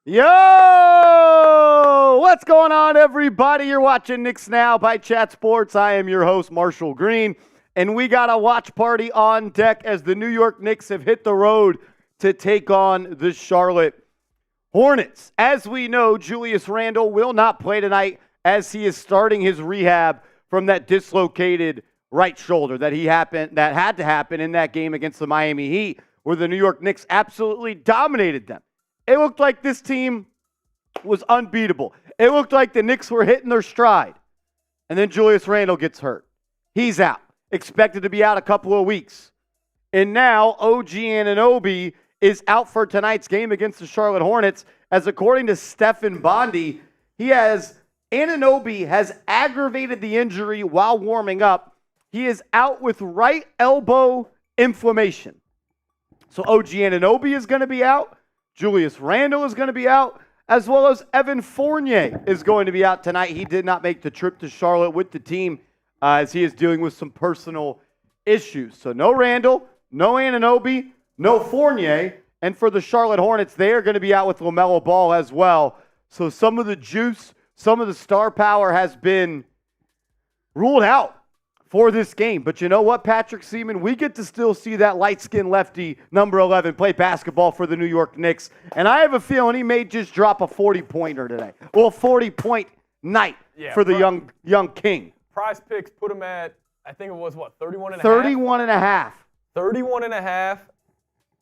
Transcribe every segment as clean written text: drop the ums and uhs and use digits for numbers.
Yo! What's going on, everybody? You're watching Knicks Now by Chat Sports. I am your host, Marshall Green, and we got a watch party on deck as the New York Knicks have hit the road to take on the Charlotte Hornets. As we know, Julius Randle will not play tonight as he is starting his rehab from that dislocated right shoulder that had to happen in that game against the Miami Heat, where the New York Knicks absolutely dominated them. It looked like this team was unbeatable. It looked like the Knicks were hitting their stride. And then Julius Randle gets hurt. He's out. Expected to be out a couple of weeks. And now OG Anunoby is out for tonight's game against the Charlotte Hornets, as according to Stephen Bondi, Anunoby has aggravated the injury while warming up. He is out with right elbow inflammation. So OG Anunoby is going to be out. Julius Randle is going to be out, as well as Evan Fournier is going to be out tonight. He did not make the trip to Charlotte with the team as he is dealing with some personal issues. So no Randle, no Anunoby, no Fournier. And for the Charlotte Hornets, they are going to be out with LaMelo Ball as well. So some of the juice, some of the star power has been ruled out for this game. But you know what, Patrick Seaman? We get to still see that light-skinned lefty, number 11, play basketball for the New York Knicks. And I have a feeling he may just drop a 40-pointer today. Well, 40-point night for the young king. Prize Picks put him at, I think it was, 31 and a half? 31 and a half. 31 and a half.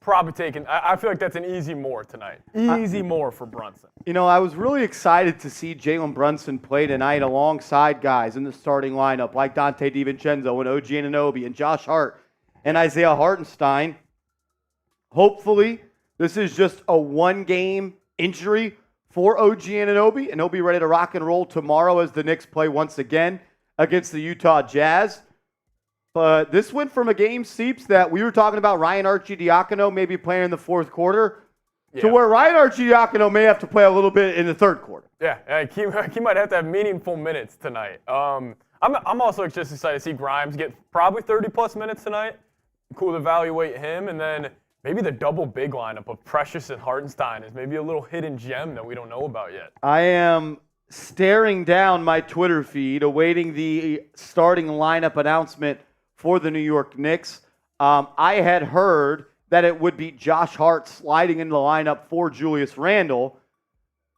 Probably taking, I feel like that's an easy more tonight. Easy more for Brunson. You know, I was really excited to see Jalen Brunson play tonight alongside guys in the starting lineup like Donte DiVincenzo and OG Anunoby and Josh Hart and Isaiah Hartenstein. Hopefully, this is just a one-game injury for OG Anunoby, and he'll be ready to rock and roll tomorrow as the Knicks play once again against the Utah Jazz. But this went from a game, Seeps, that we were talking about Ryan Arcidiacono maybe playing in the fourth quarter to where Ryan Arcidiacono may have to play a little bit in the third quarter. Yeah, he might have to have meaningful minutes tonight. I'm also just excited to see Grimes get probably 30-plus minutes tonight. Cool to evaluate him. And then maybe the double big lineup of Precious and Hartenstein is maybe a little hidden gem that we don't know about yet. I am staring down my Twitter feed, awaiting the starting lineup announcement for the New York Knicks. I had heard that it would be Josh Hart sliding into the lineup for Julius Randle,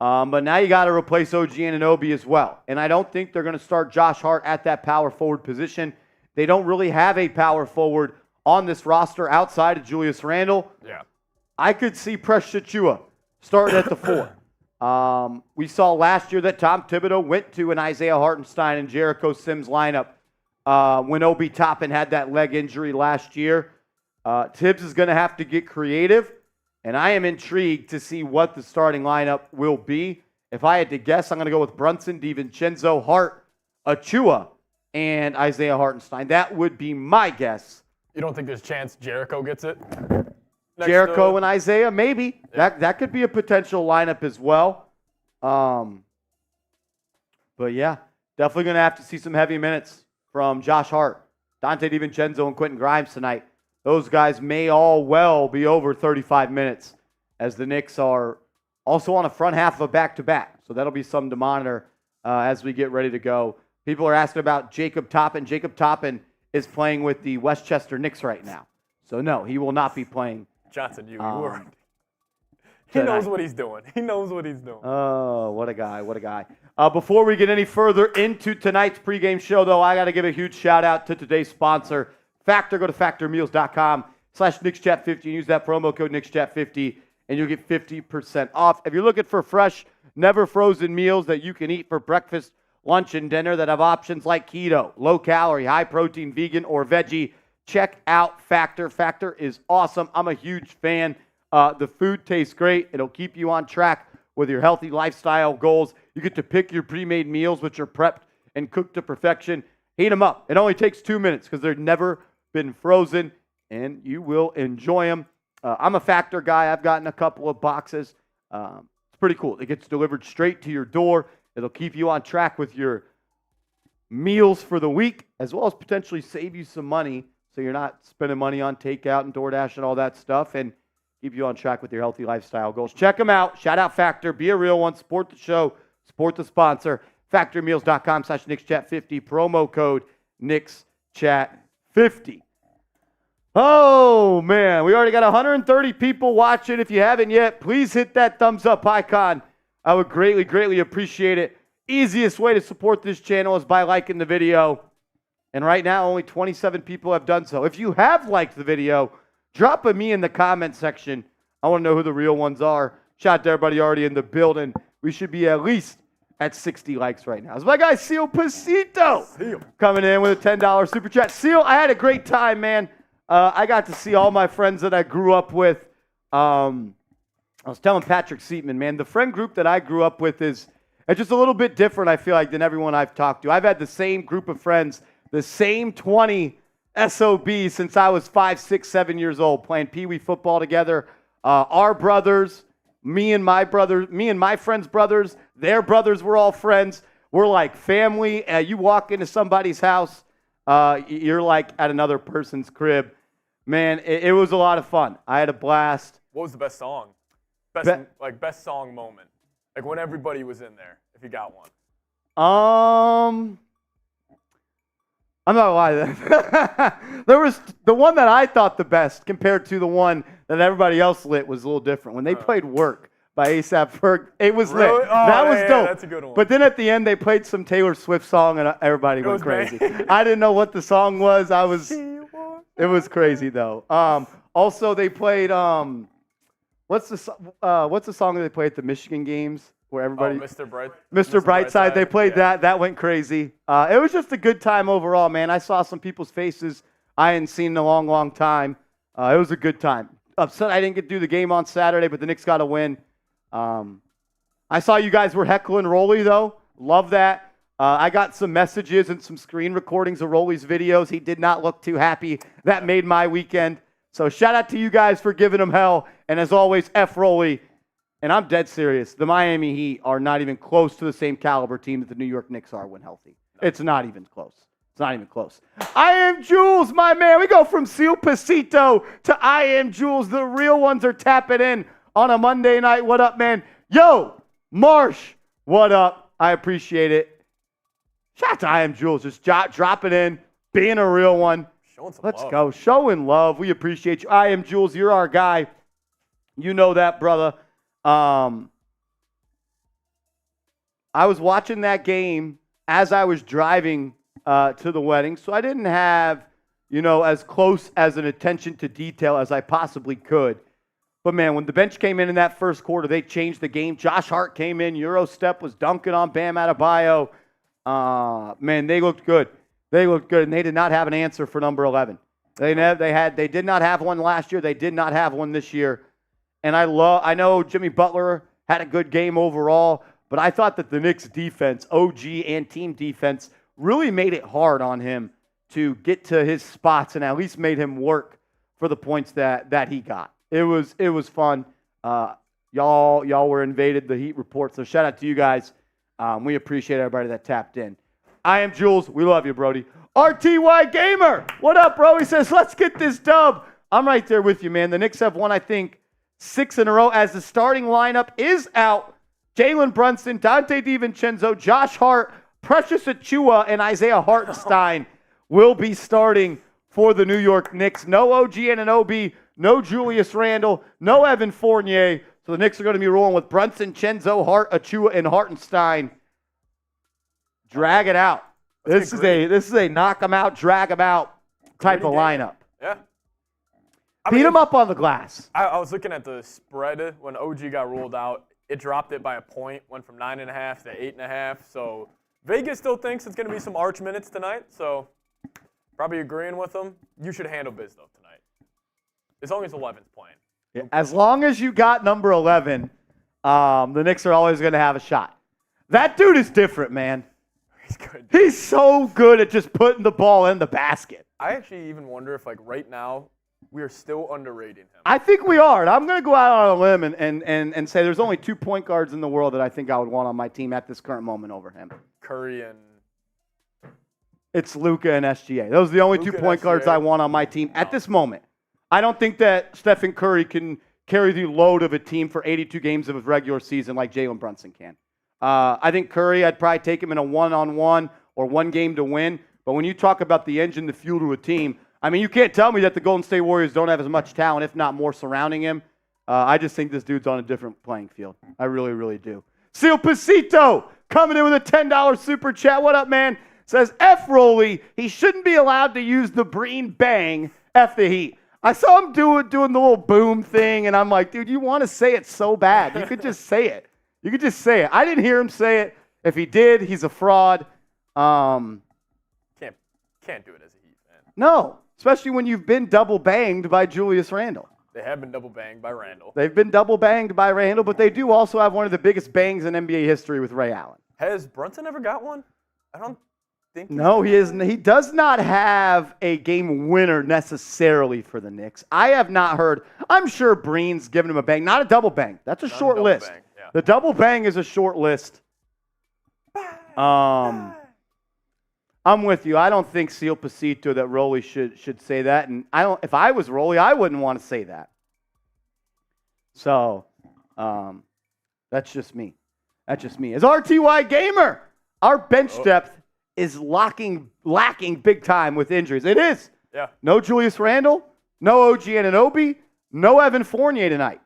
but now you got to replace OG Anunoby as well. And I don't think they're going to start Josh Hart at that power forward position. They don't really have a power forward on this roster outside of Julius Randle. Yeah, I could see Precious Achiuwa starting at the 4. We saw last year that Tom Thibodeau went to an Isaiah Hartenstein and Jericho Sims lineup when Obi Toppin had that leg injury last year. Tibbs is going to have to get creative, and I am intrigued to see what the starting lineup will be. If I had to guess, I'm going to go with Brunson, DiVincenzo, Hart, Achiuwa, and Isaiah Hartenstein. That would be my guess. You don't think there's a chance Jericho gets it? Jericho and Isaiah, maybe. Yeah. That could be a potential lineup as well. But yeah, definitely going to have to see some heavy minutes from Josh Hart, Donte DiVincenzo, and Quentin Grimes tonight. Those guys may all well be over 35 minutes as the Knicks are also on a front half of a back-to-back. So that'll be something to monitor as we get ready to go. People are asking about Jacob Toppin. Jacob Toppin is playing with the Westchester Knicks right now. So no, he will not be playing. Johnson, you were. He knows what he's doing. He knows what he's doing. Oh, what a guy. What a guy. Before we get any further into tonight's pregame show, though, I got to give a huge shout-out to today's sponsor, Factor. Go to factormeals.com/KnicksChat50 and use that promo code KnicksChat50, and you'll get 50% off. If you're looking for fresh, never frozen meals that you can eat for breakfast, lunch, and dinner that have options like keto, low-calorie, high-protein, vegan, or veggie, check out Factor. Factor is awesome. I'm a huge fan. The food tastes great. It'll keep you on track with your healthy lifestyle goals. You get to pick your pre-made meals, which are prepped and cooked to perfection. Heat them up. It only takes 2 minutes because they've never been frozen, and you will enjoy them. I'm a Factor guy. I've gotten a couple of boxes. It's pretty cool. It gets delivered straight to your door. It'll keep you on track with your meals for the week, as well as potentially save you some money so you're not spending money on takeout and DoorDash and all that stuff. And keep you on track with your healthy lifestyle goals. Check them out. Shout out Factor. Be a real one. Support the show. Support the sponsor. FactorMeals.com/KnicksChat50. Promo code KnicksChat50. Oh, man. We already got 130 people watching. If you haven't yet, please hit that thumbs up icon. I would greatly, greatly appreciate it. Easiest way to support this channel is by liking the video. And right now, only 27 people have done so. If you have liked the video, drop a me in the comment section. I want to know who the real ones are. Shout out to everybody already in the building. We should be at least at 60 likes right now. It's my guy, Seal Pasito, coming in with a $10 super chat. Seal, I had a great time, man. I got to see all my friends that I grew up with. I was telling Patrick Seatman, man, the friend group that I grew up with is just a little bit different, I feel like, than everyone I've talked to. I've had the same group of friends, the same 20 SOBs since I was 5, 6, 7 years old, playing Pee Wee football together. Our brothers, me and my friends' brothers, their brothers were all friends. We're like family. You walk into somebody's house, you're like at another person's crib. Man, it was a lot of fun. I had a blast. What was the best song? Best song moment. Like when everybody was in there, if you got one. I'm not gonna lie. There was the one that I thought the best compared to the one that everybody else lit was a little different. When they played "Work" by A$AP Ferg, it was Really? lit. Oh, that was yeah, dope. that's a good one. But then at the end, they played some Taylor Swift song, and everybody went crazy. I didn't know what the song was. It was crazy though. Also, they played what's the song that they played at the Michigan games? Where everybody, Mr. Brightside, they played that. That went crazy. It was just a good time overall, man. I saw some people's faces I hadn't seen in a long, long time. It was a good time. Upset I didn't get to do the game on Saturday, but the Knicks got a win. I saw you guys were heckling Rolly, though. Love that. I got some messages and some screen recordings of Rolly's videos. He did not look too happy. That made my weekend. So shout out to you guys for giving him hell. And as always, F Rolly. And I'm dead serious. The Miami Heat are not even close to the same caliber team that the New York Knicks are when healthy. It's not even close. It's not even close. I am Jules, my man. We go from Seal Pasito to I am Jules. The real ones are tapping in on a Monday night. What up, man? Yo, Marsh, what up? I appreciate it. Shout out to I am Jules. Just dropping in, being a real one. Let's go. Showing love. We appreciate you. I am Jules. You're our guy. You know that, brother. I was watching that game as I was driving to the wedding, so I didn't have, as close as an attention to detail as I possibly could. But, man, when the bench came in that first quarter, they changed the game. Josh Hart came in. Eurostep was dunking on Bam Adebayo. Man, they looked good. They looked good, and they did not have an answer for number 11. They did not have one last year. They did not have one this year. And I know Jimmy Butler had a good game overall, but I thought that the Knicks defense, OG and team defense, really made it hard on him to get to his spots and at least made him work for the points that he got. It was fun. Y'all were invaded the Heat report, so shout out to you guys. We appreciate everybody that tapped in. I am Jules. We love you, Brody. RTY Gamer, what up, bro? He says, let's get this dub. I'm right there with you, man. The Knicks have won, I think, 6 in a row as the starting lineup is out. Jalen Brunson, Dante DiVincenzo, Josh Hart, Precious Achiuwa, and Isaiah Hartenstein will be starting for the New York Knicks. No OG Anunoby, no Julius Randle, no Evan Fournier. So the Knicks are going to be rolling with Brunson, Chenzo, Hart, Achiuwa, and Hartenstein. Drag it out. This is a knock 'em out, drag 'em out type of lineup. Yeah. Beat him up on the glass. I was looking at the spread when OG got ruled out. It dropped it by a point, went from 9.5 to 8.5. So Vegas still thinks it's going to be some arch minutes tonight. So probably agreeing with them. You should handle biz though tonight, as long as 11's playing. Yeah, as long as you got number 11, the Knicks are always going to have a shot. That dude is different, man. He's good. He's so good at just putting the ball in the basket. I actually even wonder if, right now, we are still underrating him. I think we are. And I'm going to go out on a limb and say there's only 2 point guards in the world that I think I would want on my team at this current moment over him. Curry and... It's Luka and SGA. Those are the only 2 point guards I want on my team at this moment. I don't think that Stephen Curry can carry the load of a team for 82 games of a regular season like Jalen Brunson can. I think Curry, I'd probably take him in a one-on-one or one game to win. But when you talk about the engine, the fuel to a team, I mean, you can't tell me that the Golden State Warriors don't have as much talent, if not more, surrounding him. I just think this dude's on a different playing field. I really, really do. Seal Pasito coming in with a $10 super chat. What up, man? Says, F. Rolly, he shouldn't be allowed to use the Breen bang, F the Heat. I saw him doing the little boom thing, and I'm like, dude, you want to say it so bad. You could just say it. You could just say it. I didn't hear him say it. If he did, he's a fraud. Can't do it as a Heat fan. No, especially when you've been double banged by Julius Randle. They have been double banged by Randle. They've been double banged by Randle, but they do also have one of the biggest bangs in NBA history with Ray Allen. Has Brunson ever got one? I don't think. No, he isn't. He does not have a game winner necessarily for the Knicks. I have not heard. I'm sure Breen's given him a bang, not a double bang. That's a short list. Bang, yeah. The double bang is a short list. I'm with you. I don't think Seal Pasito that Rolly should say that, and I don't. If I was Rolly, I wouldn't want to say that. So, that's just me. That's just me. As RTY Gamer, our bench depth is lacking big time with injuries. It is. Yeah. No Julius Randle, no OG Anunoby, no Evan Fournier tonight.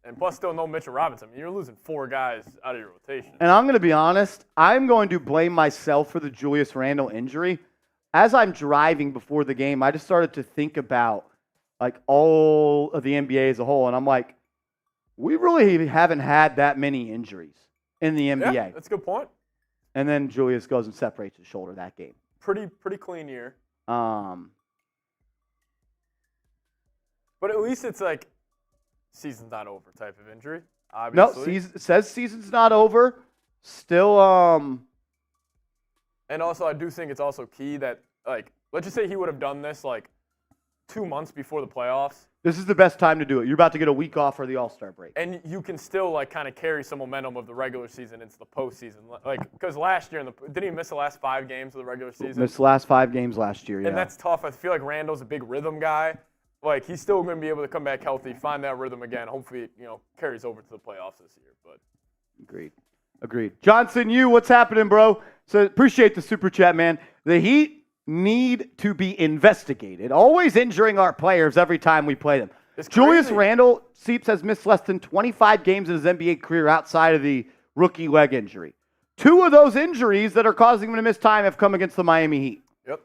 And plus, still no Mitchell Robinson. I mean, you're losing 4 guys out of your rotation. And I'm going to be honest, I'm going to blame myself for the Julius Randle injury. As I'm driving before the game, I just started to think about like all of the NBA as a whole, and I'm like, we really haven't had that many injuries in the NBA. Yeah, that's a good point. And then Julius goes and separates his shoulder that game. Pretty clean year. But at least it's like season's not over type of injury. Obviously. No, it says season's not over. Still, And also, I do think it's also key that, like, let's just say he would have done this, like, 2 months before the playoffs. This is the best time to do it. You're about to get a week off for the All-Star break. And you can still, like, kind of carry some momentum of the regular season into the postseason. Like, because last year, didn't he miss the last 5 games of the regular season? Missed the last 5 games last year, yeah. And that's tough. I feel like Randall's a big rhythm guy. Like, he's still going to be able to come back healthy, find that rhythm again. Hopefully, carries over to the playoffs this year. But Agreed. Johnson, what's happening, bro? So appreciate the super chat, man. The Heat need to be investigated. Always injuring our players every time we play them. Julius Randle, Seeps, has missed less than 25 games in his NBA career outside of the rookie leg injury. 2 of those injuries that are causing him to miss time have come against the Miami Heat. Yep.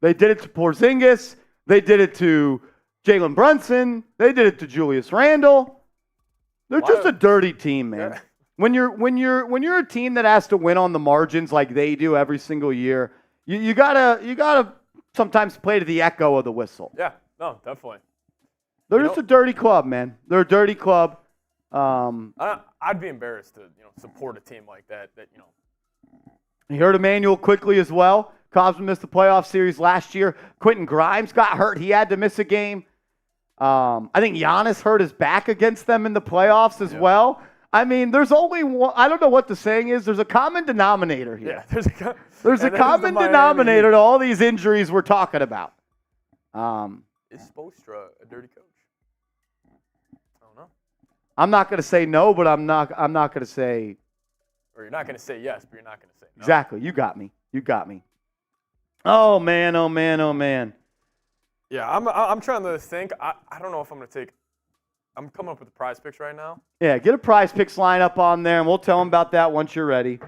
They did it to Porzingis. They did it to Jalen Brunson. They did it to Julius Randle. They're just a dirty team, man. Yeah. When you're a team that has to win on the margins like they do every single year, you gotta sometimes play to the echo of the whistle. Yeah, no, definitely. They're just a dirty club, man. They're a dirty club. I'd be embarrassed to support a team like that. You heard Emmanuel quickly as well. Cubs missed the playoff series last year. Quentin Grimes got hurt. He had to miss a game. I think Giannis hurt his back against them in the playoffs as well. I mean, there's only one. I don't know what the saying is. There's a common denominator here. Yeah, there's a common denominator to all these injuries we're talking about. Is Spoelstra a dirty coach? I don't know. I'm not going to say no, but I'm not going to say. Or you're not going to say yes, but you're not going to say no. Exactly. You got me. Oh man. Yeah, I'm trying to think. I don't know if I'm going to take. I'm coming up with the prize picks right now. Yeah, get a prize picks lineup on there, and we'll tell them about that once you're ready.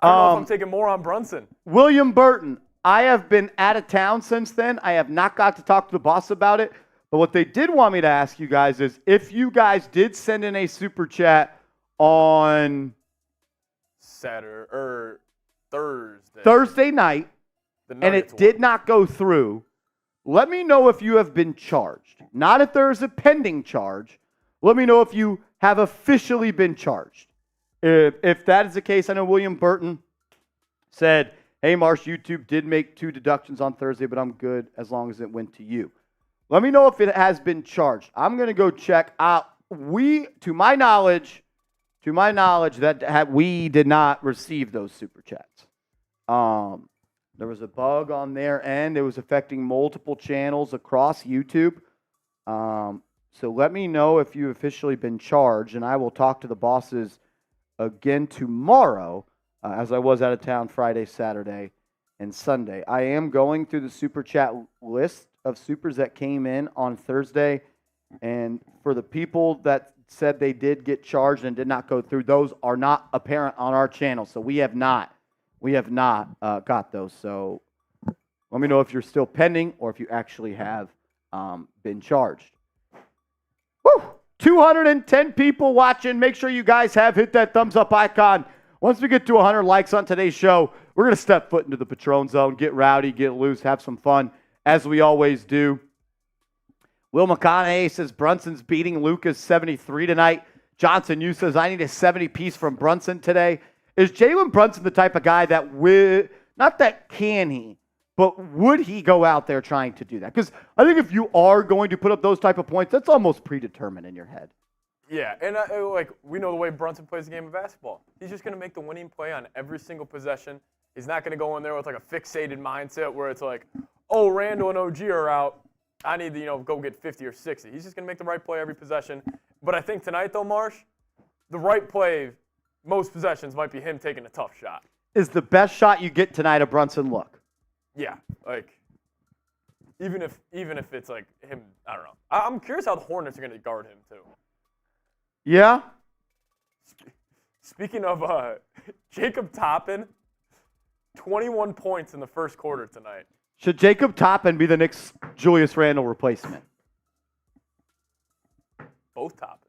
I don't know if I'm taking more on Brunson. William Burton. I have been out of town since then. I have not got to talk to the boss about it. But what they did want me to ask you guys is if you guys did send in a super chat on Saturday or Thursday night, and it did not go through, let me know if you have been charged. Not if there's a pending charge. Let me know if you have officially been charged. If that is the case, I know William Burton said, hey, Marsh, YouTube did make 2 deductions on Thursday, but I'm good as long as it went to you. Let me know if it has been charged. I'm going to go check. To my knowledge, that we did not receive those super chats. There was a bug on their end. It was affecting multiple channels across YouTube. So let me know if you've officially been charged, and I will talk to the bosses again tomorrow, as I was out of town Friday, Saturday, and Sunday. I am going through the Super Chat list of supers that came in on Thursday, and for the people that said they did get charged and did not go through, those are not apparent on our channel, so we have not got those. So let me know if you're still pending or if you actually have been charged. Woo! 210 people watching. Make sure you guys have hit that thumbs up icon. Once we get to 100 likes on today's show, we're going to step foot into the Patron Zone, get rowdy, get loose, have some fun, as we always do. Will McConaughey says Brunson's beating Lucas 73 tonight. Johnson, you says, I need a 70 piece from Brunson today. Is Jalen Brunson the type of guy that not that can he, but would he go out there trying to do that? Because I think if you are going to put up those type of points, that's almost predetermined in your head. Yeah, and we know the way Brunson plays the game of basketball. He's just going to make the winning play on every single possession. He's not going to go in there with like a fixated mindset where it's like, oh, Randle and OG are out. I need to, go get 50 or 60. He's just going to make the right play every possession. But I think tonight, though, Marsh, the right play, most possessions might be him taking a tough shot. Is the best shot you get tonight a Brunson look? Yeah, even if it's like him, I don't know. I'm curious how the Hornets are going to guard him too. Yeah. Speaking of Jacob Toppin, 21 points in the first quarter tonight. Should Jacob Toppin be the Knicks' Julius Randle replacement? Both Toppins.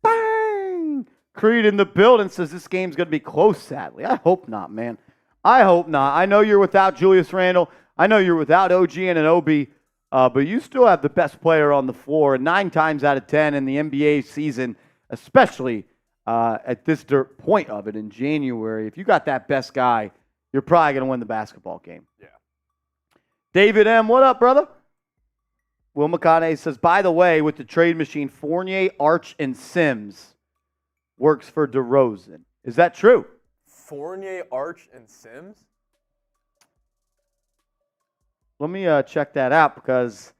Bang! Creed in the building says this game's going to be close, sadly. I hope not, man. I hope not. I know you're without Julius Randle. I know you're without OG and Anunoby, but you still have the best player on the floor. And 9 times out of 10 in the NBA season, especially at this point of it in January, if you got that best guy, you're probably going to win the basketball game. Yeah. David M., what up, brother? Will McConaughey says, by the way, with the trade machine, Fournier, Arch, and Sims works for DeRozan. Is that true? Fournier, Arch, and Sims? Let me check that out because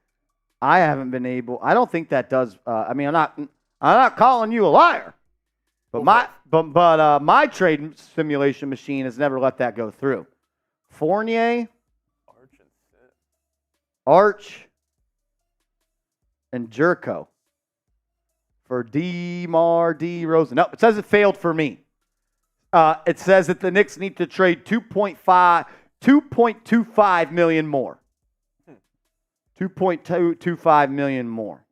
I haven't been able. I don't think that does. I'm not calling you a liar, but my trade simulation machine has never let that go through. Fournier, Arch, and Jerko for DeMar DeRozan. No, it says it failed for me. It says that the Knicks need to trade 2.25 million more. 2.25 million more.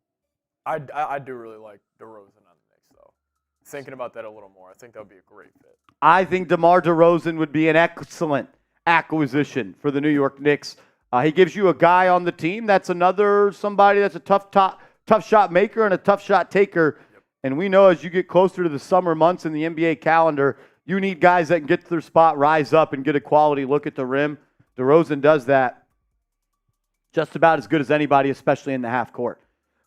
I do really like DeRozan on the Knicks, though. Thinking about that a little more, I think that would be a great fit. I think DeMar DeRozan would be an excellent acquisition for the New York Knicks. He gives you a guy on the team that's somebody that's a tough shot maker and a tough shot taker. Yep. And we know as you get closer to the summer months in the NBA calendar, you need guys that can get to their spot, rise up, and get a quality look at the rim. DeRozan does that just about as good as anybody, especially in the half court.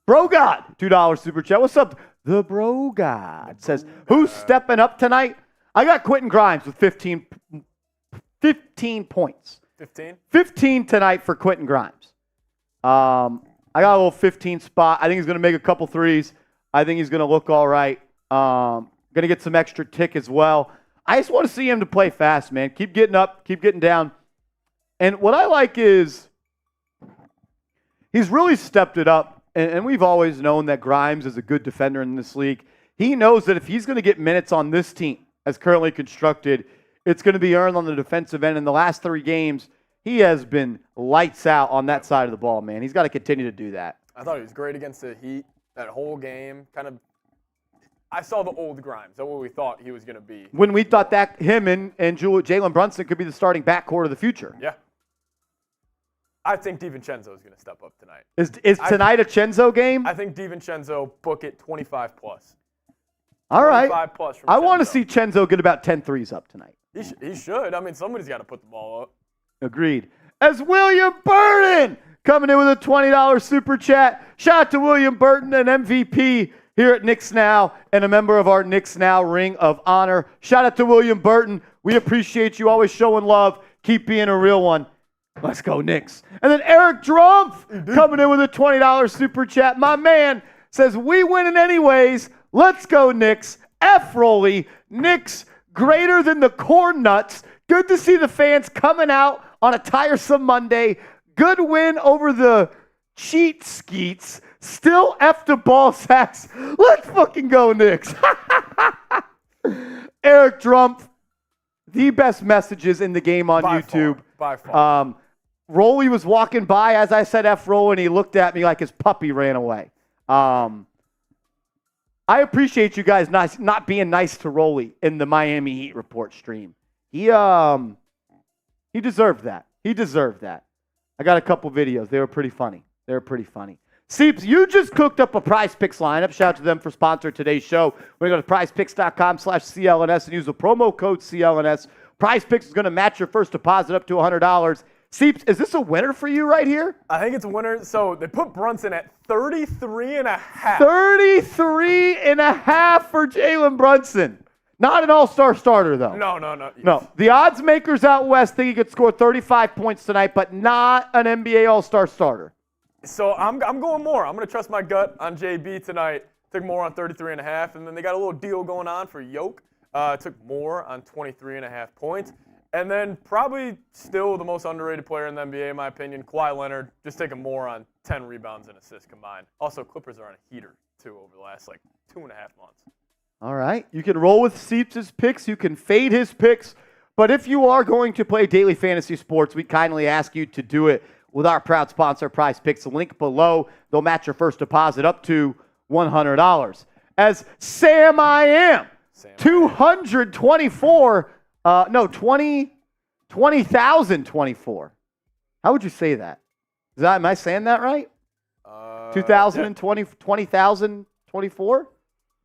Bro God, $2 super chat. What's up? The Bro God says, who's stepping up tonight? I got Quentin Grimes with 15 points. 15? 15 tonight for Quentin Grimes. I got a little 15 spot. I think he's going to make a couple threes. I think he's going to look all right. Going to get some extra tick as well. I just want to see him to play fast, man. Keep getting up, keep getting down. And what I like is he's really stepped it up. And we've always known that Grimes is a good defender in this league. He knows that if he's going to get minutes on this team, as currently constructed, it's going to be earned on the defensive end. In the last 3 games, he has been lights out on that side of the ball, man. He's got to continue to do that. I thought he was great against the Heat that whole game. I saw the old Grimes. That's what we thought he was going to be. When we thought that him and Jalen Brunson could be the starting backcourt of the future. Yeah. I think DiVincenzo is going to step up tonight. Is tonight a Chenzo game? I think DiVincenzo book it 25 plus. All right. 25 plus from I Chenzo. want to see Chenzo get about 10 threes up tonight. He should. I mean, somebody's got to put the ball up. Agreed. As William Burton coming in with a $20 super chat. Shout out to William Burton, an MVP here at Knicks Now and a member of our Knicks Now Ring of Honor. Shout out to William Burton. We appreciate you always showing love. Keep being a real one. Let's go, Knicks. And then Eric Drumpf coming in with a $20 super chat. My man says, we winning anyways. Let's go, Knicks. F. Rolly. Knicks greater than the corn nuts. Good to see the fans coming out on a tiresome Monday. Good win over the cheat skeets. Still F the ball sacks. Let's fucking go, Knicks. Eric Drumpf, the best messages in the game on YouTube. By far. Rolly was walking by as I said F Roll, and he looked at me like his puppy ran away. I appreciate you guys not being nice to Rolly in the Miami Heat report stream. He deserved that. He deserved that. I got a couple videos. They were pretty funny. Seeps, you just cooked up a Prize Picks lineup. Shout out to them for sponsoring today's show. We're going to go to prizepicks.com/CLNS and use the promo code CLNS. Prize Picks is going to match your first deposit up to $100. Seeps, is this a winner for you right here? I think it's a winner. So they put Brunson at 33.5. 33.5 for Jalen Brunson. Not an all-star starter, though. No. The odds makers out west think he could score 35 points tonight, but not an NBA all-star starter. So I'm going more. I'm going to trust my gut on JB tonight. Took more on 33.5, and then they got a little deal going on for York. Took more on 23.5 points. And then probably still the most underrated player in the NBA, in my opinion, Kawhi Leonard, just taking more on 10 rebounds and assists combined. Also, Clippers are on a heater, too, over the last, 2.5 months. All right. You can roll with Seeps' picks. You can fade his picks. But if you are going to play daily fantasy sports, we kindly ask you to do it with our proud sponsor, Prize Picks. The link below, they'll match your first deposit up to $100. As Sam I Am, 20,024. How would you say that? Am I saying that right? 20,024?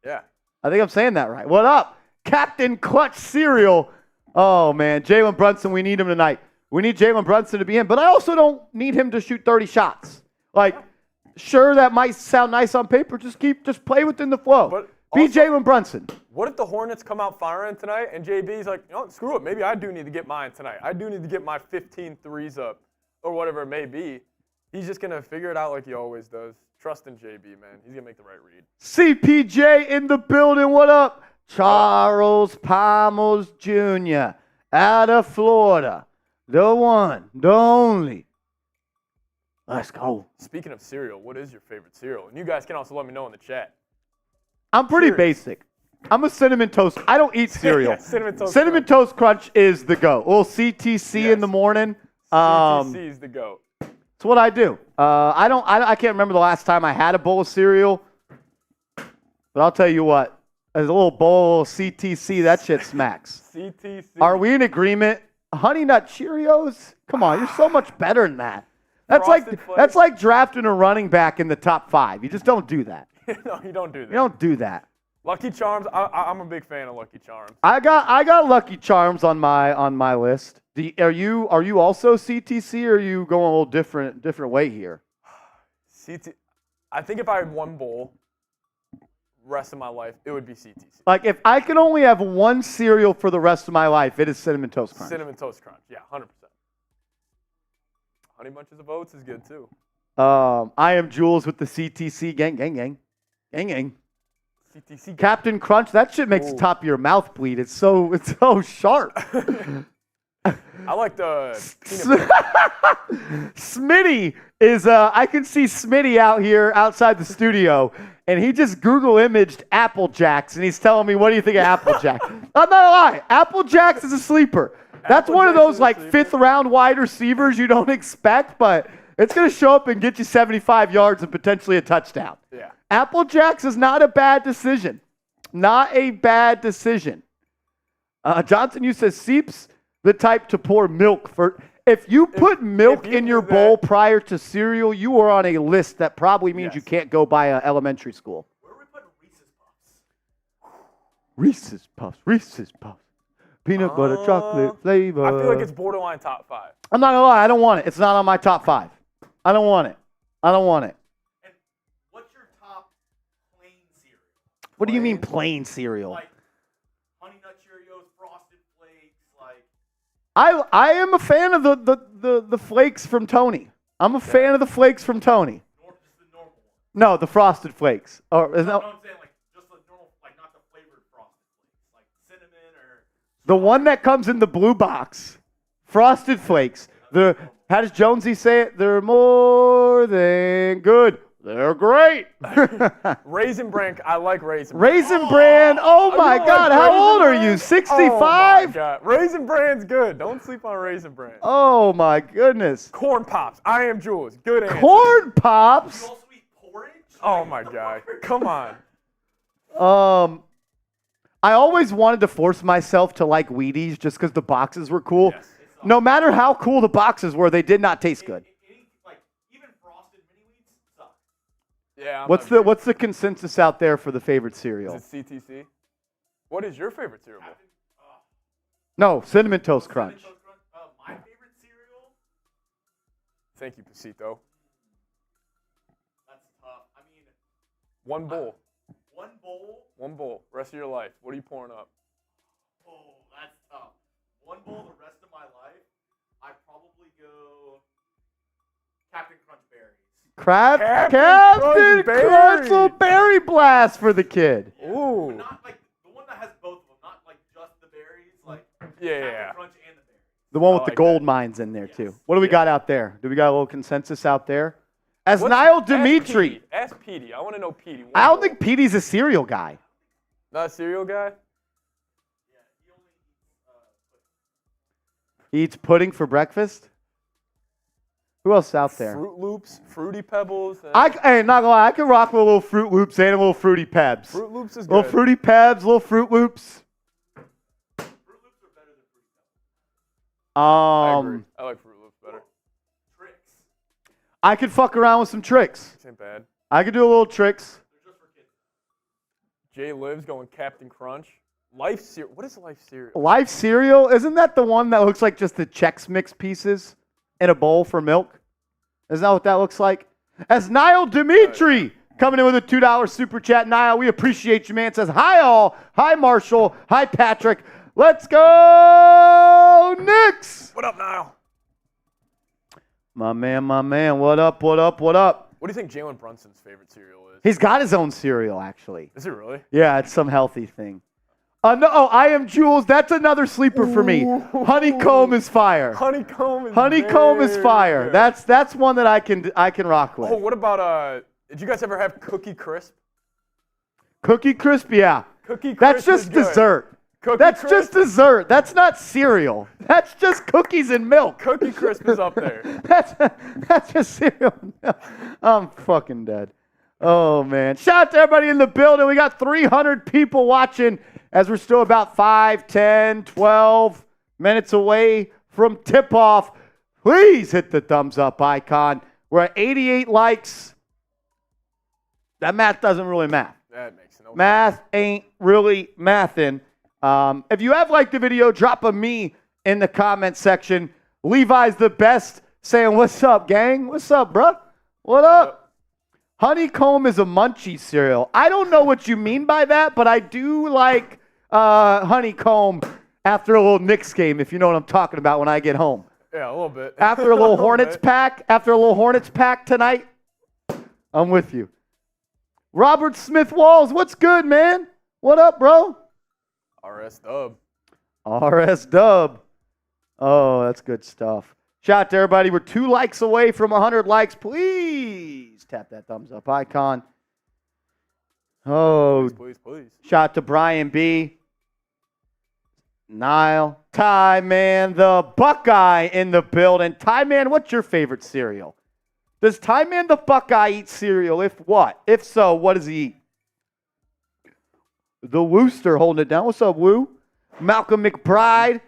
Yeah. I think I'm saying that right. What up? Captain Clutch Cereal. Oh, man. Jalen Brunson, we need him tonight. We need Jalen Brunson to be in, but I also don't need him to shoot 30 shots. Sure, that might sound nice on paper. Just play within the flow. But be also, Jalen Brunson. What if the Hornets come out firing tonight and JB's like, screw it. Maybe I do need to get mine tonight. I do need to get my 15 threes up or whatever it may be. He's just going to figure it out like he always does. Trust in JB, man. He's going to make the right read. CPJ in the building. What up? Charles Palmos Jr. out of Florida. The one, the only. Let's go. Speaking of cereal, what is your favorite cereal? And you guys can also let me know in the chat. I'm pretty basic. I'm a Cinnamon Toast. I don't eat cereal. Yeah, Cinnamon Toast Crunch is the go. A little CTC in the morning. CTC is the go. It's what I do. I can't remember the last time I had a bowl of cereal, but I'll tell you what. As a little bowl of CTC, that shit smacks. CTC. Are we in agreement? Honey Nut Cheerios? Come on, you're so much better than that. That's like drafting a running back in the top 5. You just don't do that. No, you don't do that. You don't do that. Lucky Charms. I'm a big fan of Lucky Charms. I got Lucky Charms on my list. Are you also CTC, or are you going a little different way here? I think if I had one bowl, rest of my life, it would be CTC. If I could only have one cereal for the rest of my life, it is Cinnamon Toast Crunch. Cinnamon Toast Crunch, yeah, 100%. Honey Bunches of Oats is good too. I am Jules with the CTC gang. CTC. Captain Crunch, that shit makes the top of your mouth bleed. It's so sharp. I like the peanut Smitty is, I can see Smitty out here outside the studio, and he just Google imaged Apple Jacks, and he's telling me, what do you think of Apple Jacks? I'm not gonna lie, Apple Jacks is a sleeper. That's one of those 5th round wide receivers you don't expect, but it's going to show up and get you 75 yards and potentially a touchdown. Yeah. Apple Jacks is not a bad decision. Not a bad decision. Johnson, you said Seeps the type to pour milk for. If you put milk in your bowl prior to cereal, you are on a list that probably means you can't go by an elementary school. Where are we putting Reese's Puffs? Reese's Puffs. Peanut butter chocolate flavor. I feel like it's borderline top 5. I'm not going to lie. I don't want it. It's not on my top 5. I don't want it. And what's your top plain cereal? What do you mean plain cereal? Like Honey Nut Cheerios, Frosted Flakes, I am a fan of the flakes from Tony. I'm a fan of the flakes from Tony. Just the normal one. No, the frosted flakes. Or is No, that I'm saying like just the normal, like not the flavored frosted flakes, like cinnamon or. the one that comes in the blue box? Frosted flakes. How does Jonesy say it? They're more than good. They're great. Raisin Bran, I like Raisin Bran. Raisin Bran. Oh You my don't God. like How Raisin old are Bran? you? Oh my 65? God. Raisin Bran's good. Don't sleep on Raisin Bran. Oh my goodness. Corn Pops. I am Jules. Good answer. Corn Pops. You also eat porridge? Oh my God. Come on. I always wanted to force myself to like Wheaties just because the boxes were cool. Yes. No matter how cool the boxes were, they did not taste good. Like even frosted mini wheats suck. Yeah. What's the consensus out there for the favorite cereal? Is it CTC? What is your favorite cereal? No, Cinnamon Toast Crunch. Cinnamon Toast Crunch. My favorite cereal. Thank you, Pasito. That's tough. I mean, One bowl. one bowl. One bowl. Rest of your life. What are you pouring up? Oh, that's tough. One bowl the rest of my life. I'd probably go Captain Crunch berries. Captain Crunch Crunch, Berry. little berry blast for the kid. Ooh. Not like the one that has both of them, not like just the berries, like Yeah. Captain Crunch and the berries. The one with I the like gold that. mines in there too. Yes. What do we got out there? Do we got a little consensus out there? As Niall Dimitri. Ask Petey. I want to know Petey. One I don't bowl. think Petey's a cereal guy. Not a cereal guy? Yeah, he only eats He eats pudding for breakfast. Who else out there? Fruit Loops, Fruity Pebbles. Hey, not gonna lie, I can rock with a little Fruit Loops and a little Fruity Pebs. Fruit Loops is good. Little Fruity Pebs, little Fruit Loops. Fruit Loops are better than Fruit Pebbles. I agree. I like Fruit Loops better. Tricks. I could fuck around with some tricks. This ain't bad. I could do a little tricks. They're just for kids. Jay Lives going Captain Crunch. Life cereal. What is Life cereal? Life cereal, isn't that the one that looks like just the Chex Mix pieces in a bowl for milk? Isn't that what that looks like? As Niall Dimitri coming in with a $2 super chat. Niall, we appreciate you, man. Says, hi all. Hi, Marshall. Hi, Patrick. Let's go, Knicks. What up, Niall? My man. What up, what up, what up? What do you think Jalen Brunson's favorite cereal is? He's got his own cereal, actually. Is it really? Yeah, it's some healthy thing. No, I am Jules. That's another sleeper for me. Honeycomb is fire. Honeycomb is Honeycomb is very fire. good. That's one that I can rock with. Oh, what about did you guys ever have Cookie Crisp? Cookie Crisp, yeah. Cookie Crisp That's just is good. dessert. Cookie That's Crisp? just dessert. That's not cereal. That's just cookies and milk. Cookie Crisp is up there. That's just cereal. and milk. I'm fucking dead. Oh man! Shout out to everybody in the building. We got 300 people watching as we're still about 5, 10, 12 minutes away from tip-off. Please hit the thumbs up icon. We're at 88 likes. That math doesn't really math. That makes no Math ain't really mathin'. If you have liked the video, drop a me in the comment section. Levi's the best, saying, what's up, gang? What's up, bruh? What up? Honeycomb is a munchie cereal. I don't know what you mean by that, but I do like honeycomb after a little Knicks game, if you know what I'm talking about when I get home. Yeah, a little bit. After a little Hornets pack tonight, I'm with you. Robert Smith Walls, what's good, man? What up, bro? RS Dub. RS Dub. Oh, that's good stuff. Shout out to everybody. We're 2 likes away from 100 likes. Please tap that thumbs up icon. Oh, Please. shout out to Brian B. Niall. Ty Man, the Buckeye in the building. Ty Man, what's your favorite cereal? Does Ty Man the Buckeye eat cereal? If what? If so, what does he eat? The Wooster holding it down. What's up, Woo? Malcolm McBride.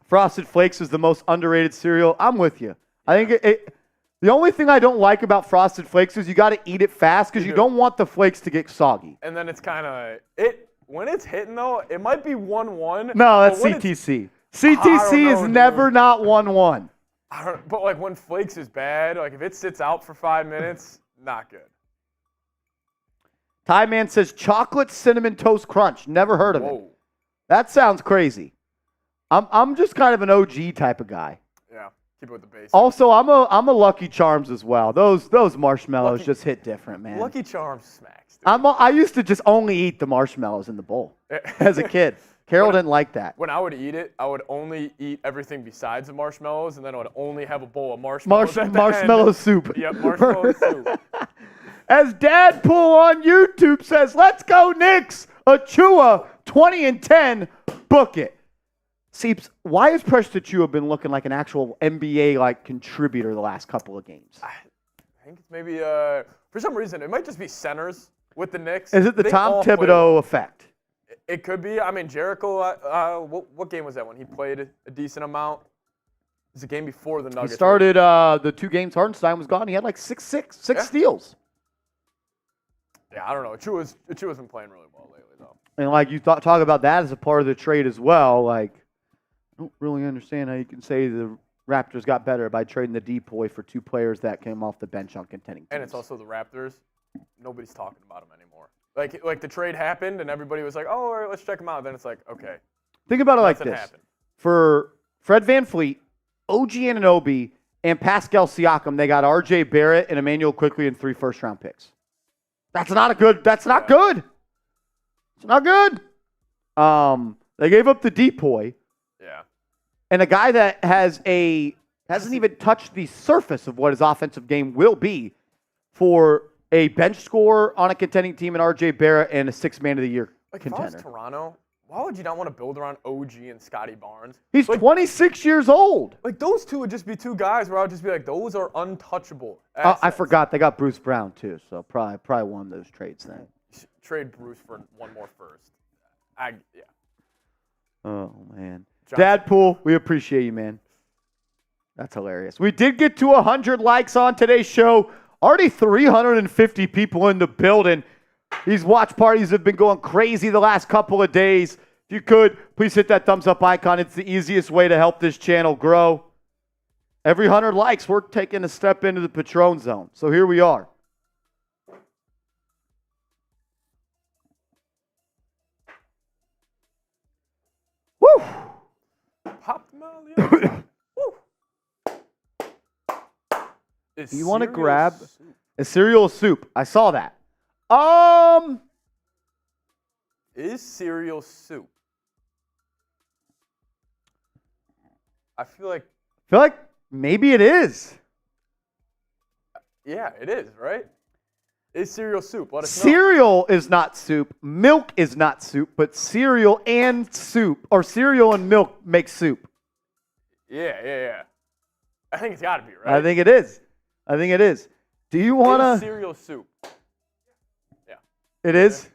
Frosted Flakes is the most underrated cereal. I'm with you. I think the only thing I don't like about Frosted Flakes is you got to eat it fast because you don't want the flakes to get soggy. And then it's kind of when it's hitting though, it might be 1-1. No, that's but when CTC. I CTC don't is know, never dude. not 1-1. But like when Flakes is bad, like if it sits out for 5 minutes, not good. Ty Man says chocolate cinnamon toast crunch. Never heard of it. Whoa. That sounds crazy. I'm just kind of an OG type of guy. Yeah, keep it with the basics. Also, I'm a Lucky Charms as well. Those marshmallows just hit different, man. Lucky Charms smacks. Dude. I used to just only eat the marshmallows in the bowl as a kid. Carol didn't like that. When I would eat it, I would only eat everything besides the marshmallows, and then I would only have a bowl of marshmallows. Marshmallow soup. Yep, marshmallow soup. As Dadpool on YouTube says, let's go Knicks. Achua, 20-10. Book it. Seeps, why has Precious Achua been looking like an actual NBA contributor the last couple of games? I think it's maybe, for some reason, it might just be centers with the Knicks. Is it the Tom Thibodeau effect? It could be. I mean, Jericho, what game was that when he played a decent amount? It was the game before the Nuggets. He started the 2 games Hartenstein was gone. He had like six steals. Yeah, I don't know. Achua's been playing really well lately, though. And like you talk about that as a part of the trade as well. Like, I don't really understand how you can say the Raptors got better by trading the depoy for 2 players that came off the bench on contending teams. And it's also the Raptors. Nobody's talking about them anymore. Like the trade happened, and everybody was like, "Oh, all right, let's check them out." Then it's like, okay. Think about it like Nothing this: happened. for Fred VanVleet, OG Anunoby, and Pascal Siakam, they got R.J. Barrett and Emmanuel Quickley and 3 first-round picks. That's not good. It's not good. They gave up the depoy. Yeah. And a guy that hasn't even touched the surface of what his offensive game will be for a bench scorer on a contending team in R.J. Barrett and a 6th man of the year contender. If I was Toronto, why would you not want to build around OG and Scotty Barnes? He's 26 years old. Like, those two would just be 2 guys where I would just be like, those are untouchable I assets. forgot they got Bruce Brown too, so probably one of those trades then. Trade Bruce for one more first. Yeah. Oh man, Johnson. Dadpool, we appreciate you, man. That's hilarious. We did get to 100 likes on today's show. Already 350 people in the building. These watch parties have been going crazy the last couple of days. If you could, please hit that thumbs up icon. It's the easiest way to help this channel grow. Every 100 likes, we're taking a step into the Patron zone. So here we are. Woo! Pop them. You want to grab a cereal soup? I saw that. Is cereal soup? I feel like maybe it is. Yeah, it is, right? Is cereal soup? Let us know. Cereal is not soup. Milk is not soup, but cereal and soup, or cereal and milk make soup. Yeah. I think it's got to be, right? I think it is. Do you want to? Cereal soup. Yeah. It is?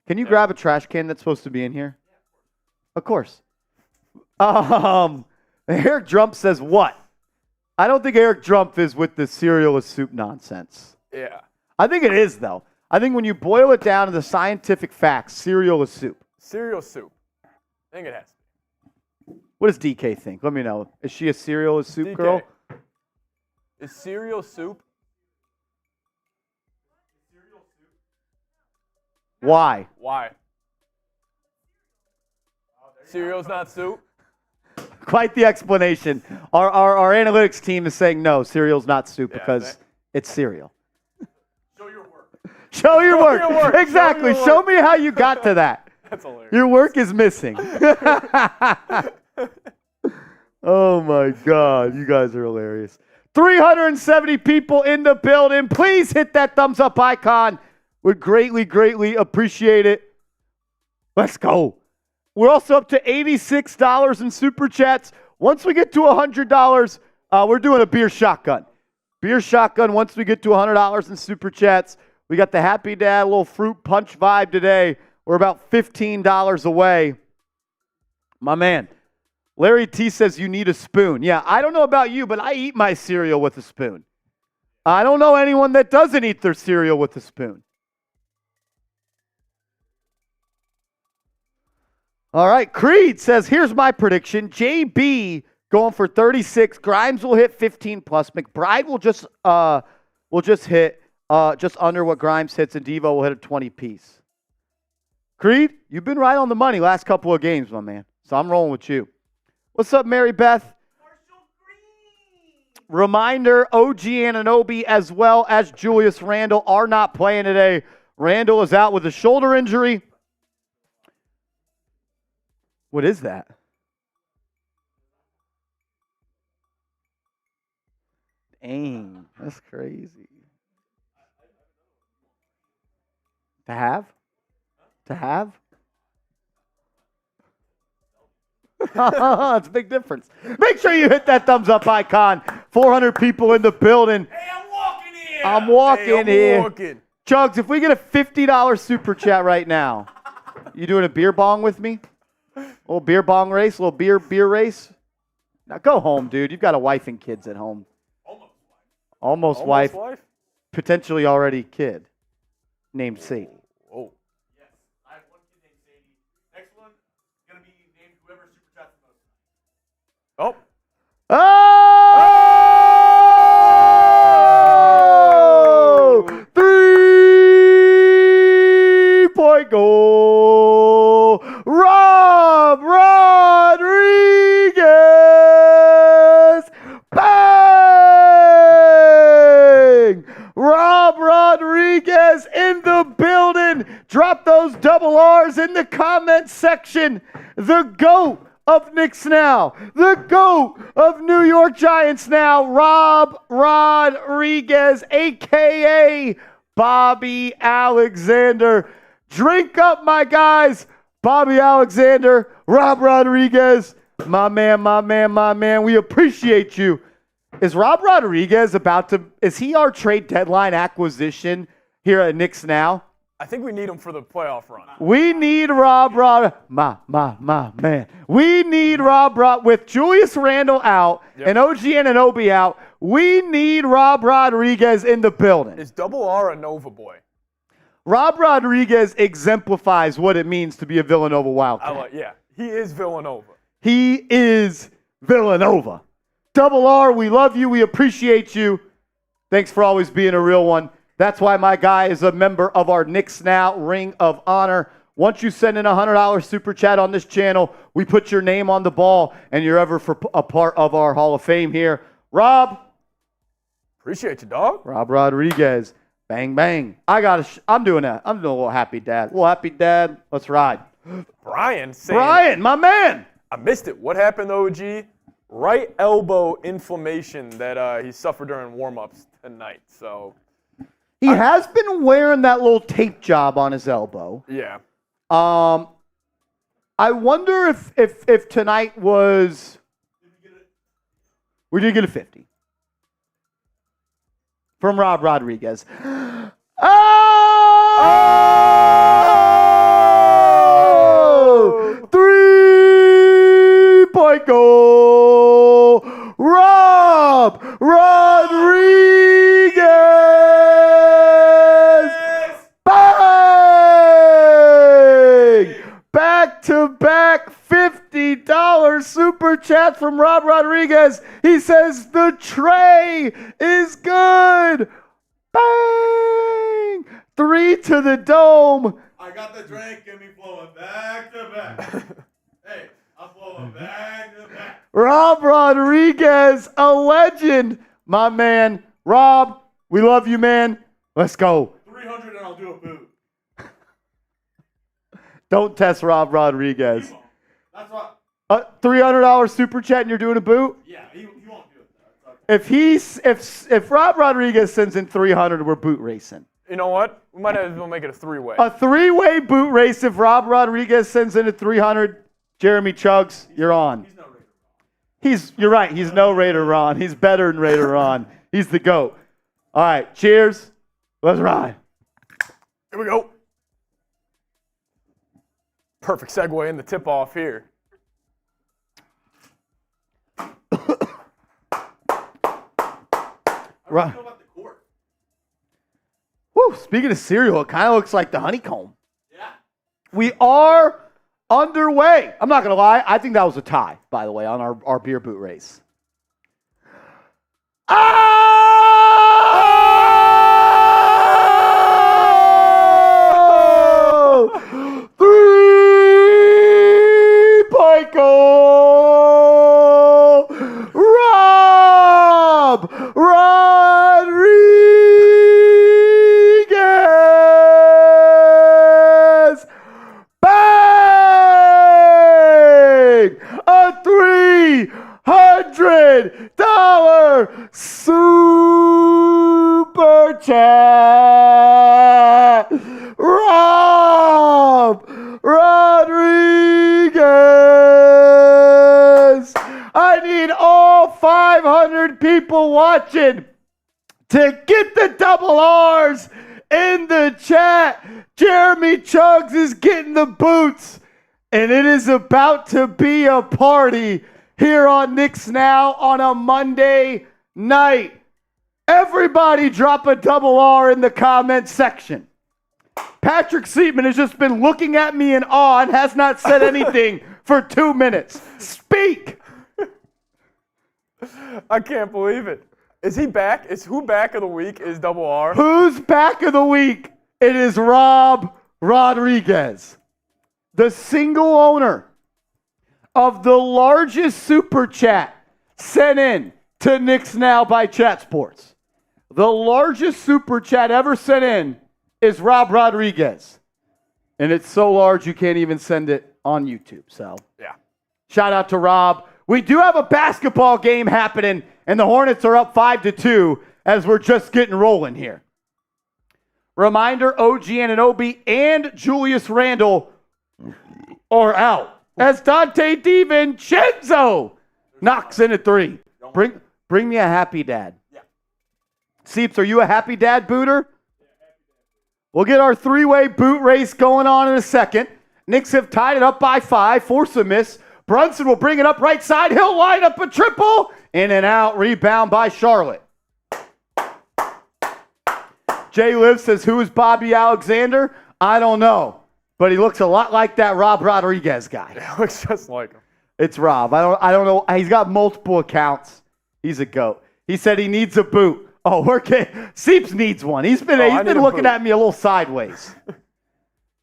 Can you grab a trash can that's supposed to be in here? Of course. Eric Drump says what? I don't think Eric Drump is with the cereal is soup nonsense. Yeah. I think it is, though. I think when you boil it down to the scientific facts, cereal is soup. Cereal soup. I think it has to be. What does DK think? Let me know. Is she a cereal is soup DK. girl? Is cereal soup? Why? Cereal's not soup? Quite the explanation. Our analytics team is saying no, cereal's not soup because it's cereal. Show your work. Show your work. your work. Exactly. Show your Show work. me how you got to that. That's hilarious. Your work is missing. Oh my God. You guys are hilarious. 370 people in the building. Please hit that thumbs up icon. Would greatly appreciate it. Let's go. We're also up to $86 in super chats. Once we get to $100, we're doing a beer shotgun. Beer shotgun once we get to $100 in super chats. We got the Happy Dad little fruit punch vibe today. We're about $15 away. My man, Larry T says you need a spoon. Yeah, I don't know about you, but I eat my cereal with a spoon. I don't know anyone that doesn't eat their cereal with a spoon. All right, Creed says, here's my prediction. JB going for 36. Grimes will hit 15 plus. McBride will just hit just under what Grimes hits, and Devo will hit a 20 piece. Creed, you've been right on the money last couple of games, my man. So I'm rolling with you. What's up, Mary Beth? Marshall Green. Reminder, OG Anunoby as well as Julius Randle are not playing today. Randle is out with a shoulder injury. What is that? Dang, that's crazy. To have? To have? It's a big difference. Make sure you hit that thumbs up icon. 400 people in the building. Hey, I'm walking here. I'm walking here. Walking. Chugs, if we get a $50 super chat right now, you doing a beer bong with me? A little beer bong race, a little beer race? Now go home, dude. You've got a wife and kids at home. Almost wife. Potentially already kid named Sadie. Oh. Yes, I have one kid named Sadie. Next one is gonna be named whoever super chats the most. Oh. Oh! 3-point goal. Rob Rodriguez. Bang! Rob Rodriguez in the building. Drop those double R's in the comment section. The GOAT of Knicks Now. The GOAT of New York Giants Now. Rob Rodriguez, a.k.a. Bobby Alexander. Drink up, my guys. Bobby Alexander, Rob Rodriguez. My man. We appreciate you. Is Rob Rodriguez is he our trade deadline acquisition here at Knicks Now? I think we need him for the playoff run. We need Rob my man. We need Rob with Julius Randle out and OG Anunoby out. We need Rob Rodriguez in the building. Is Double R a Nova boy? Rob Rodriguez exemplifies what it means to be a Villanova Wildcat. He is Villanova. He is Villanova. Double R, we love you. We appreciate you. Thanks for always being a real one. That's why my guy is a member of our Knicks Now Ring of Honor. Once you send in a $100 super chat on this channel, we put your name on the ball, and you're ever for a part of our Hall of Fame here. Rob. Appreciate you, dog. Rob Rodriguez. Bang, bang. I'm doing that. I'm doing a little happy dad. A little happy dad. Let's ride. Brian, my man. I missed it. What happened, OG? Right elbow inflammation that he suffered during warm-ups tonight. So he has been wearing that little tape job on his elbow. Yeah. I wonder if tonight was. We did get a 50 from Rob Rodriguez. Oh! 3-point goal. Rob Rodriguez. Bang! Back-to-back $50 super chat from Rob Rodriguez. He says the tray is good. Bang! 3 to the dome. I got the drink, get me flowing back to back. Hey, I'm flowing back to back. Rob Rodriguez, a legend. My man, Rob, we love you, man. Let's go. 300 and I'll do a boot. Don't test Rob Rodriguez. That's what. $300 super chat and you're doing a boot? Yeah, he won't do it. If Rob Rodriguez sends in 300, we're boot racing. You know what? We might as well make it a three-way. A three-way boot race if Rob Rodriguez sends in a 300. Jeremy Chugs, you're on. He's no Raider. You're right. He's no Raider Ron. He's better than Raider Ron. He's the GOAT. All right, cheers. Let's ride. Here we go. Perfect segue in the tip-off here. Right. Know about the court. Woo, speaking of cereal, it kind of looks like the honeycomb. Yeah. We are underway. I'm not going to lie. I think that was a tie, by the way, on our beer boot race. Oh! 3-point goal. Rob Rodriguez. I need all 500 people watching to get the double R's in the chat. Jeremy Chugs is getting the boots, and it is about to be a party here on Knicks Now on a Monday night. Everybody drop a double R in the comment section. Patrick Seaman has just been looking at me in awe and has not said anything for 2 minutes. Speak! I can't believe it. Is he back? Is who back of the week is double R? Who's back of the week? It is Rob Rodriguez, the single owner of the largest super chat sent in to Knicks Now by Chat Sports. The largest super chat ever sent in is Rob Rodriguez. And it's so large you can't even send it on YouTube. So, Yeah. shout out to Rob. We do have a basketball game happening, and the Hornets are up 5-2 as we're just getting rolling here. Reminder, OG Anunoby and Julius Randle are out as Dante DiVincenzo knocks in a three. Bring me a happy dad. Yeah. Seeps, are you a happy dad booter? We'll get our three-way boot race going on in a second. Knicks have tied it up by 5. Force a miss. Brunson will bring it up right side. He'll line up a triple. In and out. Rebound by Charlotte. Jay Liv says, who is Bobby Alexander? I don't know. But he looks a lot like that Rob Rodriguez guy. It looks just like him. It's Rob. I don't know. He's got multiple accounts. He's a goat. He said he needs a boot. Oh, Seeps needs one. He's been looking at me a little sideways.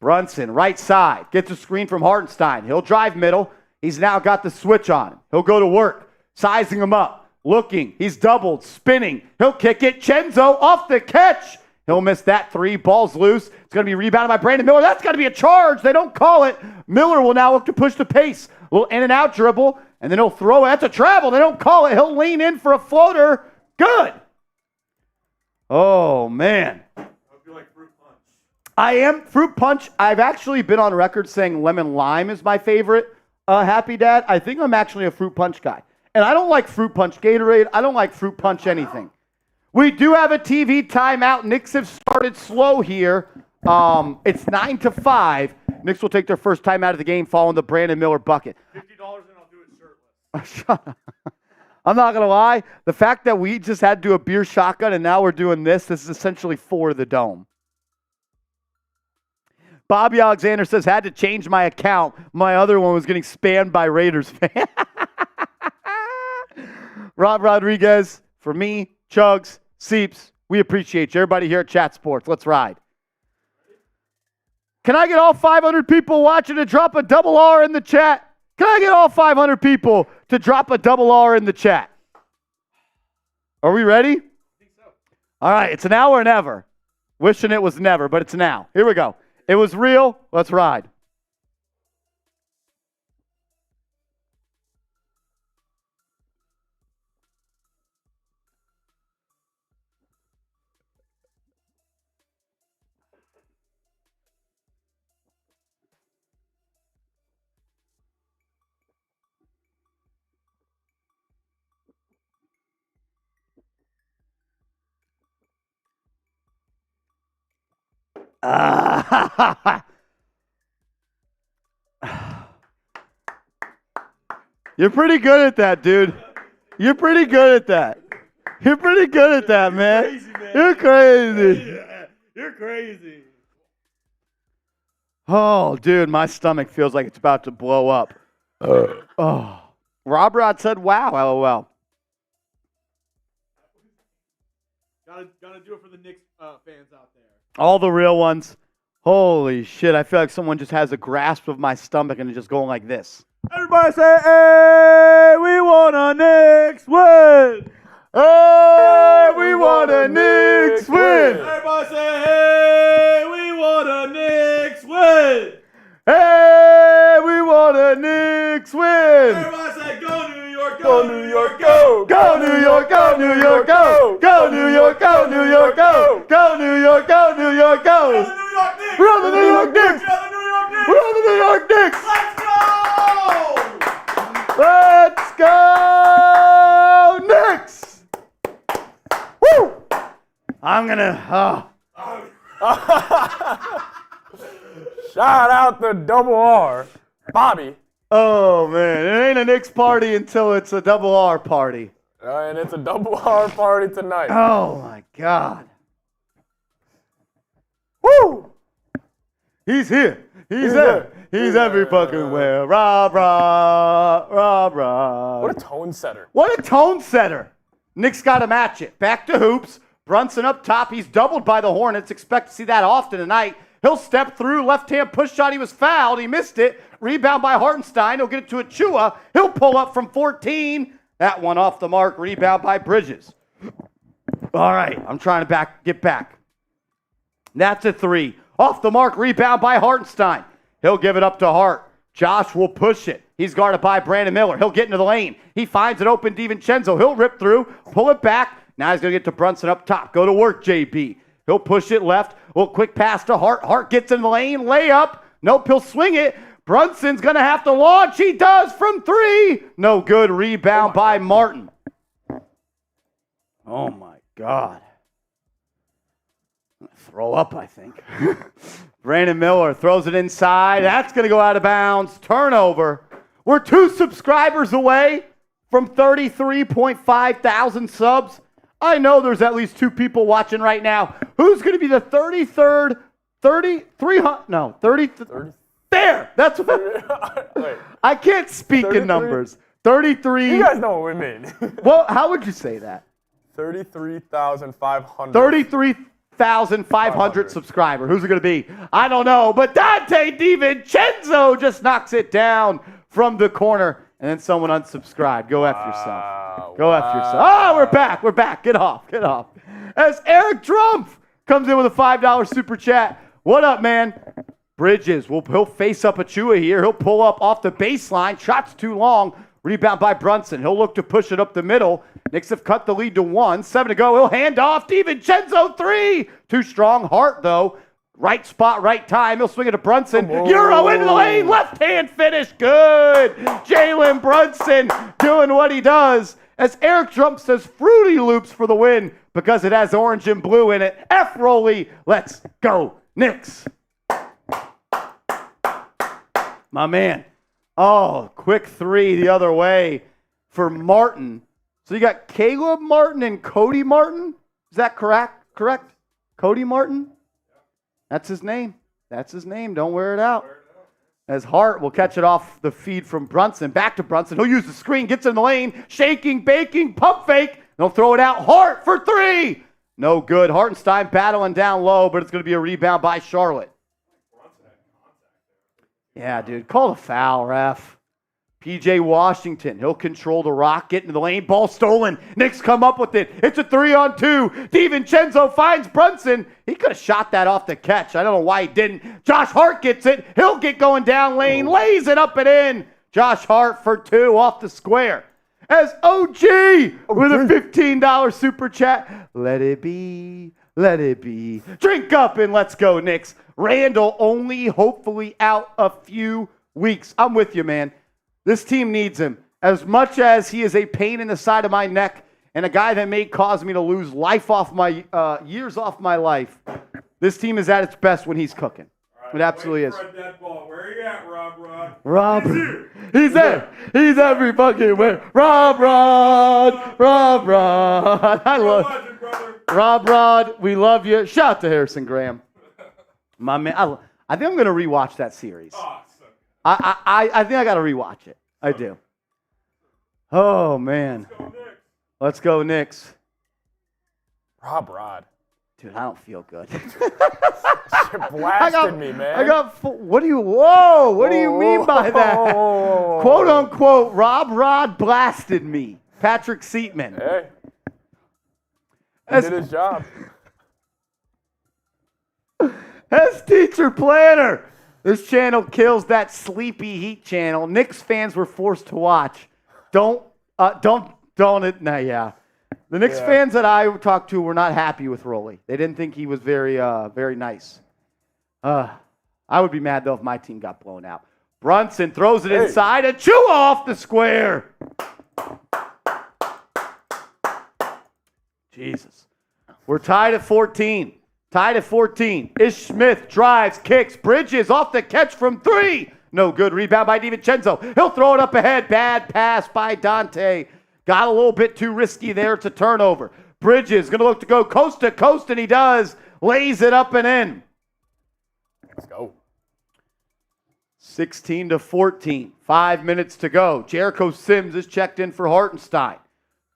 Brunson, right side. Gets a screen from Hartenstein. He'll drive middle. He's now got the switch on him. He'll go to work. Sizing him up. Looking. He's doubled. Spinning. He'll kick it. Chenzo off the catch. He'll miss that three. Ball's loose. It's going to be rebounded by Brandon Miller. That's got to be a charge. They don't call it. Miller will now look to push the pace. A little in and out dribble. And then he'll throw it. That's a travel. They don't call it. He'll lean in for a floater. Good. Oh, man. I hope you like fruit punch. I am fruit punch. I've actually been on record saying lemon lime is my favorite Happy Dad. I think I'm actually a fruit punch guy. And I don't like fruit punch Gatorade. I don't like fruit punch anything. We do have a TV timeout. Knicks have started slow here. It's 9-5. Knicks will take their first time out of the game following the Brandon Miller bucket. $50 and I'll do it shirtless. I'm not going to lie. The fact that we just had to do a beer shotgun and now we're doing this is essentially for the dome. Bobby Alexander says, had to change my account. My other one was getting spammed by Raiders fans. Rob Rodriguez, for me, Chugs, Seeps, we appreciate you. Everybody here at Chat Sports, let's ride. Can I get all 500 people watching to drop a double R in the chat? Can I get all 500 people to drop a double R in the chat? Are we ready? I think so. All right, it's now or never. Wishing it was never, but it's now. Here we go. It was real. Let's ride. You're pretty good at that, dude. You're pretty good at that. You're pretty good at that, man. Crazy, man. You're crazy. Yeah, you're crazy. Oh, dude, my stomach feels like it's about to blow up. Oh. Rob Rod said, wow, LOL. Gotta do it for the Knicks fans out there. All the real ones. Holy shit, I feel like someone just has a grasp of my stomach and is just going like this. Everybody say, hey, we want a Knicks win. Hey, we want a Knicks win. Everybody say, hey, we want a Knicks win. Hey, we want a Knicks win. Everybody say, go New York, go New York, go! Go New York, go New York, go! Go New York, go New York, go! Go New York, go New York, Go go! New York Knicks. I'm going to, Shout out the double R. Bobby. oh, man. It ain't a Knicks party until it's a double R party. And it's a double R party tonight. Oh, my God. Woo! He's here. He's there. He's every fucking where. Rob. What a tone setter. What a tone setter. Knicks got to match it. Back to hoops. Brunson up top. He's doubled by the Hornets. Expect to see that often tonight. He'll step through. Left-hand push shot. He was fouled. He missed it. Rebound by Hartenstein. He'll get it to Achua. He'll pull up from 14. That one off the mark. Rebound by Bridges. All right. I'm trying to get back. That's a three. Off the mark. Rebound by Hartenstein. He'll give it up to Hart. Josh will push it. He's guarded by Brandon Miller. He'll get into the lane. He finds an open DiVincenzo. He'll rip through, pull it back. Now he's going to get to Brunson up top. Go to work, JB. He'll push it left. Little quick pass to Hart. Hart gets in the lane. Layup. Nope, he'll swing it. Brunson's going to have to launch. He does from three. No good. Rebound by Martin. Oh, my God. Throw up, I think. Brandon Miller throws it inside. That's going to go out of bounds. Turnover. We're 2 subscribers away from 33.5 thousand subs. I know there's at least 2 people watching right now. Who's going to be the 33rd, 3300? No, 30. There. That's what. Wait, I can't speak 33? in numbers. 33. you guys know what we mean. Well, how would you say that? 33,500. 33,500 subscriber. Who's it going to be? I don't know. But Dante DiVincenzo just knocks it down from the corner. And then someone unsubscribed. Go F yourself. Go F yourself. Oh, we're back. We're back. Get off. Get off. As Eric Drumpf comes in with a $5 super chat. What up, man? Bridges. He'll face up Achua here. He'll pull up off the baseline. Shot's too long. Rebound by Brunson. He'll look to push it up the middle. Knicks have cut the lead to 1. 7 to go. He'll hand off. DiVincenzo 3. Too strong. Hart, though. Right spot, right time. He'll swing it to Brunson. Euro into the lane. Left hand finish. Good. Jalen Brunson doing what he does. As Eric Trump says, Fruity Loops for the win because it has orange and blue in it. F. Roley. Let's go, Knicks. My man. Oh, quick 3 the other way for Martin. So you got Caleb Martin and Cody Martin. Is that correct? Cody Martin? That's his name. That's his name. Don't wear it out. As Hart will catch it off the feed from Brunson. Back to Brunson. He'll use the screen. Gets in the lane. Shaking, baking, pump fake. They'll throw it out. Hart for 3. No good. Hartenstein battling down low, but it's going to be a rebound by Charlotte. Yeah, dude. Call a foul, ref. P.J. Washington. He'll control the rock. Get into the lane. Ball stolen. Knicks come up with it. It's a 3-on-2. DiVincenzo finds Brunson. He could have shot that off the catch. I don't know why he didn't. Josh Hart gets it. He'll get going down lane. Lays it up and in. Josh Hart for 2 off the square. As OG with a $15 super chat. Let it be. Let it be. Drink up and let's go, Knicks. Randle only hopefully out a few weeks. I'm with you, man. This team needs him. As much as he is a pain in the side of my neck and a guy that may cause me to lose life off my years off my life, this team is at its best when he's cooking. Right, it absolutely is. Where are you at, Rob Rod? Rob. He's there. He's every fucking where. Rob Rod. Rob Rod. I love Rob Rod. We love you. Shout out to Harrison Graham. My man. I think I'm going to rewatch that series. I think I got to rewatch it. I do. Oh, man. Let's go, Knicks. Rob Rod. Dude, I don't feel good. You blasted me, man. What do you mean by that? Quote, unquote, Rob Rod blasted me. Patrick Seatman. Hey. He did his job. As teacher planner. This channel kills that sleepy Heat channel. Knicks fans were forced to watch. The Knicks fans that I talked to were not happy with Roley. They didn't think he was very nice. I would be mad, though, if my team got blown out. Brunson throws it inside. Achua off the square. Jesus. We're tied at 14. Tied at 14. Ish Smith drives, kicks, Bridges off the catch from 3. No good. Rebound by DiVincenzo. He'll throw it up ahead. Bad pass by Dante. Got a little bit too risky there. It's a turnover. Bridges going to look to go coast to coast, and he does. Lays it up and in. Let's go. 16 to 14. 5 minutes to go. Jericho Sims is checked in for Hartenstein.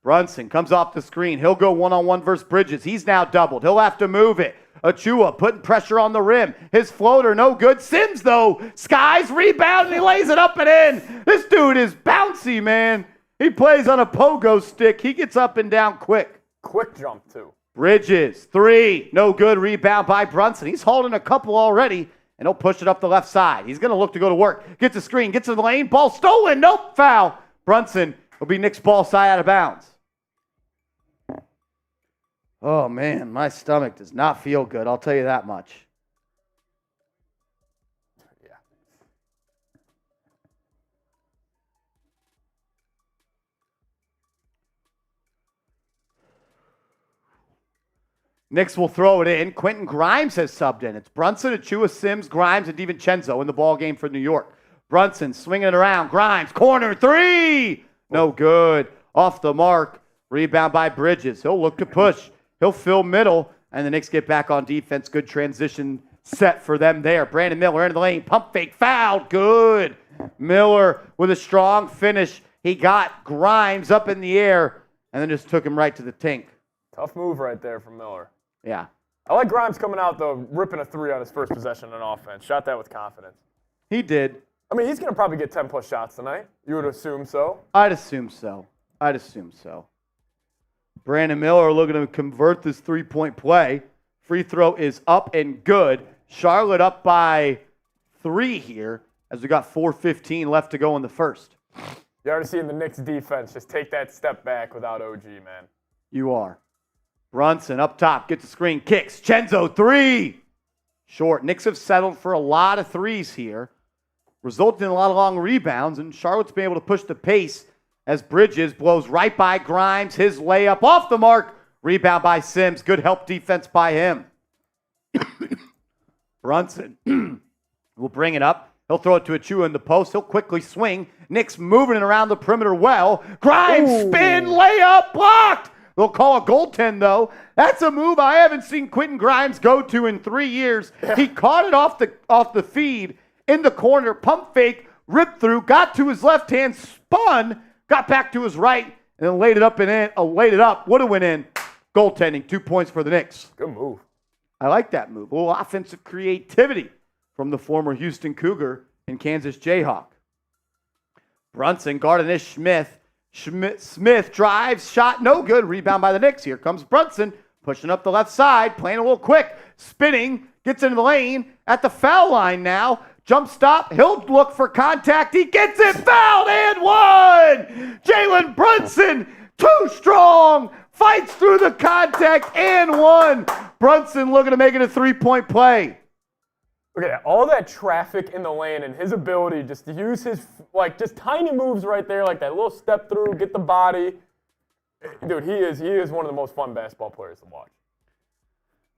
Brunson comes off the screen. He'll go one-on-one versus Bridges. He's now doubled. He'll have to move it. Achua putting pressure on the rim. His floater, no good. Sims, though, skies, rebound, and he lays it up and in. This dude is bouncy, man. He plays on a pogo stick. He gets up and down quick. Quick jump, too. Bridges, 3. No good. Rebound by Brunson. He's holding a couple already, and he'll push it up the left side. He's going to look to go to work. Gets the screen, gets in the lane. Ball stolen. Nope, foul. Brunson will be Knicks ball side out of bounds. Oh, man, my stomach does not feel good. I'll tell you that much. Yeah. Knicks will throw it in. Quentin Grimes has subbed in. It's Brunson, Achua, Sims, Grimes, and DiVincenzo in the ball game for New York. Brunson swinging it around. Grimes, corner, 3. No good. Off the mark. Rebound by Bridges. He'll look to push. He'll fill middle, and the Knicks get back on defense. Good transition set for them there. Brandon Miller into the lane. Pump fake, fouled. Good. Miller with a strong finish. He got Grimes up in the air, and then just took him right to the tank. Tough move right there from Miller. Yeah. I like Grimes coming out, though, ripping a 3 on his first possession on offense. Shot that with confidence. He did. I mean, he's going to probably get 10-plus shots tonight. You would assume so. I'd assume so. Brandon Miller looking to convert this three-point play. Free throw is up and good. Charlotte up by 3 here as we got 4:15 left to go in the first. You're already seeing the Knicks defense just take that step back without OG, man. You are. Brunson up top, gets the screen, kicks. Chenzo, 3. Short. Knicks have settled for a lot of threes here, resulting in a lot of long rebounds, and Charlotte's been able to push the pace as Bridges blows right by Grimes. His layup off the mark. Rebound by Sims. Good help defense by him. Brunson will bring it up. He'll throw it to Achua in the post. He'll quickly swing. Knicks moving it around the perimeter well. Grimes spin, layup, blocked. They'll call a goaltend, though. That's a move I haven't seen Quentin Grimes go to in 3 years. He caught it off the feed in the corner. Pump fake, ripped through, got to his left hand, spun, got back to his right, and then laid it up and in. Laid it up, would have went in. Goaltending, 2 points for the Knicks. Good move. I like that move. A little offensive creativity from the former Houston Cougar and Kansas Jayhawk. Brunson guarding this Smith. Smith drives, shot, no good. Rebound by the Knicks. Here comes Brunson, pushing up the left side, playing a little quick, spinning, gets into the lane at the foul line now. Jump stop, he'll look for contact. He gets it, fouled, and 1! Jalen Brunson, too strong, fights through the contact, and 1. Brunson looking to make it a 3-point play. Look at that. All that traffic in the lane and his ability just to use his, just tiny moves right there, like that little step through, get the body. Dude, he is one of the most fun basketball players to watch.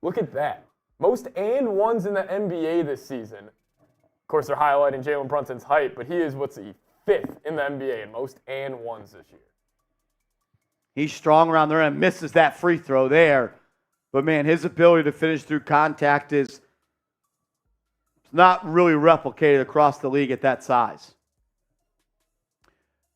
Look at that. Most and ones in the NBA this season. Of course, they're highlighting Jalen Brunson's height, but he is, 5th in the NBA in most and ones this year. He's strong around the rim, misses that free throw there. But, man, his ability to finish through contact is not really replicated across the league at that size.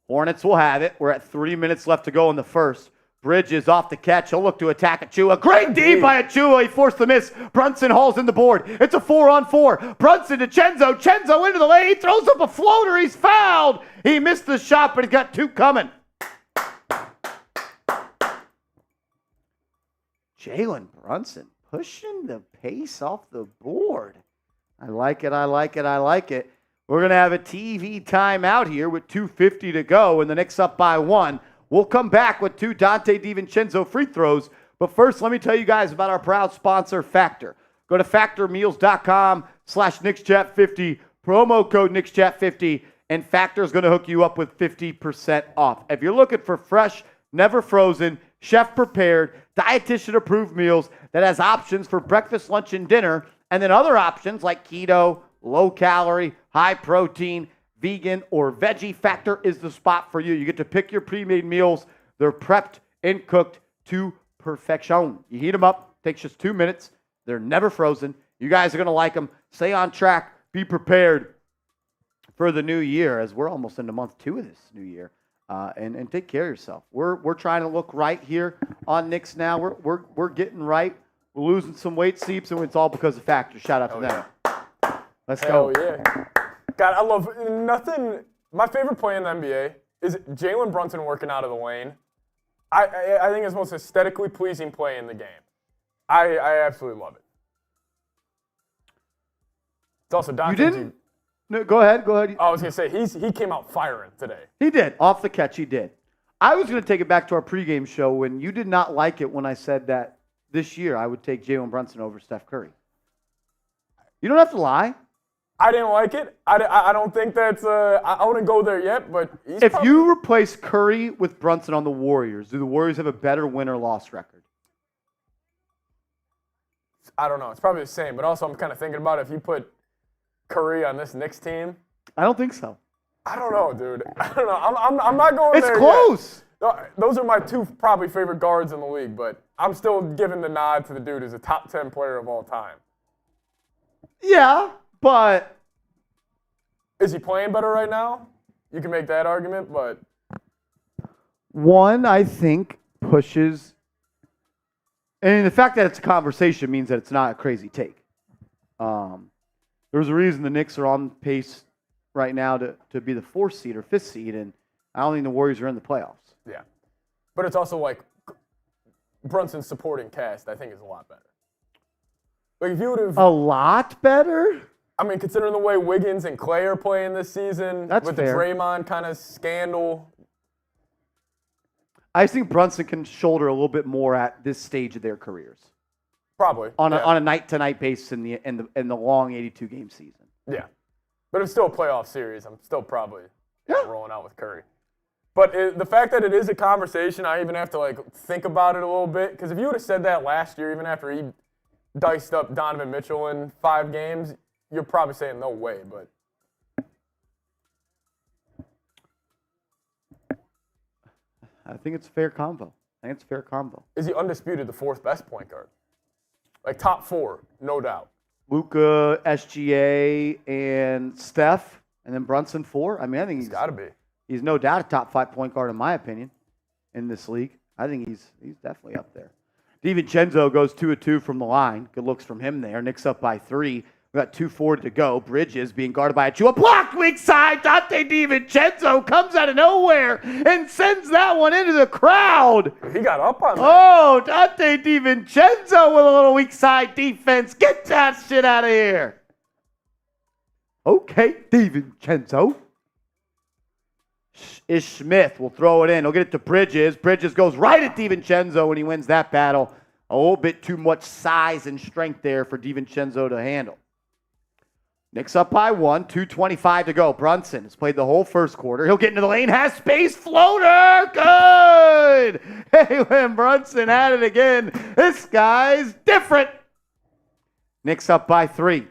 Hornets will have it. We're at 3 minutes left to go in the first. Bridges off the catch. He'll look to attack Achua. Great D by Achua. He forced the miss. Brunson hauls in the board. It's a 4-on-4. Brunson to Chenzo. Chenzo into the lane. Throws up a floater. He's fouled. He missed the shot, but he's got 2 coming. Jalen Brunson pushing the pace off the board. I like it. We're going to have a TV timeout here with 2:50 to go, and the Knicks up by 1. We'll come back with 2 Dante DiVincenzo free throws. But first, let me tell you guys about our proud sponsor, Factor. Go to factormeals.com/KnicksChat50, promo code KnicksChat50, and Factor is going to hook you up with 50% off. If you're looking for fresh, never frozen, chef prepared, dietitian-approved meals that has options for breakfast, lunch, and dinner, and then other options like keto, low-calorie, high-protein, vegan, or veggie. Factor is the spot for you. You get to pick your pre-made meals. They're prepped and cooked to perfection. You heat them up. Takes just 2 minutes. They're never frozen. You guys are going to like them. Stay on track. Be prepared for the new year, as we're almost into month 2 of this new year. And take care of yourself. We're trying to look right here on Knicks Now. We're getting right. We're losing some weight, Seeps, and it's all because of Factor. Shout out to them. Yeah. Let's Hell go. Yeah. God, I love nothing. My favorite play in the NBA is Jalen Brunson working out of the lane. I think it's the most aesthetically pleasing play in the game. I absolutely love it. It's also Dante. You didn't? No, go ahead. I was going to say, he came out firing today. He did. Off the catch, he did. I was going to take it back to our pregame show when you did not like it when I said that this year I would take Jalen Brunson over Steph Curry. You don't have to lie. I didn't like it. I don't think that's I wouldn't go there yet, but if you replace Curry with Brunson on the Warriors, do the Warriors have a better win or loss record? I don't know. It's probably the same, but also I'm kind of thinking about if you put Curry on this Knicks team. I don't think so. I don't know, dude. I don't know. I'm not going it's there. It's close. Yet. Those are my 2 probably favorite guards in the league, but I'm still giving the nod to the dude as a top 10 player of all time. Yeah, but is he playing better right now? You can make that argument, but one, I think, pushes. And the fact that it's a conversation means that it's not a crazy take. There's a reason the Knicks are on pace right now to be the 4th seed or 5th seed, and I don't think the Warriors are in the playoffs. Yeah. But it's also like Brunson's supporting cast, I think, is a lot better. Like if you would have a lot better? I mean, considering the way Wiggins and Clay are playing this season, that's with fair. The Draymond kind of scandal. I think Brunson can shoulder a little bit more at this stage of their careers. Probably on a night-to-night basis in the long 82-game season. Yeah, but it's still a playoff series. I'm still probably rolling out with Curry. But the fact that it is a conversation, I even have to think about it a little bit. Because if you would have said that last year, even after he diced up Donovan Mitchell in 5 games, you're probably saying no way. But I think it's a fair combo. Is he undisputed the 4th best point guard? Like top 4, no doubt. Luka, SGA, and Steph, and then Brunson 4. I mean, I think he's got to be. He's no doubt a top 5 point guard in my opinion in this league. I think he's definitely up there. DiVincenzo goes 2 of 2 from the line. Good looks from him there. Knicks up by 3. We got 2:40 to go. Bridges being guarded by Achua. Block weak side. Dante DiVincenzo comes out of nowhere and sends that one into the crowd. He got up on that. Oh, Dante DiVincenzo with a little weak side defense. Get that shit out of here. Okay, DiVincenzo. Ish Smith will throw it in. He'll get it to Bridges. Bridges goes right at DiVincenzo when he wins that battle. A little bit too much size and strength there for DiVincenzo to handle. Knicks up by 1, 2:25 to go. Brunson has played the whole first quarter. He'll get into the lane, has space, floater, good! Hey, when Brunson had it again, this guy's different. Knicks up by 3.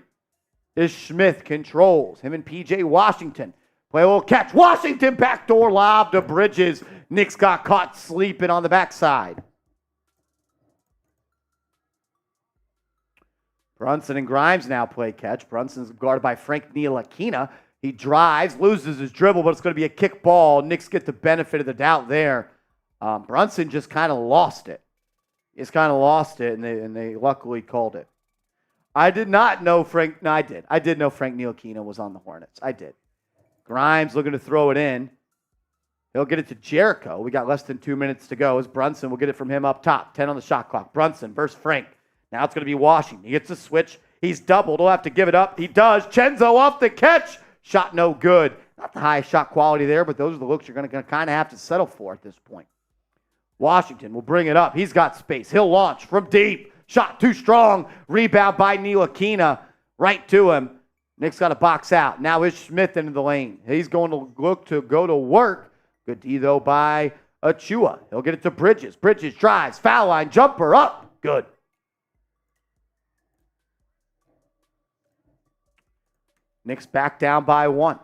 Ish Smith controls. Him and P.J. Washington play a little catch. Washington backdoor lob to Bridges. Knicks got caught sleeping on the backside. Brunson and Grimes now play catch. Brunson's guarded by Frank Ntilikina. He drives, loses his dribble, but it's going to be a kick ball. Knicks get the benefit of the doubt there. Brunson just kind of lost it. And they luckily called it. I did not know Frank. No, I did. I did know Frank Ntilikina was on the Hornets. I did. Grimes looking to throw it in. He'll get it to Jericho. We got less than 2 minutes to go as Brunson will get it from him up top. 10 on the shot clock. Brunson versus Frank. Now it's going to be Washington. He gets the switch. He's doubled. He'll have to give it up. He does. Chenzo off the catch. Shot no good. Not the highest shot quality there, but those are the looks you're going to kind of have to settle for at this point. Washington will bring it up. He's got space. He'll launch from deep. Shot too strong. Rebound by Ntilikina. Right to him. Knicks got to box out. Now is Smith into the lane. He's going to look to go to work. Good D, though, by Achua. He'll get it to Bridges. Bridges drives. Foul line. Jumper up. Good. Knicks back down by 1.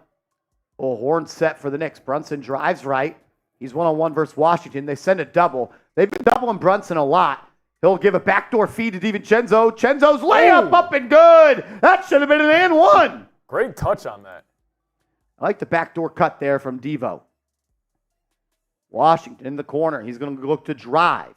Little horn set for the Knicks. Brunson drives right. He's one-on-one versus Washington. They send a double. They've been doubling Brunson a lot. He'll give a backdoor feed to DiVincenzo. Chenzo's layup up and good. That should have been an and one. Great touch on that. I like the backdoor cut there from Devo. Washington in the corner. He's going to look to drive.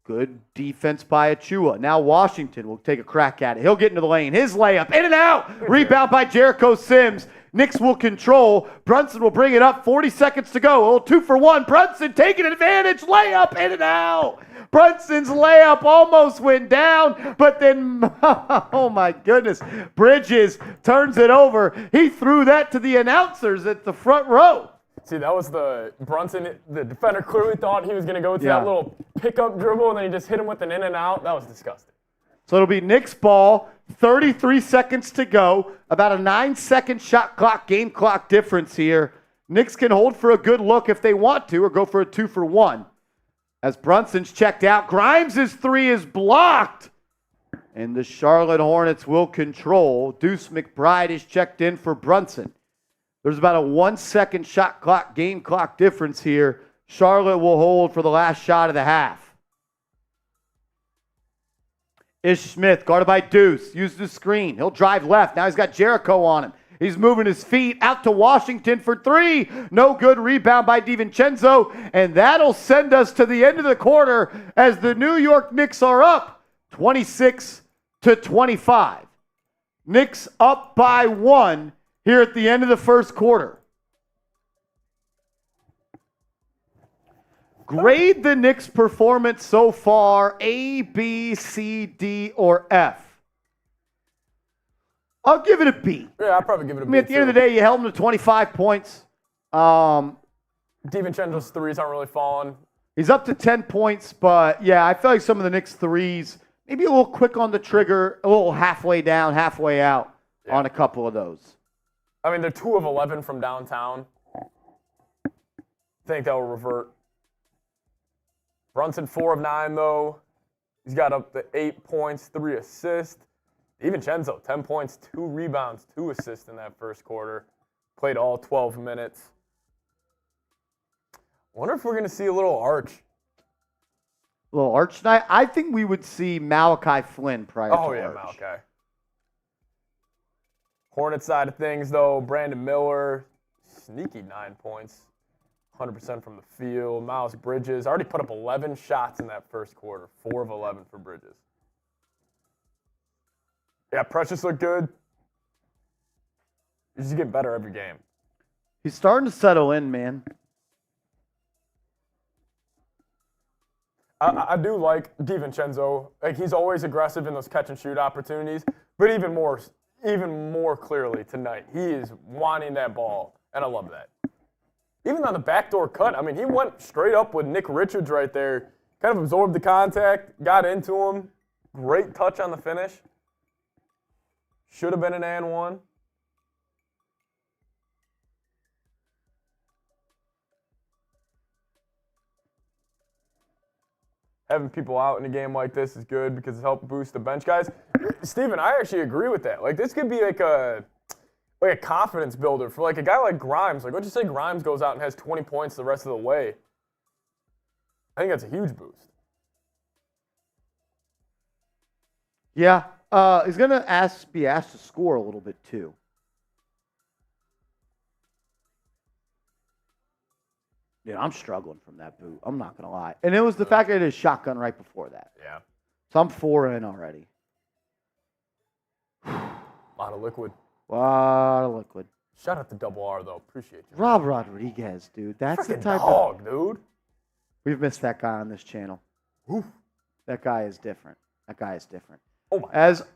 Good defense by Achua. Now Washington will take a crack at it. He'll get into the lane. His layup, in and out. Rebound by Jericho Sims. Knicks will control. Brunson will bring it up. 40 seconds to go. A little 2 for 1. Brunson taking advantage. Layup, in and out. Brunson's layup almost went down, but then, oh my goodness, Bridges turns it over. He threw that to the announcers at the front row. See, that was the Brunson. The defender clearly thought he was going to go to that little pickup dribble, and then he just hit him with an in and out. That was disgusting. So it'll be Knicks ball, 33 seconds to go, about a 9-second shot clock, game clock difference here. Knicks can hold for a good look if they want to, or go for a 2 for 1. As Brunson's checked out, Grimes' 3 is blocked, and the Charlotte Hornets will control. Deuce McBride is checked in for Brunson. There's about a 1-second shot clock, game clock difference here. Charlotte will hold for the last shot of the half. Ish Smith, guarded by Deuce, used the screen. He'll drive left. Now he's got Jericho on him. He's moving his feet out to Washington for 3. No good. Rebound by DiVincenzo. And that'll send us to the end of the quarter as the New York Knicks are up 26-25. Knicks up by 1 here at the end of the first quarter. Grade the Knicks' performance so far, A, B, C, D, or F. I'll give it a B. Yeah, I'll probably give it a B. I mean, at the end of the day, you held them to 25 points. DiVincenzo's threes aren't really falling. He's up to 10 points, but yeah, I feel like some of the Knicks threes, maybe a little quick on the trigger, a little halfway down, halfway out on a couple of those. I mean, they're 2 of 11 from downtown. I think that will revert. Brunson 4 of 9, though. He's got up to 8 points, 3 assists. DiVincenzo, 10 points, 2 rebounds, 2 assists in that first quarter. Played all 12 minutes. Wonder if we're going to see a little arch. A little arch tonight? I think we would see Malachi Flynn prior to arch. Malachi. Hornets side of things, though, Brandon Miller, sneaky 9 points. 100% from the field. Miles Bridges already put up 11 shots in that first quarter. 4 of 11 for Bridges. Yeah, Precious looked good. He's just getting better every game. He's starting to settle in, man. I do like DiVincenzo. Like, he's always aggressive in those catch and shoot opportunities, but even more clearly tonight, he is wanting that ball, and I love that. Even on the backdoor cut, I mean, he went straight up with Nick Richards right there, kind of absorbed the contact, got into him. Great touch on the finish. Should have been an and one. Having people out in a game like this is good because it helps boost the bench guys. Steven, I actually agree with that. Like, this could be like a confidence builder for like a guy like Grimes. Like, let's just say Grimes goes out and has 20 points the rest of the way. I think that's a huge boost. Yeah, he's going to be asked to score a little bit too. Yeah, I'm struggling from that boot. I'm not going to lie. And it was the fact that it is shotgun right before that. Yeah. So I'm 4 in already. A lot of liquid. Lot of liquid. Shout out to Double R, though. Appreciate you. Rob Rodriguez, dude. That's the type dog, dude. We've missed that guy on this channel. Oof. That guy is different.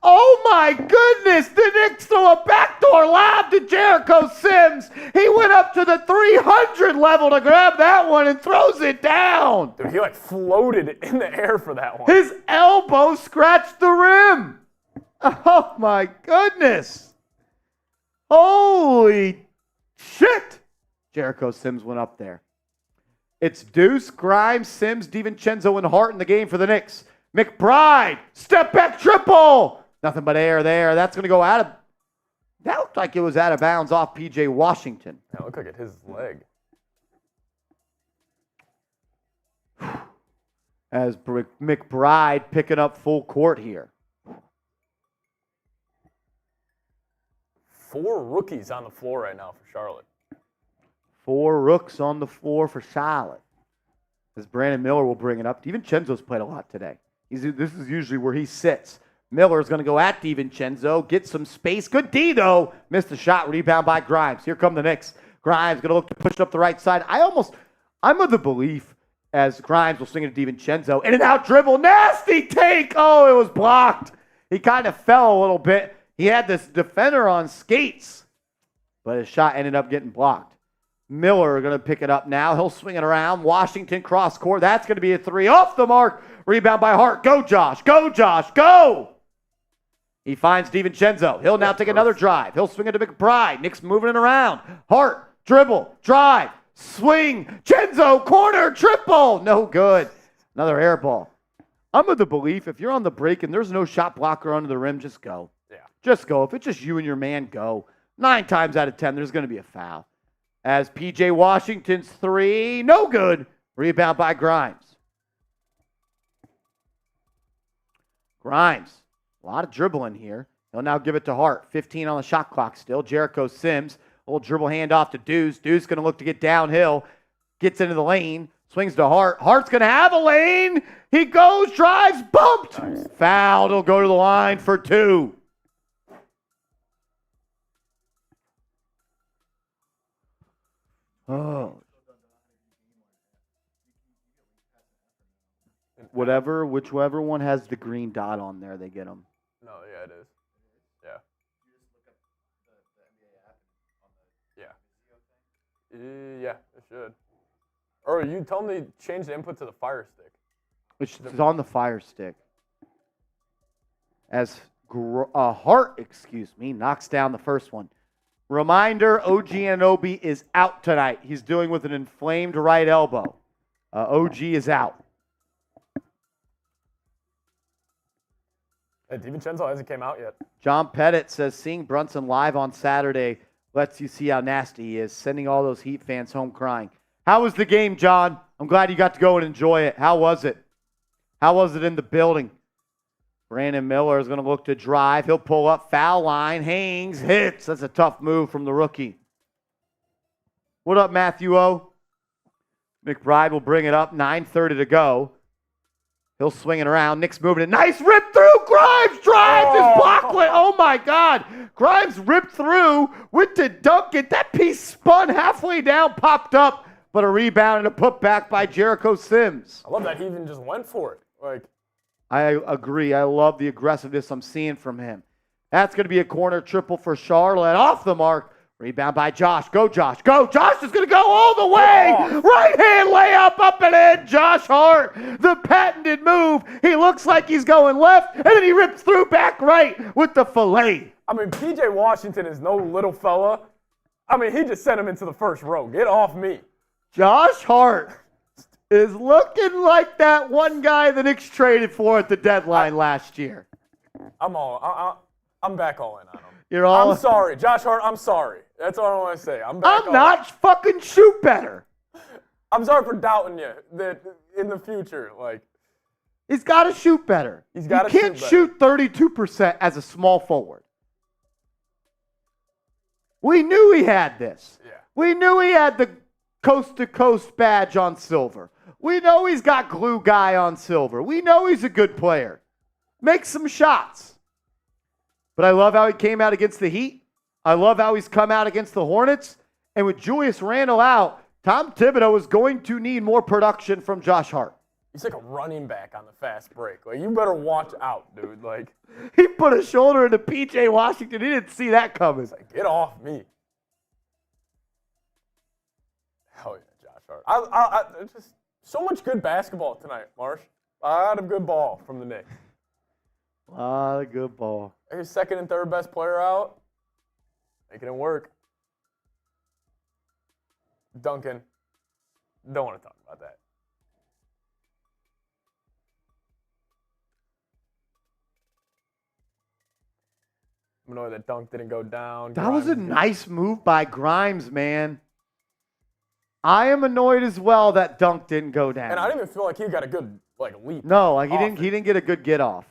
Oh my goodness, the Knicks throw a backdoor lob to Jericho Sims. He went up to the 300 level to grab that one and throws it down. Dude, he like floated in the air for that one. His elbow scratched the rim. Oh my goodness. Holy shit. Jericho Sims went up there. It's Deuce, Grimes, Sims, DiVincenzo, and Hart in the game for the Knicks. McBride, step back triple. Nothing but air there. That's going to go out of. That looked like it was out of bounds off P.J. Washington. That looked like it hit his leg. As McBride picking up full court here. 4 rookies on the floor right now for Charlotte. 4 rooks on the floor for Charlotte. As Brandon Miller will bring it up. DiVincenzo's played a lot today. This is usually where he sits. Miller's going to go at DiVincenzo, get some space. Good D, though. Missed the shot. Rebound by Grimes. Here come the Knicks. Grimes going to look to push it up the right side. I'm of the belief as Grimes will swing it to DiVincenzo. In and out dribble. Nasty take. Oh, it was blocked. He kind of fell a little bit. He had this defender on skates, but his shot ended up getting blocked. Miller going to pick it up now. He'll swing it around. Washington cross court. That's going to be a 3 off the mark. Rebound by Hart. Go, Josh. Go, Josh. Go. He finds DiVincenzo. He'll now take another drive. He'll swing it to McBride. Knicks moving it around. Hart, dribble, drive, swing. Cenzo, corner, triple. No good. Another air ball. I'm of the belief if you're on the break and there's no shot blocker under the rim, just go. Yeah. Just go. If it's just you and your man, go. 9 times out of 10, there's going to be a foul. As P.J. Washington's 3, no good. Rebound by Grimes. Grimes, a lot of dribbling here. He'll now give it to Hart. 15 on the shot clock still. Jericho Sims, a little dribble handoff to Deuce. Deuce going to look to get downhill. Gets into the lane. Swings to Hart. Hart's going to have a lane. He goes, drives, bumped. Nice. Fouled. He'll go to the line for 2. Oh. Whichever one has the green dot on there, they get them. No, yeah, it is. Yeah. Yeah. Yeah, it should. Or you tell me to change the input to the Fire Stick. Which is on the Fire Stick. As Hart, knocks down the first one. Reminder, OG Anunoby is out tonight. He's dealing with an inflamed right elbow. OG is out. Hey, DiVincenzo hasn't came out yet. John Pettit says, seeing Brunson live on Saturday lets you see how nasty he is, sending all those Heat fans home crying. How was the game, John? I'm glad you got to go and enjoy it. How was it? How was it in the building? Brandon Miller is going to look to drive. He'll pull up, foul line, hangs, hits. That's a tough move from the rookie. What up, Matthew O? McBride will bring it up, 9:30 to go. He'll swing it around. Knicks moving it. Nice rip through. Grimes drives his block. Oh, my God. Grimes ripped through, went to dunk it. That piece spun halfway down, popped up, but a rebound and a putback by Jericho Sims. I love that he even just went for it. I agree. I love the aggressiveness I'm seeing from him. That's going to be a corner triple for Charlotte. Off the mark. Rebound by Josh. Go, Josh. Go. Josh is going to go all the way. Right hand layup up and in. Josh Hart, the patented move. He looks like he's going left, and then he rips through back right with the fillet. I mean, P.J. Washington is no little fella. I mean, he just sent him into the first row. Get off me. Josh Hart is looking like that one guy the Knicks traded for at the deadline last year. I'm back all in on him. I'm sorry. Josh Hart, I'm sorry. That's all I want to say. I'm not fucking shoot better. I'm sorry for doubting you that in the future, he's got to shoot better. He can't shoot 32% as a small forward. We knew he had this. Yeah. We knew he had the coast-to-coast badge on silver. We know he's got glue guy on silver. We know he's a good player. Make some shots. But I love how he came out against the Heat. I love how he's come out against the Hornets. And with Julius Randle out, Tom Thibodeau is going to need more production from Josh Hart. He's like a running back on the fast break. You better watch out, dude. He put a shoulder into P.J. Washington. He didn't see that coming. Get off me. Hell yeah, Josh Hart. Just so much good basketball tonight, Marsh. A lot of good ball from the Knicks. A lot of good ball. There's second and third best player out. Making it work. Duncan. Don't want to talk about that. I'm annoyed that dunk didn't go down. That was a Grimes- nice move by Grimes, man. I am annoyed as well that dunk didn't go down. And I didn't even feel like he got a good leap. No, like he off didn't. it. He didn't get a good get off.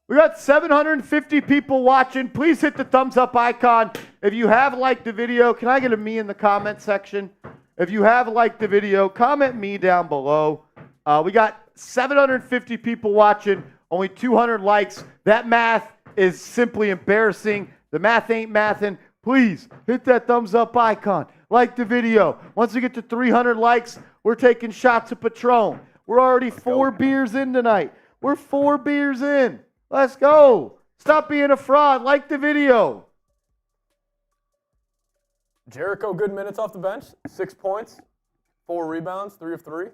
We got 750 people watching. Please hit the thumbs up icon if you have liked the video. Can I get a me in the comment section? If you have liked the video, comment me down below. We got 750 people watching. Only 200 likes. That math is simply embarrassing. The math ain't mathin'. Please hit that thumbs up icon. Like the video. Once we get to 300 likes, we're taking shots of Patron. We're already 4 beers in tonight. We're 4 beers in. Let's go. Stop being a fraud. Like the video. Jericho, good minutes off the bench. 6 points, 4 rebounds, 3 of 3.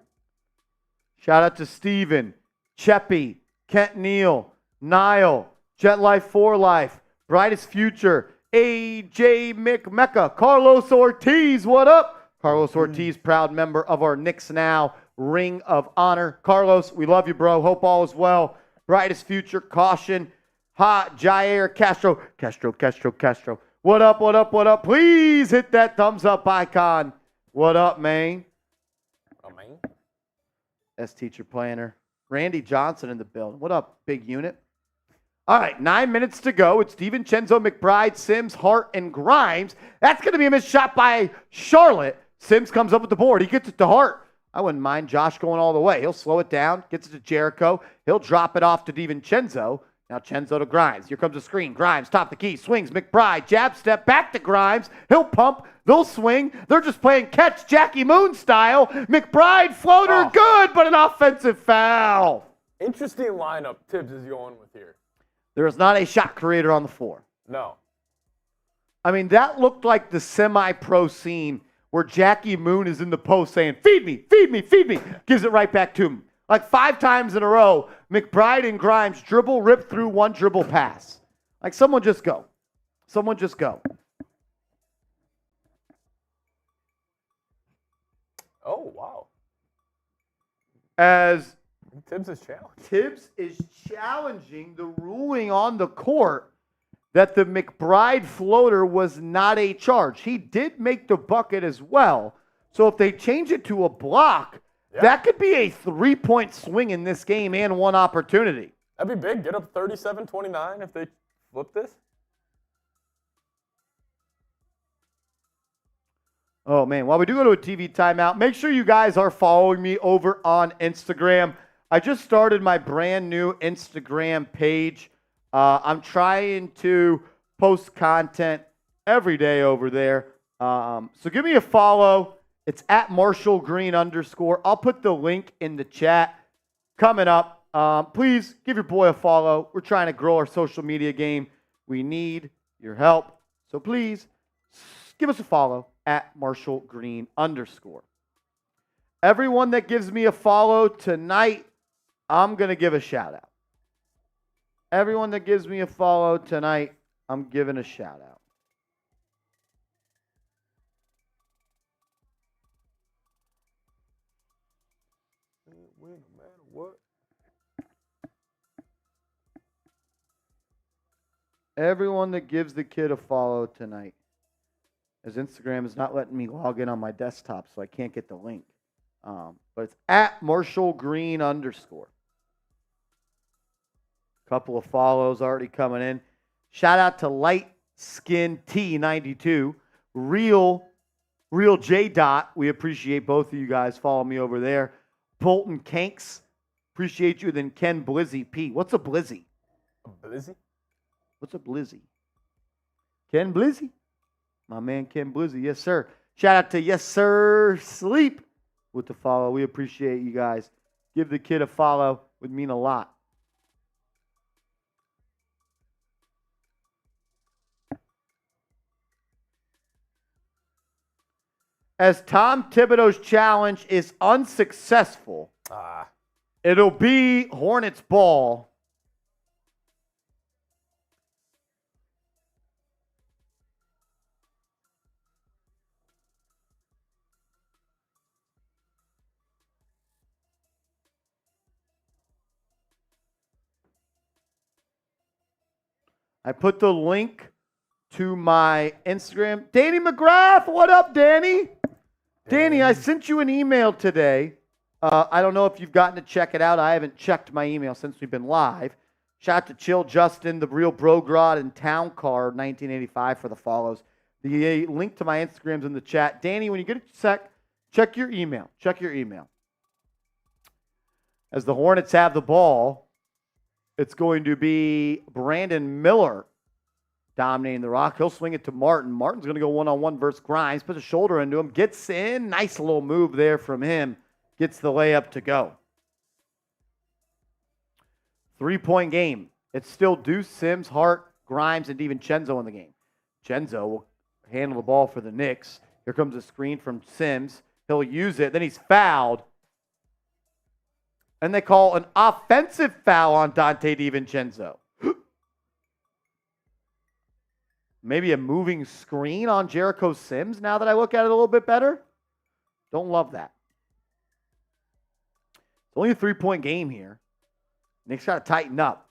Shout out to Steven, Cheppy, Kent Neal, Niall, Jet Life 4 Life, Brightest Future, AJ McMecca, Carlos Ortiz, what up? Carlos Ortiz, proud member of our Knicks Now Ring of Honor. Carlos, we love you, bro. Hope all is well. Brightest Future, Caution, Jair Castro. What up, what up, what up? Please hit that thumbs up icon. What up, man? Oh, man. S Teacher Planner. Randy Johnson in the building. What up, big unit? All right, 9 minutes to go. It's DiVincenzo, McBride, Sims, Hart, and Grimes. That's going to be a missed shot by Charlotte. Sims comes up with the board. He gets it to Hart. I wouldn't mind Josh going all the way. He'll slow it down, gets it to Jericho. He'll drop it off to DiVincenzo. Now Chenzo to Grimes. Here comes the screen. Grimes, top the key, swings. McBride, jab step, back to Grimes. He'll pump. They'll swing. They're just playing catch Jackie Moon style. McBride, floater, good, but an offensive foul. Interesting lineup Tibbs is going with here. There is not a shot creator on the floor. No. I mean, that looked like the semi-pro scene where Jackie Moon is in the post saying, feed me, feed me, feed me. Gives it right back to him. Like 5 times in a row, McBride and Grimes dribble, rip through one dribble pass. Like someone just go. Someone just go. Oh, wow. As Tibbs is challenged. Tibbs is challenging the ruling on the court that the McBride floater was not a charge. He did make the bucket as well. So if they change it to a block, that could be a 3-point swing in this game and one opportunity. That'd be big. Get up 37-29 if they flip this. Oh, man. While we do go to a TV timeout, make sure you guys are following me over on Instagram. I just started my brand new Instagram page. I'm trying to post content every day over there. So give me a follow. It's at Marshall Green _. I'll put the link in the chat coming up. Please give your boy a follow. We're trying to grow our social media game. We need your help. So please give us a follow at Marshall Green _. Everyone that gives me a follow tonight, I'm going to give a shout out. Everyone that gives me a follow tonight, I'm giving a shout out. Win no matter what. Everyone that gives the kid a follow tonight. As Instagram is not letting me log in on my desktop, so I can't get the link. But it's at Marshall Green _. Couple of follows already coming in. Shout out to Light Skin T92. Real J Dot. We appreciate both of you guys. Follow me over there. Bolton Kanks. Appreciate you. Then Ken Blizzy P. What's a Blizzy? A Blizzy? What's a Blizzy? Ken Blizzy. My man Ken Blizzy. Yes, sir. Shout out to Yes, Sir Sleep with the follow. We appreciate you guys. Give the kid a follow. Would mean a lot. As Tom Thibodeau's challenge is unsuccessful, it'll be Hornets ball. I put the link to my Instagram. Danny McGrath, what up, Danny? Danny, I sent you an email today. I don't know if you've gotten to check it out. I haven't checked my email since we've been live. Shout out to Chill Justin, the real Brogrod, and Town Car 1985 for the follows. The link to my Instagram's in the chat. Danny, when you get a sec, check your email. Check your email. As the Hornets have the ball, it's going to be Brandon Miller dominating the rock. He'll swing it to Martin. Martin's going to go one-on-one versus Grimes. Puts a shoulder into him. Gets in. Nice little move there from him. Gets the layup to go. 3-point game. It's still Deuce, Sims, Hart, Grimes, and DiVincenzo in the game. Vincenzo will handle the ball for the Knicks. Here comes a screen from Sims. He'll use it. Then he's fouled. And they call an offensive foul on Dante DiVincenzo. Maybe a moving screen on Jericho Sims now that I look at it a little bit better. Don't love that. It's only a 3-point game here. Knicks got to tighten up.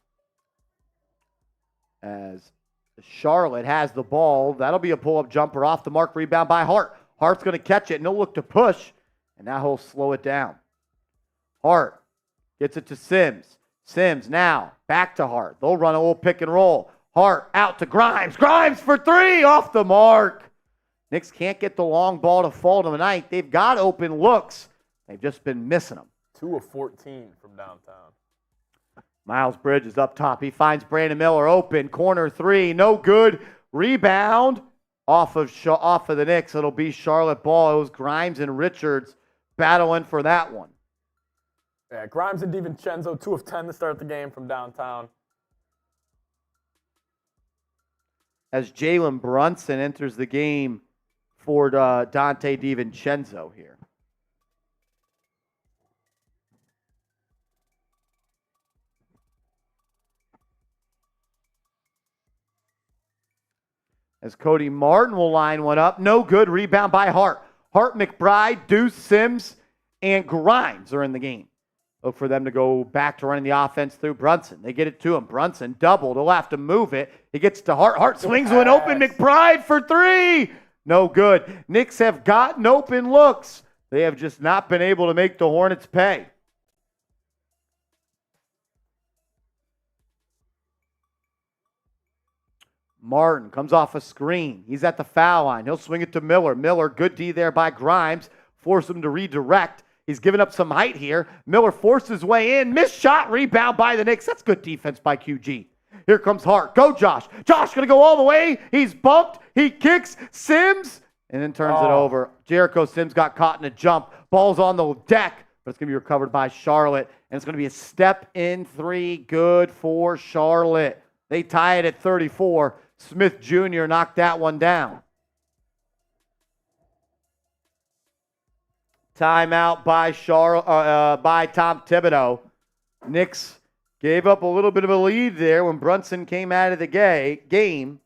As Charlotte has the ball, that'll be a pull-up jumper off the mark, rebound by Hart. Hart's going to catch it, and he'll look to push, and now he'll slow it down. Hart gets it to Sims. Sims now back to Hart. They'll run a little pick and roll. Hart out to Grimes. Grimes for three, off the mark. Knicks can't get the long ball to fall tonight. They've got open looks. They've just been missing them. 2 of 14 from downtown. Miles Bridges up top. He finds Brandon Miller open. Corner three, no good. Rebound off of the Knicks. It'll be Charlotte ball. It was Grimes and Richards battling for that one. Yeah, Grimes and DiVincenzo, 2 of 10 to start the game from downtown. As Jalen Brunson enters the game for Dante DiVincenzo here. As Cody Martin will line one up. No good. Rebound by Hart. Hart, McBride, Deuce, Sims, and Grimes are in the game. Look for them to go back to running the offense through Brunson. They get it to him. Brunson doubled. He'll have to move it. He gets to Hart. Hart swings one open. McBride for three. No good. Knicks have gotten open looks. They have just not been able to make the Hornets pay. Martin comes off a screen. He's at the foul line. He'll swing it to Miller. Miller, good D there by Grimes. Force him to redirect. He's giving up some height here. Miller forced his way in. Missed shot. Rebound by the Knicks. That's good defense by QG. Here comes Hart. Go, Josh. Josh going to go all the way. He's bumped. He kicks. Sims. And then turns it over. Jericho Sims got caught in a jump. Ball's on the deck. But it's going to be recovered by Charlotte. And it's going to be a step-in three. Good for Charlotte. They tie it at 34. Smith Jr. knocked that one down. Timeout by Tom Thibodeau. Knicks gave up a little bit of a lead there when Brunson came out of the game.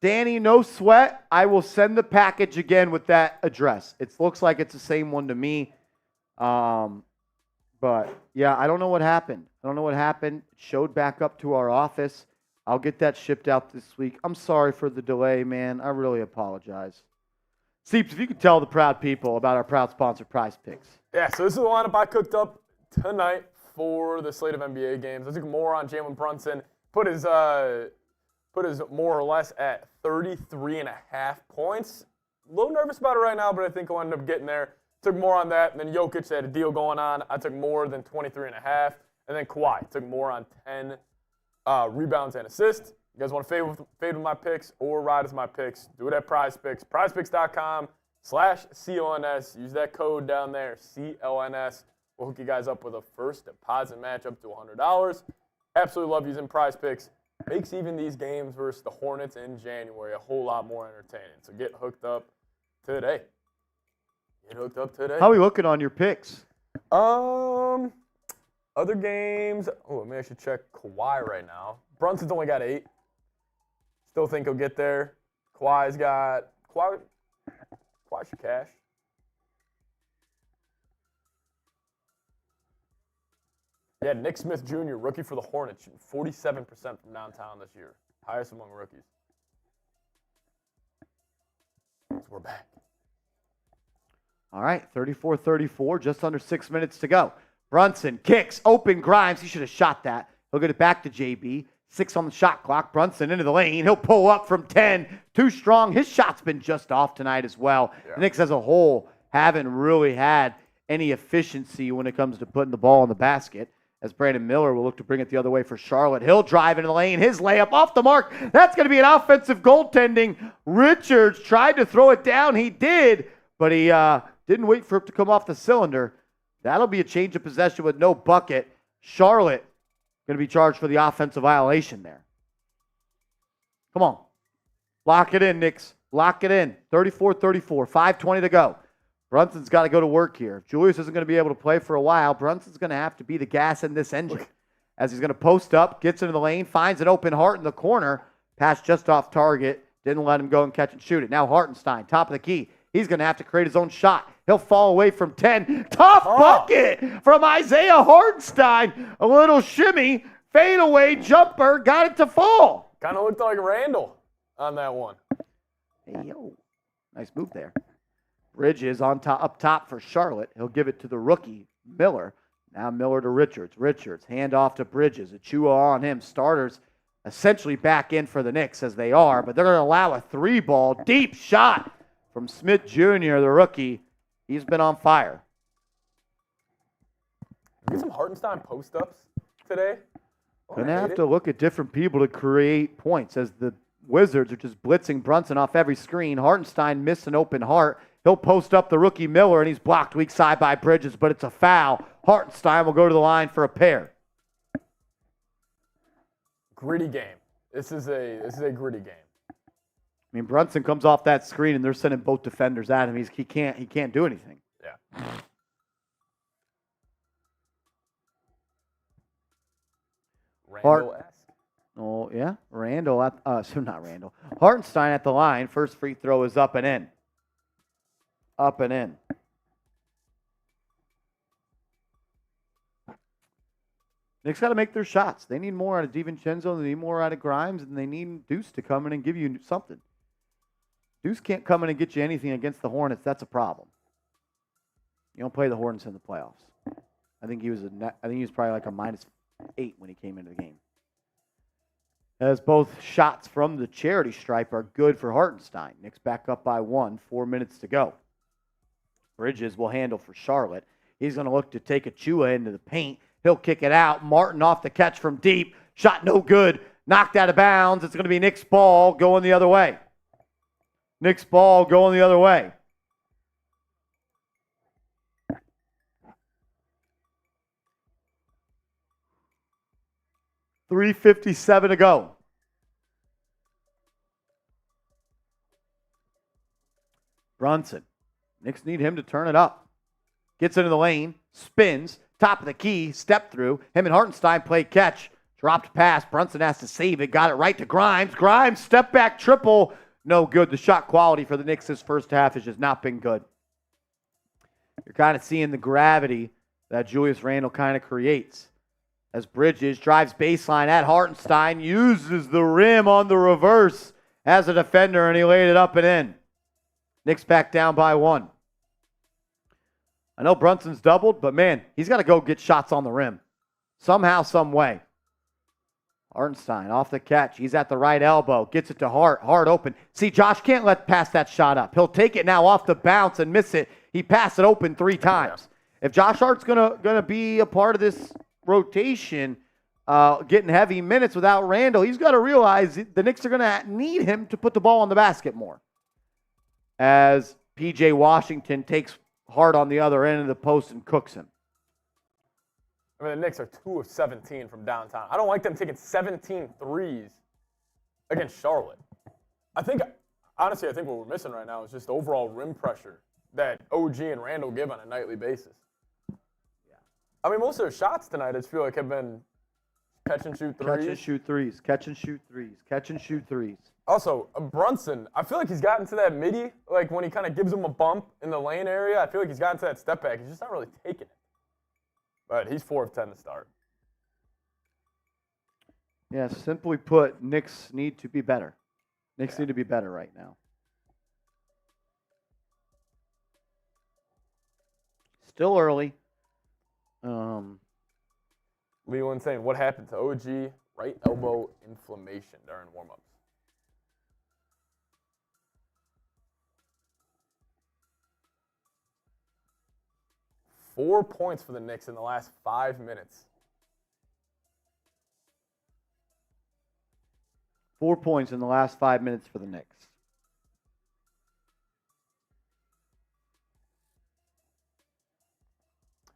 Danny, no sweat. I will send the package again with that address. It looks like it's the same one to me. But, yeah, I don't know what happened. It showed back up to our office. I'll get that shipped out this week. I'm sorry for the delay, man. I really apologize. Seeps, if you could tell the proud people about our proud sponsor, Prize Picks. Yeah, so this is the lineup I cooked up tonight for the slate of NBA games. I took more on Jalen Brunson. Put his more or less at 33.5 points. A little nervous about it right now, but I think I'll end up getting there. Took more on that. And then Jokic had a deal going on. I took more than 23.5. And then Kawhi took more on 10 rebounds and assists. You guys want to fade with my picks or ride as my picks, do it at Prize Picks. PrizePicks.com/CLNS. Use that code down there, CLNS. We'll hook you guys up with a first deposit match up to $100. Absolutely love using Prize Picks. Makes even these games versus the Hornets in January a whole lot more entertaining. So get hooked up today. How are we looking on your picks? Other games. Oh, maybe I should check Kawhi right now. Brunson's only got 8. Still think he'll get there. Kawhi should cash. Yeah, Nick Smith Jr., rookie for the Hornets, shooting 47% from downtown this year. Highest among rookies. So we're back. All right, 34-34, just under 6 minutes to go. Brunson kicks, open Grimes. He should have shot that. He'll get it back to JB. 6 on the shot clock. Brunson into the lane. He'll pull up from 10. Too strong. His shot's been just off tonight as well. Yeah. The Knicks as a whole haven't really had any efficiency when it comes to putting the ball in the basket. As Brandon Miller will look to bring it the other way for Charlotte. He'll drive into the lane. His layup off the mark. That's going to be an offensive goaltending. Richards tried to throw it down. He did, but he didn't wait for it to come off the cylinder. That'll be a change of possession with no bucket. Charlotte going to be charged for the offensive violation there. Come on. Lock it in, Knicks. Lock it in. 34-34. 5:20 to go. Brunson's got to go to work here. If Julius isn't going to be able to play for a while, Brunson's going to have to be the gas in this engine. As he's going to post up, gets into the lane, finds an open Hart in the corner. Pass just off target. Didn't let him go and catch and shoot it. Now Hartenstein, top of the key. He's going to have to create his own shot. He'll fall away from 10. Tough bucket from Isaiah Hartenstein. A little shimmy, fadeaway jumper, got it to fall. Kind of looked like Randle on that one. Hey, yo. Nice move there. Bridges on top, up top for Charlotte. He'll give it to the rookie, Miller. Now Miller to Richards. Richards, hand off to Bridges. Achua on him. Starters essentially back in for the Knicks as they are, but they're going to allow a 3-ball. Deep shot from Smith Jr., the rookie. He's been on fire. Get some Hartenstein post-ups today. Going to have to look at different people to create points as the Wizards are just blitzing Brunson off every screen. Hartenstein missed an open Hart. He'll post up the rookie Miller, and he's blocked weak side by Bridges, but it's a foul. Hartenstein will go to the line for a pair. Gritty game. This is a gritty game. I mean, Brunson comes off that screen, and they're sending both defenders at him. He can't do anything. Yeah. Randle-esque. Oh, yeah. Randle. Not Randle. Hartenstein at the line. First free throw is up and in. Up and in. Knicks got to make their shots. They need more out of DiVincenzo. They need more out of Grimes, and they need Deuce to come in and give you something. Deuce can't come in and get you anything against the Hornets. That's a problem. You don't play the Hornets in the playoffs. I think he was probably like a -8 when he came into the game. As both shots from the charity stripe are good for Hartenstein. Knicks back up by 1, 4 minutes to go. Bridges will handle for Charlotte. He's going to look to take Achua into the paint. He'll kick it out. Martin off the catch from deep. Shot no good. Knocked out of bounds. It's going to be Knicks ball going the other way. Knicks ball going the other way. .357 to go. Brunson. Knicks need him to turn it up. Gets into the lane, spins, top of the key, step through. Him and Hartenstein play catch. Dropped pass. Brunson has to save it. Got it right to Grimes. Grimes, step back triple. No good. The shot quality for the Knicks this first half has just not been good. You're kind of seeing the gravity that Julius Randle kind of creates. As Bridges drives baseline at Hartenstein, uses the rim on the reverse as a defender, and he laid it up and in. Knicks back down by 1. I know Brunson's doubled, but man, he's got to go get shots on the rim. Somehow, some way. Hartenstein off the catch. He's at the right elbow. Gets it to Hart. Hart open. See, Josh can't let pass that shot up. He'll take it now off the bounce and miss it. He passed it open 3 times. If Josh Hart's gonna be a part of this rotation, getting heavy minutes without Randle, he's got to realize the Knicks are going to need him to put the ball on the basket more. As P.J. Washington takes Hart on the other end of the post and cooks him. I mean, the Knicks are 2 of 17 from downtown. I don't like them taking 17 threes against Charlotte. Honestly, I think what we're missing right now is just overall rim pressure that OG and Randle give on a nightly basis. I mean, most of their shots tonight, I feel like, have been catch and shoot threes. Catch and shoot threes. Catch and shoot threes. Catch and shoot threes. Also, Brunson, I feel like he's gotten to that midi, like when he kind of gives him a bump in the lane area. I feel like he's gotten to that step back. He's just not really taking it. But he's 4 of 10 to start. Yeah, simply put, Knicks need to be better. Knicks need to be better right now. Still early. Leland saying, what happened to OG? Right elbow inflammation during warm-ups. Four points for the Knicks in the last 5 minutes. 4 points in the last 5 minutes for the Knicks.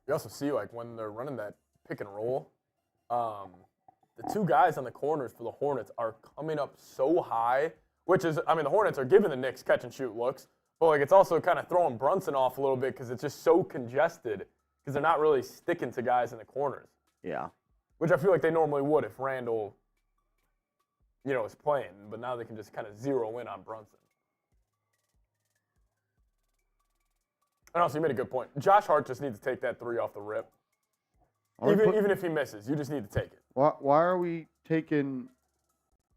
You also see, like, when they're running that pick and roll, the two guys on the corners for the Hornets are coming up so high, which is, I mean, the Hornets are giving the Knicks catch-and-shoot looks, but, like, it's also kind of throwing Brunson off a little bit because it's just so congested because they're not really sticking to guys in the corners. Yeah. Which I feel like they normally would if Randle, is playing, but now they can just kind of zero in on Brunson. And also, you made a good point. Josh Hart just needs to take that three off the rip. Even if he misses, you just need to take it. Why are we taking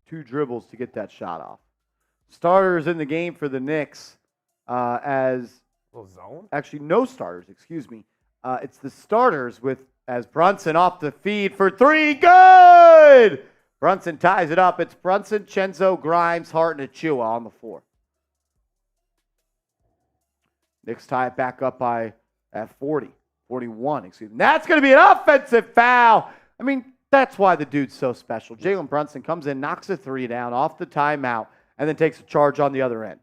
2 dribbles to get that shot off? Starters in the game for the Knicks as A little zone? actually no starters, excuse me. It's the starters as Brunson off the feed for 3. Good! Brunson ties it up. It's Brunson, Chenzo, Grimes, Hart, and Achua on the floor. Knicks tie it back up at 41, excuse me. That's going to be an offensive foul. I mean, that's why the dude's so special. Jalen Brunson comes in, knocks a 3 down off the timeout, and then takes a charge on the other end.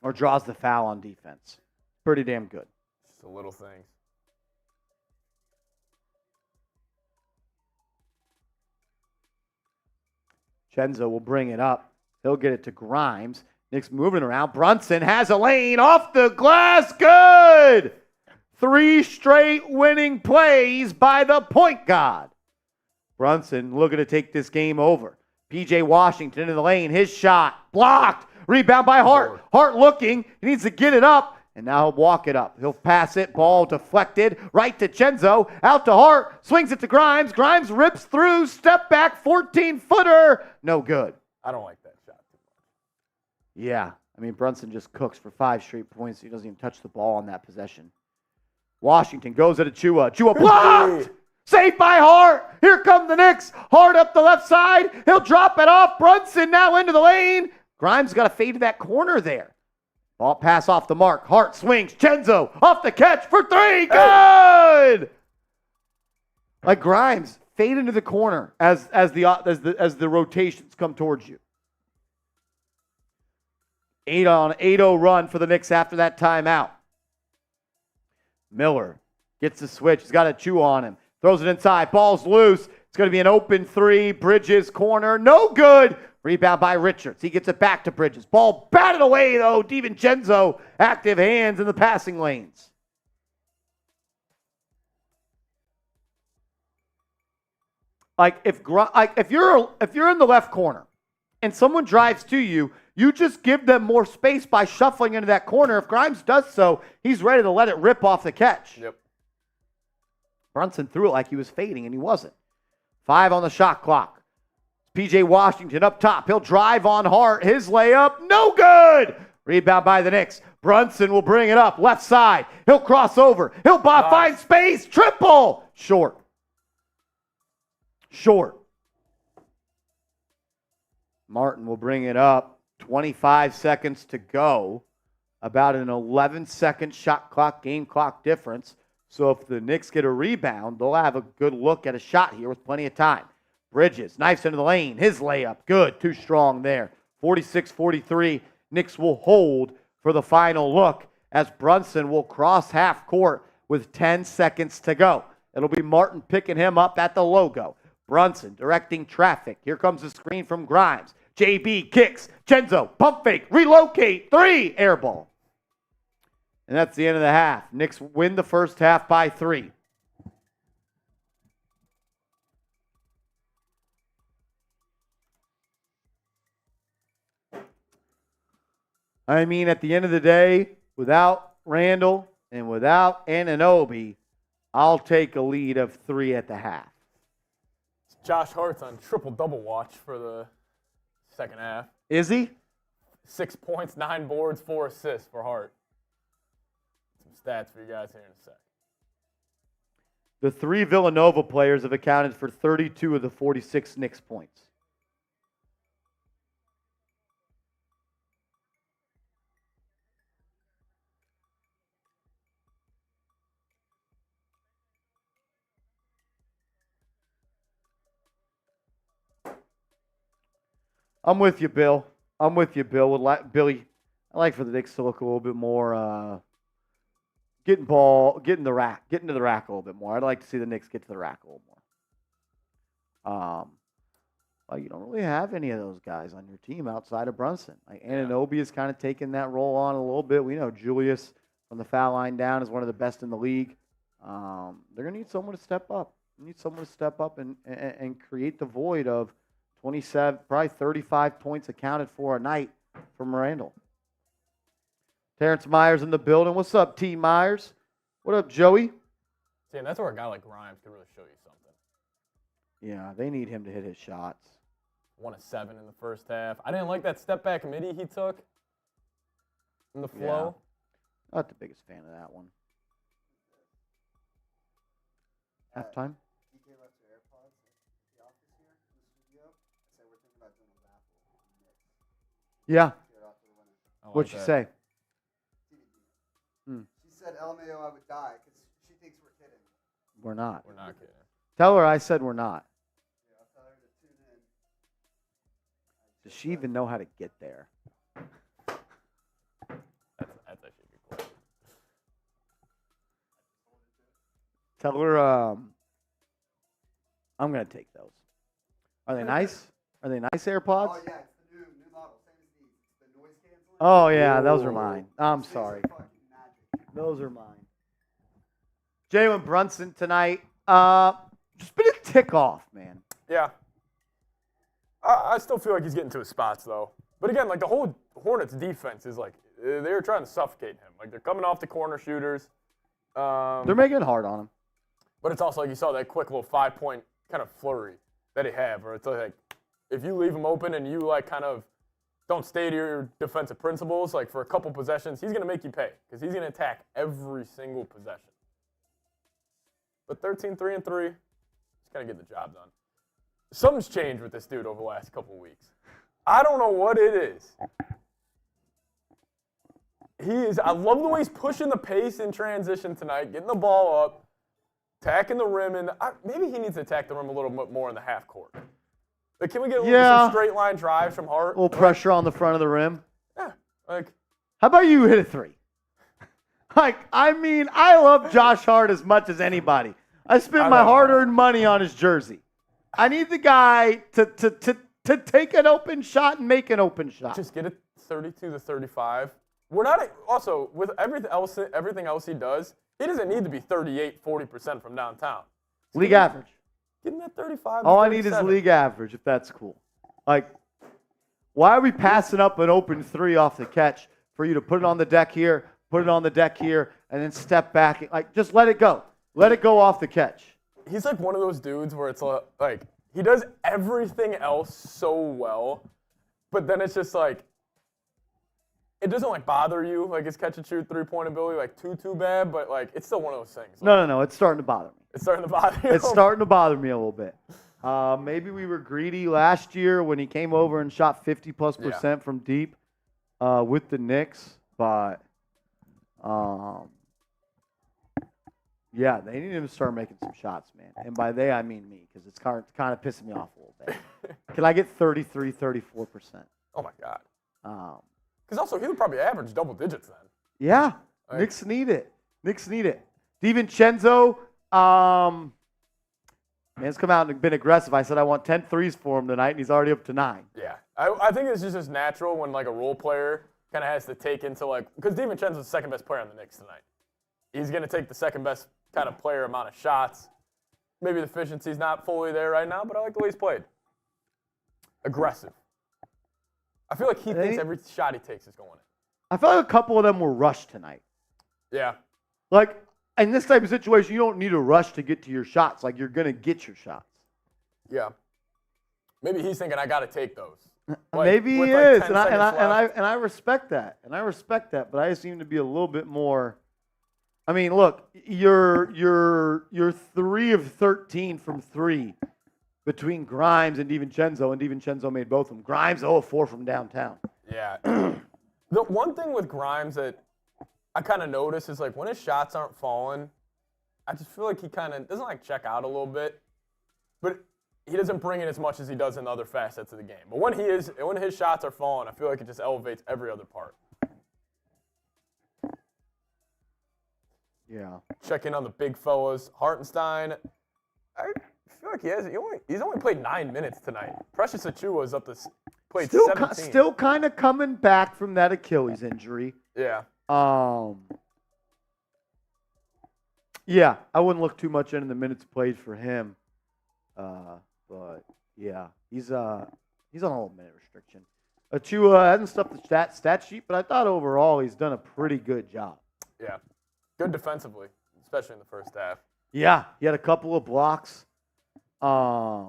Or draws the foul on defense. Pretty damn good. Just the little things. Chenzo will bring it up. He'll get it to Grimes. Knicks moving around. Brunson has a lane off the glass. Good! 3 straight winning plays by the point guard. Brunson looking to take this game over. P.J. Washington in the lane. His shot blocked. Rebound by Hart. Hart looking. He needs to get it up. And now he'll walk it up. He'll pass it. Ball deflected. Right to Chenzo. Out to Hart. Swings it to Grimes. Grimes rips through. Step back. 14-footer. No good. I don't like that shot too much. Yeah. I mean, Brunson just cooks for 5 straight points. He doesn't even touch the ball on that possession. Washington goes at Achua. Achua blocked. Saved by Hart. Here come the Knicks. Hart up the left side. He'll drop it off. Brunson now into the lane. Grimes got to fade to that corner there. Ball pass off the mark. Hart swings. Chenzo off the catch for 3. Good. Like Grimes, fade into the corner as the rotations come towards you. 8-0 run for the Knicks after that timeout. Miller gets the switch. He's got a chew on him. Throws it inside. Ball's loose. It's going to be an open 3. Bridges corner. No good. Rebound by Richards. He gets it back to Bridges. Ball batted away, though. DiVincenzo, active hands in the passing lanes. If you're in the left corner and someone drives to you, you just give them more space by shuffling into that corner. If Grimes does so, he's ready to let it rip off the catch. Yep. Brunson threw it like he was fading, and he wasn't. 5 on the shot clock. P.J. Washington up top. He'll drive on Hart. His layup, no good. Rebound by the Knicks. Brunson will bring it up. Left side. He'll cross over. He'll find space. Triple. Short. Martin will bring it up. 25 seconds to go. About an 11-second shot clock, game clock difference. So if the Knicks get a rebound, they'll have a good look at a shot here with plenty of time. Bridges, knifes into the lane. His layup, good. Too strong there. 46-43. Knicks will hold for the final look as Brunson will cross half court with 10 seconds to go. It'll be Martin picking him up at the logo. Brunson directing traffic. Here comes the screen from Grimes. JB kicks. Chenzo, pump fake, relocate, 3, air ball. And that's the end of the half. Knicks win the first half by 3. I mean, at the end of the day, without Randle and without Anunoby, I'll take a lead of 3 at the half. Josh Hart's on triple-double watch for the second half. Is he? 6 points, 9 boards, 4 assists for Hart. Some stats for you guys here in a sec. The 3 Villanova players have accounted for 32 of the 46 Knicks points. I'm with you, Bill. Billy, I like for the Knicks to look a little bit more getting to the rack a little bit more. I'd like to see the Knicks get to the rack a little more. Well, you don't really have any of those guys on your team outside of Brunson. Like Anunoby is kind of taking that role on a little bit. We know Julius from the foul line down is one of the best in the league. They're gonna need someone to step up. And create the void of 27, probably 35 points accounted for a night from Randle. Terrence Myers in the building. What's up, T. Myers? What up, Joey? See, and that's where a guy like Grimes could really show you something. Yeah, they need him to hit his shots. 1 of 7 in the first half. I didn't like that step back midi he took in the flow. Yeah. Not the biggest fan of that one. Halftime? DK left your AirPods at the office here in the studio. I said we're thinking about doing a raffle on the Knicks. Yeah. Get off to the winner. I like What'd she that. say? She said LMAO I would die because she thinks we're kidding. We're not. We're not kidding. Tell her I said we're not. Yeah, I'll tell her to tune in. Does she even know how to get there? That's actually a good point. Tell her I'm going to take those. Are they nice? Are they nice AirPods? Oh, yeah, it's the new model. Same as these. The noise canceling. Oh, yeah, those are Ooh. mine. I'm These things sorry. are fucking magic. Those are mine. Jalen Brunson tonight. Just been a tick off, man. Yeah. I still feel like he's getting to his spots, though. But again, like the whole Hornets defense is like, they're trying to suffocate him. Like they're coming off the corner shooters. They're making it hard on him. But it's also like you saw that quick little 5-point kind of flurry that he had, where it's like if you leave him open and you like kind of don't stay to your defensive principles, like for a couple possessions, he's going to make you pay because he's going to attack every single possession. But 13, 3 and 3, he's kind of getting the job done. Something's changed with this dude over the last couple of weeks. I don't know what it is. I love the way he's pushing the pace in transition tonight, getting the ball up, attacking the rim, and maybe he needs to attack the rim a little bit more in the half court. Like, can we get some straight line drives from Hart? A little pressure on the front of the rim. Yeah. Like, how about you hit a 3? I love Josh Hart as much as anybody. I spent my hard-earned money on his jersey. I need the guy to take an open shot and make an open shot. just get it 32 to 35. We're not also with everything else he does. He doesn't need to be 38, 40% from downtown. League average. Getting that 35. All I need is league average, if that's cool. Like, why are we passing up an open 3 off the catch for you to put it on the deck here, and then step back? Like, just let it go. Let it go off the catch. He's like one of those dudes where it's like he does everything else so well, but then it's just like it doesn't like bother you like his catch and shoot 3-point ability like too bad, but like it's still one of those things. Like, No. It's starting to bother me. It's starting to bother you. It's starting to bother me a little bit. Maybe we were greedy last year when he came over and shot 50+% from deep with the Knicks, but yeah, they need him to start making some shots, man. And by they, I mean me, because it's kind of pissing me off a little bit. Can I get 33, 34%? Oh my God. Um, Because also he would probably average double digits then. Yeah, Like, Knicks need it. DiVincenzo, man's come out and been aggressive. I said I want 10 threes for him tonight, and he's already up to 9. Yeah, I think it's just natural when like a role player kind of has to take into like because DiVincenzo's the second best player on the Knicks tonight. He's going to take the second best kind of player amount of shots. Maybe the efficiency's not fully there right now, but I like the way he's played. Aggressive. I feel like he thinks every shot he takes is going in. I feel like a couple of them were rushed tonight. Yeah. Like, in this type of situation, you don't need a rush to get to your shots. Like, you're going to get your shots. Yeah. Maybe he's thinking I got to take those. Maybe he with is, 10 and seconds left. I respect that, but I seem to be a little bit more. I mean, look, you're 3 of 13 from 3 between Grimes and DiVincenzo, and DiVincenzo made both of them. Grimes 0 of 4 from downtown. Yeah. The one thing with Grimes that I kind of notice is like when his shots aren't falling, I just feel like he kind of doesn't like check out a little bit, but he doesn't bring in as much as he does in the other facets of the game. But when his shots are falling, I feel like it just elevates every other part. Yeah. Check in on the big fellas. Hartenstein, I feel like he's only played 9 minutes tonight. Precious Achiuwa up to played 17. Still kind of coming back from that Achilles injury. Yeah. Yeah, I wouldn't look too much into the minutes played for him. But yeah, he's on a little minute restriction. Achiuwa hasn't stuffed the stat sheet, but I thought overall he's done a pretty good job. Yeah. Good defensively, especially in the first half. Yeah, he had a couple of blocks. I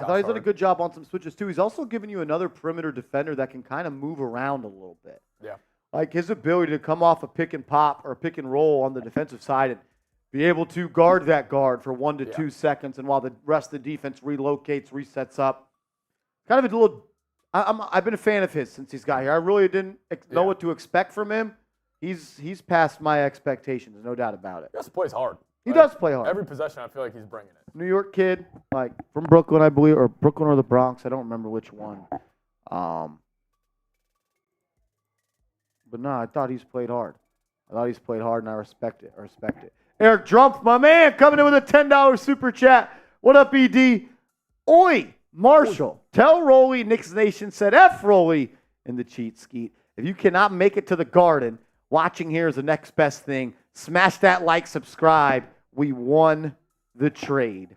thought he's done a good job on some switches too. He's also given you another perimeter defender that can kind of move around a little bit. Yeah. Like his ability to come off a pick and pop or pick and roll on the defensive side and be able to guard that guard for 1 to 2 seconds, and while the rest of the defense relocates, resets up. Kind of a little. I've been a fan of his since he's got here. I really didn't know what to expect from him. He's passed my expectations, no doubt about it. He also plays hard. He does play hard. Every possession, I feel like he's bringing it. New York kid, like from Brooklyn, I believe, or Brooklyn or the Bronx. I don't remember which one. But no, I thought he's played hard. And I respect it. Eric Drumpf, my man, coming in with a $10 super chat. What up, ED? Oi, Marshall. Tell Rolly, Knicks Nation said F Rolly in the cheat skeet. If you cannot make it to the Garden, watching here is the next best thing. Smash that like, subscribe. We won the trade.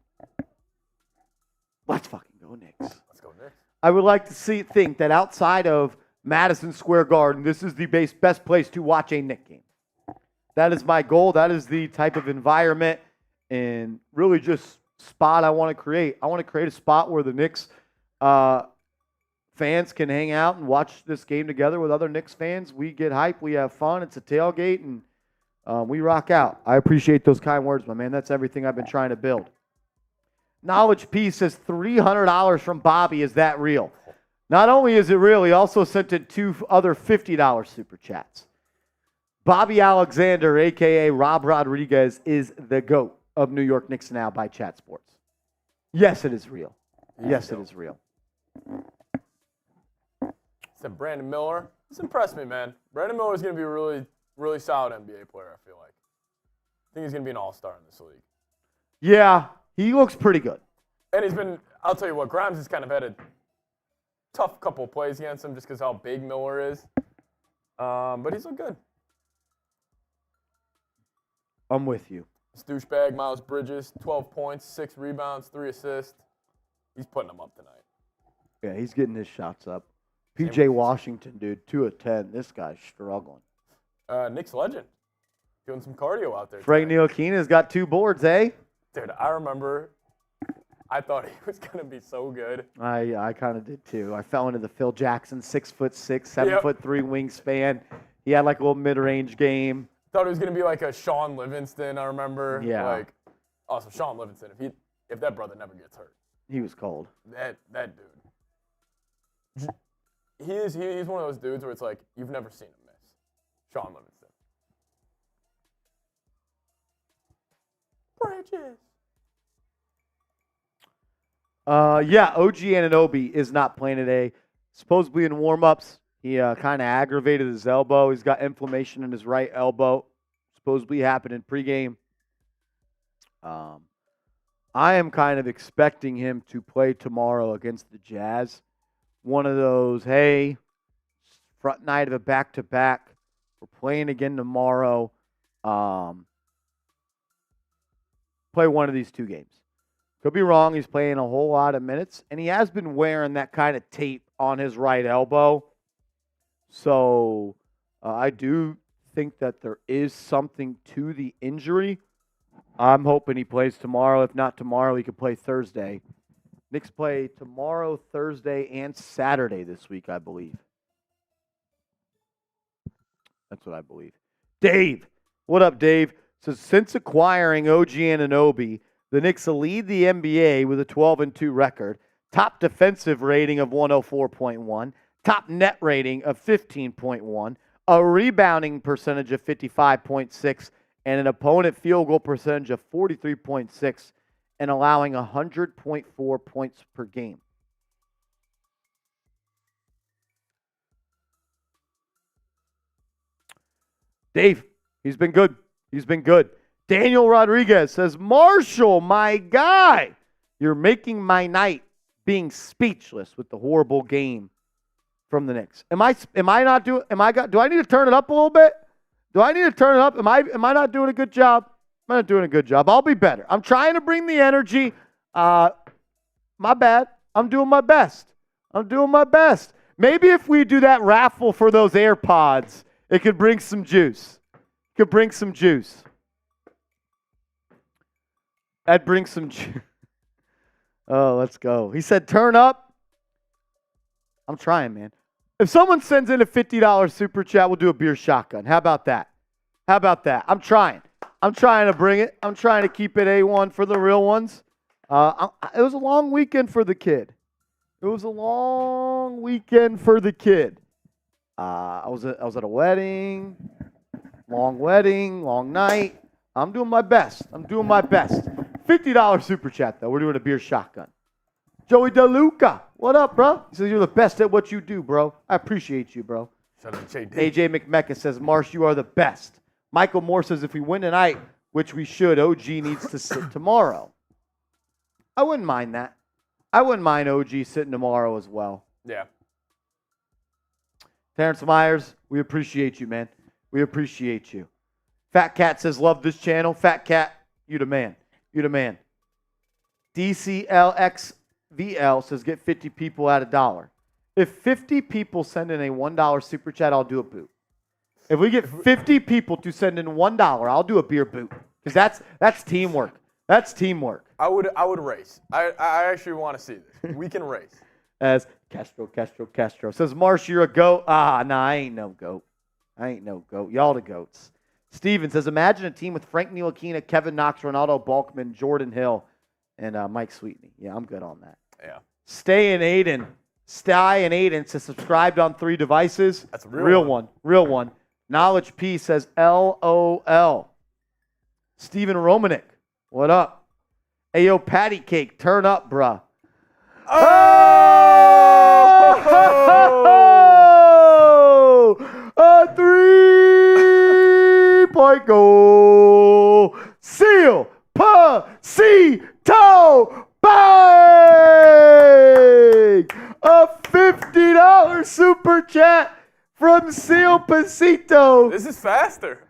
Let's fucking go, Knicks. Let's go, Knicks. I would like to think that outside of Madison Square Garden, this is the best place to watch a Knicks game. That is my goal. That is the type of environment and really just spot I want to create. I want to create a spot where the Knicks fans can hang out and watch this game together with other Knicks fans. We get hype. We have fun. It's a tailgate, and we rock out. I appreciate those kind words, my man. That's everything I've been trying to build. Knowledge P says $300 from Bobby. Is that real? Not only is it real, he also sent in 2 other $50 super chats. Bobby Alexander, a.k.a. Rob Rodriguez, is the GOAT of New York Knicks Now by Chat Sports. Yes, it is real. Yes, it is real. Said Brandon Miller. This impressed me, man. Brandon Miller is going to be a really, really solid NBA player, I feel like. I think he's going to be an all-star in this league. Yeah, he looks pretty good. And I'll tell you what, Grimes has kind of had a tough couple of plays against him just because how big Miller is. But he's looked good. I'm with you. This douchebag, Miles Bridges, 12 points, 6 rebounds, 3 assists. He's putting them up tonight. Yeah, he's getting his shots up. P.J. Washington, dude, 2 of 10. This guy's struggling. Knicks legend. Doing some cardio out there. Frank Ntilikina's got 2 boards, eh? Dude, I remember I thought he was going to be so good. I kind of did too. I fell into the Phil Jackson 6'6", 7'3" wingspan. He had like a little mid-range game. Thought it was going to be like a Sean Livingston, I remember. Yeah. Also, Sean Livingston, if that brother never gets hurt. He was cold. That dude. He's one of those dudes where it's like, you've never seen him miss. Sean Livingston. Bridges. Yeah, OG Anunoby is not playing today. Supposedly in warm-ups, he kind of aggravated his elbow. He's got inflammation in his right elbow. Supposedly happened in pregame. I am kind of expecting him to play tomorrow against the Jazz. One of those, hey, front night of a back-to-back. We're playing again tomorrow. Play one of these 2 games. Could be wrong. He's playing a whole lot of minutes, and he has been wearing that kind of tape on his right elbow. So I do think that there is something to the injury. I'm hoping he plays tomorrow. If not tomorrow, he could play Thursday. Knicks play tomorrow, Thursday, and Saturday this week, I believe. That's what I believe. Dave. What up, Dave? Says, since acquiring OG Anunoby, the Knicks will lead the NBA with a 12-2 record, top defensive rating of 104.1, top net rating of 15.1, a rebounding percentage of 55.6, and an opponent field goal percentage of 43.6, and allowing 100.4 points per game. Dave, he's been good. He's been good. Daniel Rodriguez says, Marshall, my guy, you're making my night, being speechless with the horrible game from the Knicks. Do I need to turn it up a little bit? Do I need to turn it up? Am I not doing a good job? I'm not doing a good job. I'll be better. I'm trying to bring the energy. My bad. I'm doing my best. Maybe if we do that raffle for those AirPods, it could bring some juice. That'd bring some juice. Oh, let's go. He said, turn up. I'm trying, man. If someone sends in a $50 super chat, we'll do a beer shotgun. How about that? I'm trying to bring it. I'm trying to keep it A1 for the real ones. It was a long weekend for the kid. I was at a wedding. Long night. I'm doing my best. $50 super chat, though. We're doing a beer shotgun. Joey DeLuca, what up, bro? He says, you're the best at what you do, bro. I appreciate you, bro. Shout out to JD. AJ McMecca says, Marsh, you are the best. Michael Moore says, if we win tonight, which we should, OG needs to sit tomorrow. I wouldn't mind that. I wouldn't mind OG sitting tomorrow as well. Yeah. Terrence Myers, we appreciate you, man. We appreciate you. Fat Cat says, love this channel. Fat Cat, you the man. DCLXVL says, get 50 people at $1. If 50 people send in a $1 super chat, I'll do a boot. If we get 50 people to send in $1, I'll do a beer boot. Because that's teamwork. I would race. I actually want to see this. We can race. As Castro says, Marsh, you're a goat. Nah, I ain't no goat. Y'all the goats. Steven says, imagine a team with Frank Ntilikina, Kevin Knox, Ronaldo Balkman, Jordan Hill, and Mike Sweetney. Yeah, I'm good on that. Yeah. Sty and Aiden says, subscribed on 3 devices. That's a real one. Knowledge P says, LOL. Steven Romanek, what up? Ayo, Patty Cake, turn up, bruh. Oh! A 3-point goal. Seal, Pasito, bang! A $50 super chat from Seal Pasito. This is faster.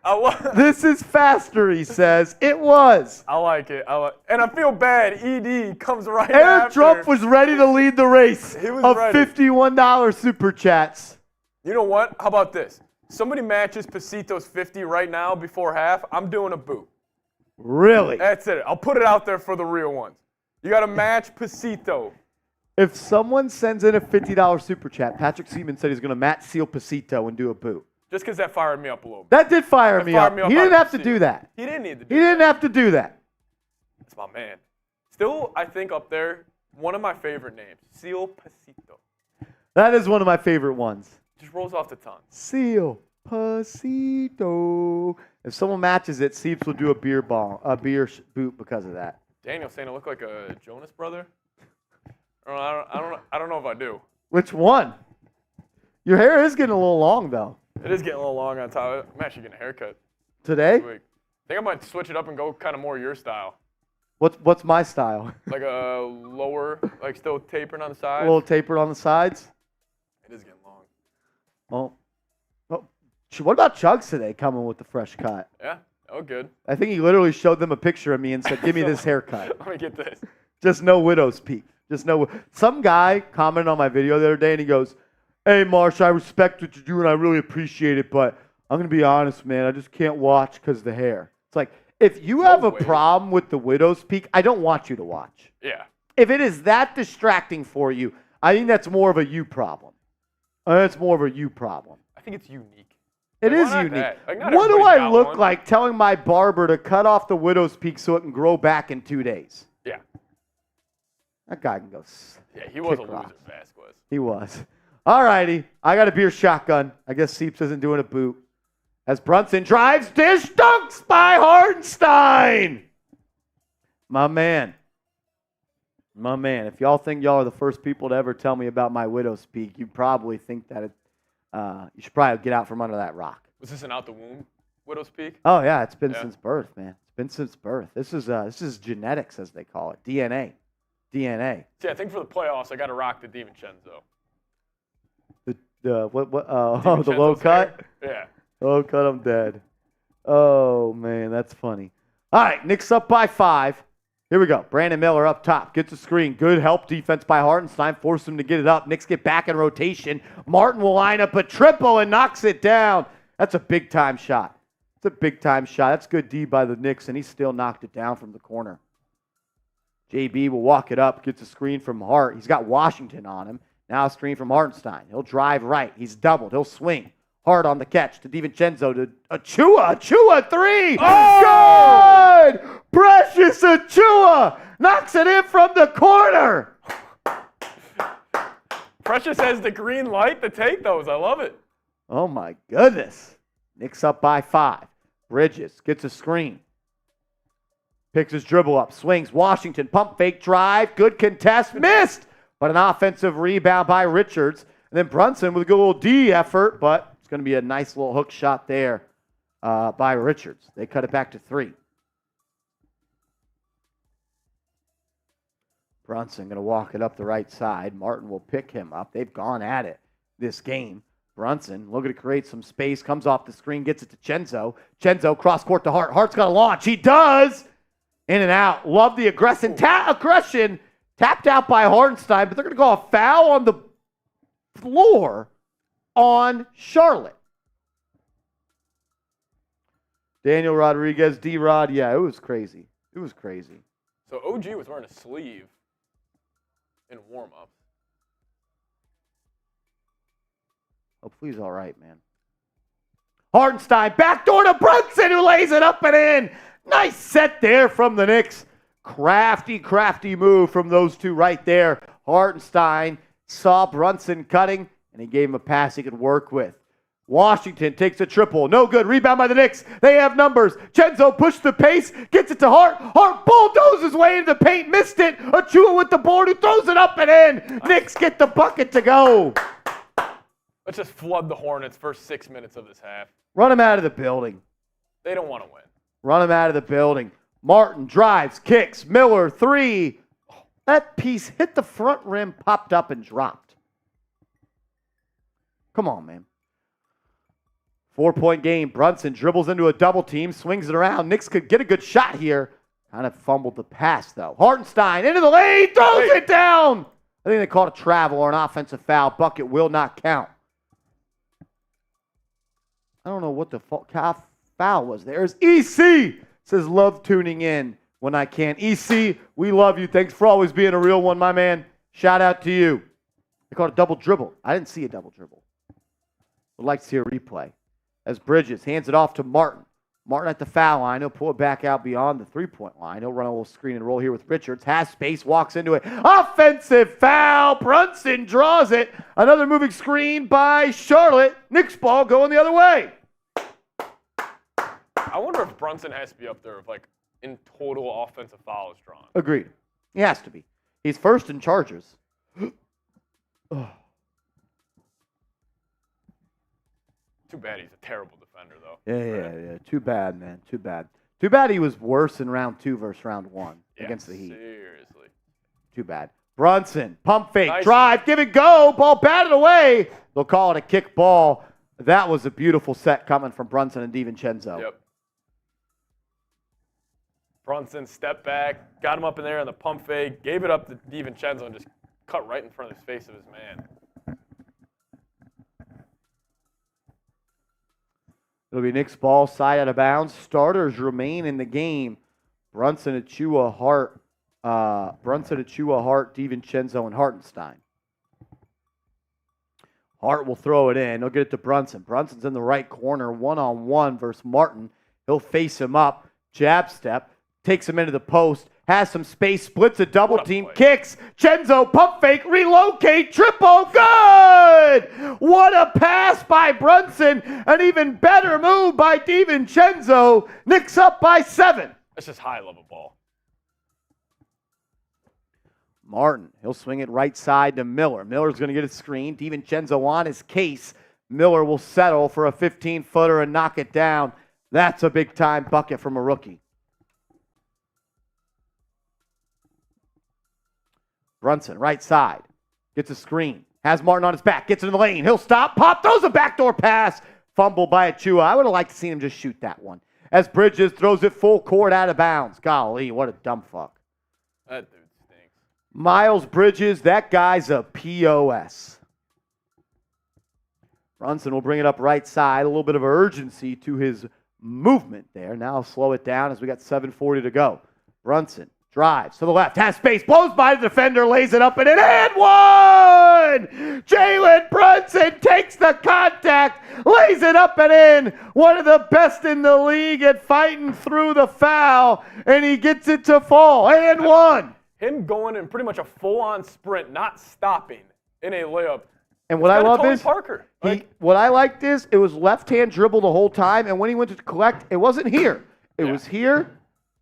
This is faster, he says. It was. I like it. And I feel bad. ED comes right Eric after. Trump was ready to lead the race He was of ready. $51 super chats. You know what? How about this? Somebody matches Pasito's 50 right now before half. I'm doing a boot. Really? That's it. I'll put it out there for the real ones. You got to match Pasito. If someone sends in a $50 super chat, Patrick Seaman said he's going to match Seal Pasito and do a boot. Just because that fired me up a little bit. That did fire me up. He didn't have to do that. He didn't need to do He didn't have to do that. That's my man. Still, I think up there, one of my favorite names, Seal Pasito. That is one of my favorite ones. Just rolls off the tongue. Seal Pasito. If someone matches it, Seeps will do a beer boot because of that. Daniel saying I look like a Jonas brother. I don't know if I do. Which one? Your hair is getting a little long, though. It is getting a little long on top. I'm actually getting a haircut Today? this week. I think I might switch it up and go kind of more your style. What's my style? Like a lower, like still tapering on the sides. A little tapered on the sides? It is getting long. Well, what about Chugs today coming with the fresh cut? Yeah, oh good. I think he literally showed them a picture of me and said, give me this haircut. Let me get this. Just no widow's peak. Some guy commented on my video the other day and he goes, hey, Marsh, I respect what you do and I really appreciate it, but I'm going to be honest, man. I just can't watch because of the hair. It's like, If you have No a way. problem with the Widow's Peak, I don't want you to watch. Yeah. If it is that distracting for you, I think that's more of a you problem. That's more of a you problem. I think it's unique. It Like, is why not unique. that? Like, not What do everybody's I got look one. like telling my barber to cut off the Widow's Peak so it can grow back in 2 days? Yeah. That guy can go. Yeah, he was a kick loser, rocks. Vasquez. He was. All righty. I got a beer shotgun. I guess Seeps isn't doing a boot. As Brunson drives, dish dunks by Hartenstein. My man. My man. If y'all think y'all are the first people to ever tell me about my Widow's Peak, you probably think that you should probably get out from under that rock. Was this an out the womb Widow's Peak? Oh, yeah. It's been Yeah. since birth, man. It's been since birth. This is genetics, as they call it. DNA. See, I think for the playoffs, I got to rock the DiVincenzo. The what? The low DiVincenzo's cut. hair. Yeah. Low cut. I'm dead. Oh man, that's funny. All right, Knicks up by 5. Here we go. Brandon Miller up top. Gets a screen. Good help defense by Hartenstein. Force him to get it up. Knicks get back in rotation. Martin will line up a triple and knocks it down. That's a big-time shot. It's a big-time shot. That's good D by the Knicks, and he still knocked it down from the corner. JB will walk it up. Gets a screen from Hart. He's got Washington on him. Now a screen from Hartenstein. He'll drive right. He's doubled. He'll swing. Hard on the catch to DiVincenzo to Achua. Achua 3. Oh! Good! Precious Achua knocks it in from the corner. Precious has the green light to take those. I love it. Oh my goodness. Knicks up by 5. Bridges gets a screen. Picks his dribble up. Swings. Washington. Pump fake drive. Good contest. Missed. But an offensive rebound by Richards. And then Brunson with a good little D effort, but it's going to be a nice little hook shot there by Richards. They cut it back to 3. Brunson going to walk it up the right side. Martin will pick him up. They've gone at it this game. Brunson looking to create some space. Comes off the screen. Gets it to Chenzo. Chenzo cross court to Hart. Hart's got to launch. He does. In and out. Love the aggression. Aggression. Tapped out by Hartenstein, but they're going to call a foul on the floor on Charlotte. Daniel Rodriguez, D-Rod. Yeah, it was crazy. It was crazy. So OG was wearing a sleeve in warm-up. Hopefully he's all right, man. Hartenstein, backdoor to Brunson, who lays it up and in. Nice set there from the Knicks. Crafty move from those two right there. Hartenstein saw Brunson cutting, and he gave him a pass he could work with. Washington takes a triple. No good. Rebound by the Knicks. They have numbers. Chenzo pushed the pace. Gets it to Hart. Hart bulldozes his way into the paint. Missed it. Achua with the board who throws it up and in. Knicks get the bucket to go. Let's just flood the Hornets first 6 minutes of this half. Run him out of the building. They don't want to win. Run him out of the building. Martin drives, kicks. Miller, 3. That piece hit the front rim, popped up, and dropped. Come on, man. 4-point game. Brunson dribbles into a double team, swings it around. Knicks could get a good shot here. Kind of fumbled the pass, though. Hartenstein into the lane, throws it down. I think they called a travel or an offensive foul. Bucket will not count. I don't know what the foul was there. It's EC. Says, love tuning in when I can. EC, we love you. Thanks for always being a real one, my man. Shout out to you. They called a double dribble. I didn't see a double dribble. Would like to see a replay. As Bridges hands it off to Martin. Martin at the foul line. He'll pull it back out beyond the three-point line. He'll run a little screen and roll here with Richards. Has space, walks into it. Offensive foul. Brunson draws it. Another moving screen by Charlotte. Knicks ball going the other way. I wonder if Brunson has to be up there with, like, in total offensive fouls drawn. Agreed. He has to be. He's first in charges. Too bad he's a terrible defender, though. Yeah. Too bad, man. Too bad. Too bad he was worse in round 2 versus round 1 against the Heat. Seriously. Too bad. Brunson, pump fake, Nice. drive, give it go, ball batted away. They'll call it a kick ball. That was a beautiful set coming from Brunson and DiVincenzo. Yep. Brunson stepped back, got him up in there on the pump fake, gave it up to DiVincenzo and just cut right in front of his face of his man. It'll be Knicks ball, side out of bounds. Starters remain in the game. Brunson, Achua, Hart, DiVincenzo, and Hartenstein. Hart will throw it in. He'll get it to Brunson. Brunson's in the right corner, one-on-one versus Martin. He'll face him up, jab step, takes him into the post, has some space, splits a double team, kicks. Chenzo, pump fake, relocate, triple, good! What a pass by Brunson. An even better move by DiVincenzo. Knicks up by 7. That's just high-level ball. Martin, he'll swing it right side to Miller. Miller's going to get a screen. DiVincenzo on his case. Miller will settle for a 15-footer and knock it down. That's a big-time bucket from a rookie. Brunson, right side, gets a screen. Has Martin on his back, gets in the lane. He'll stop, pop, throws a backdoor pass. Fumble by Achua. I would have liked to see him just shoot that one. As Bridges throws it full court out of bounds. Golly, what a dumb fuck. That dude stinks. Miles Bridges, that guy's a POS. Brunson will bring it up right side. A little bit of urgency to his movement there. Now I'll slow it down as we got 7:40 to go. Brunson drives to the left, has space, blows by the defender, lays it up and in, and one! Jalen Brunson takes the contact, lays it up and in. One of the best in the league at fighting through the foul, and he gets it to fall, and one. Him going in pretty much a full-on sprint, not stopping in a layup. And what I love Tony is, Parker. what I liked is, it was left-hand dribble the whole time, and when he went to collect, it wasn't here. It was here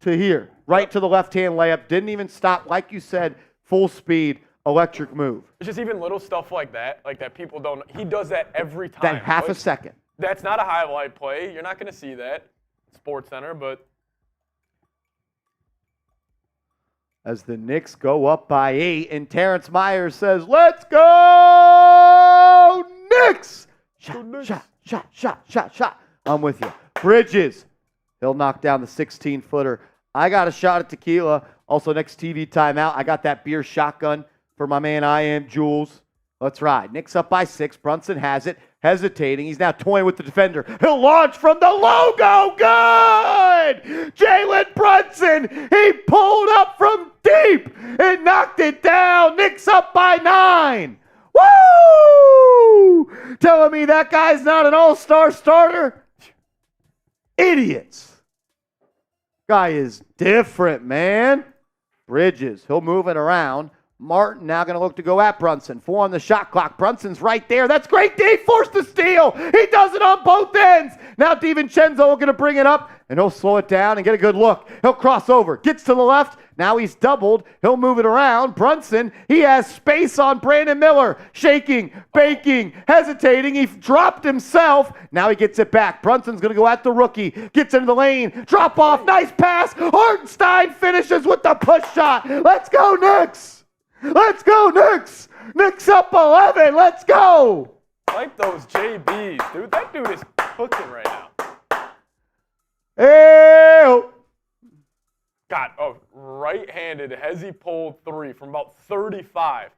to here. Right to the left-hand layup. Didn't even stop. Like you said, full speed, electric move. It's just even little stuff like that people don't. He does that every time. That half a second. That's not a highlight play. You're not going to see that. Sports Center, but. As the Knicks go up by 8, and Terrence Myers says, "Let's go, Knicks!" Shot. I'm with you. Bridges. He'll knock down the 16-footer. I got a shot at tequila. Also, next TV timeout, I got that beer shotgun for my man I Am Jules. Let's ride. Knicks up by 6. Brunson has it. Hesitating. He's now toying with the defender. He'll launch from the logo. Good! Jalen Brunson. He pulled up from deep and knocked it down. Knicks up by 9. Woo! Telling me that guy's not an all-star starter? Idiots. Guy is different, man. Bridges, he'll move it around. Martin now going to look to go at Brunson. 4 on the shot clock. Brunson's right there. That's great D. Forced the steal. He does it on both ends. Now DiVincenzo going to bring it up, and he'll slow it down and get a good look. He'll cross over. Gets to the left. Now he's doubled. He'll move it around. Brunson, he has space on Brandon Miller. Shaking, baking, hesitating. He dropped himself. Now he gets it back. Brunson's going to go at the rookie. Gets into the lane. Drop off. Nice pass. Hartenstein finishes with the push shot. Let's go, Knicks. Let's go, Knicks. Knicks up 11. Let's go. Like those JBs, dude. That dude is cooking right now. Hey. Got a right-handed hezzy pulled 3 from about 35.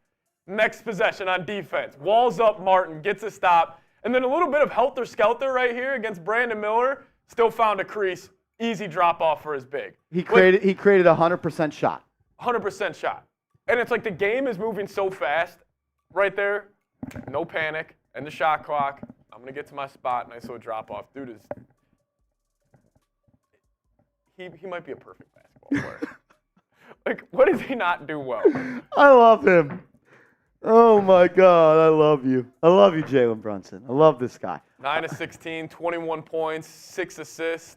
Next possession on defense. Walls up Martin, gets a stop. And then a little bit of helter-skelter right here against Brandon Miller. Still found a crease. Easy drop-off for his big. He created a 100% shot. 100% shot. And it's like the game is moving so fast. Right there, no panic. And the shot clock. I'm going to get to my spot. Nice little drop-off. Dude is... He might be a perfect basketball player. Like, what does he not do well? I love him. Oh, my God. I love you. I love you, Jalen Brunson. I love this guy. 9 of 16, 21 points, 6 assists.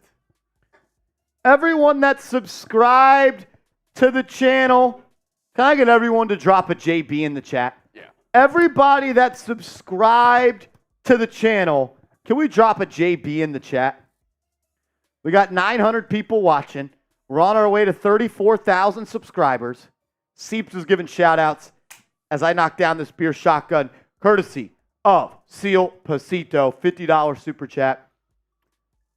Everyone that's subscribed to the channel, can I get everyone to drop a JB in the chat? Yeah. Everybody that's subscribed to the channel, can we drop a JB in the chat? We got 900 people watching. We're on our way to 34,000 subscribers. Seeps is giving shout-outs as I knock down this beer shotgun, courtesy of Seal Pasito, $50 super chat.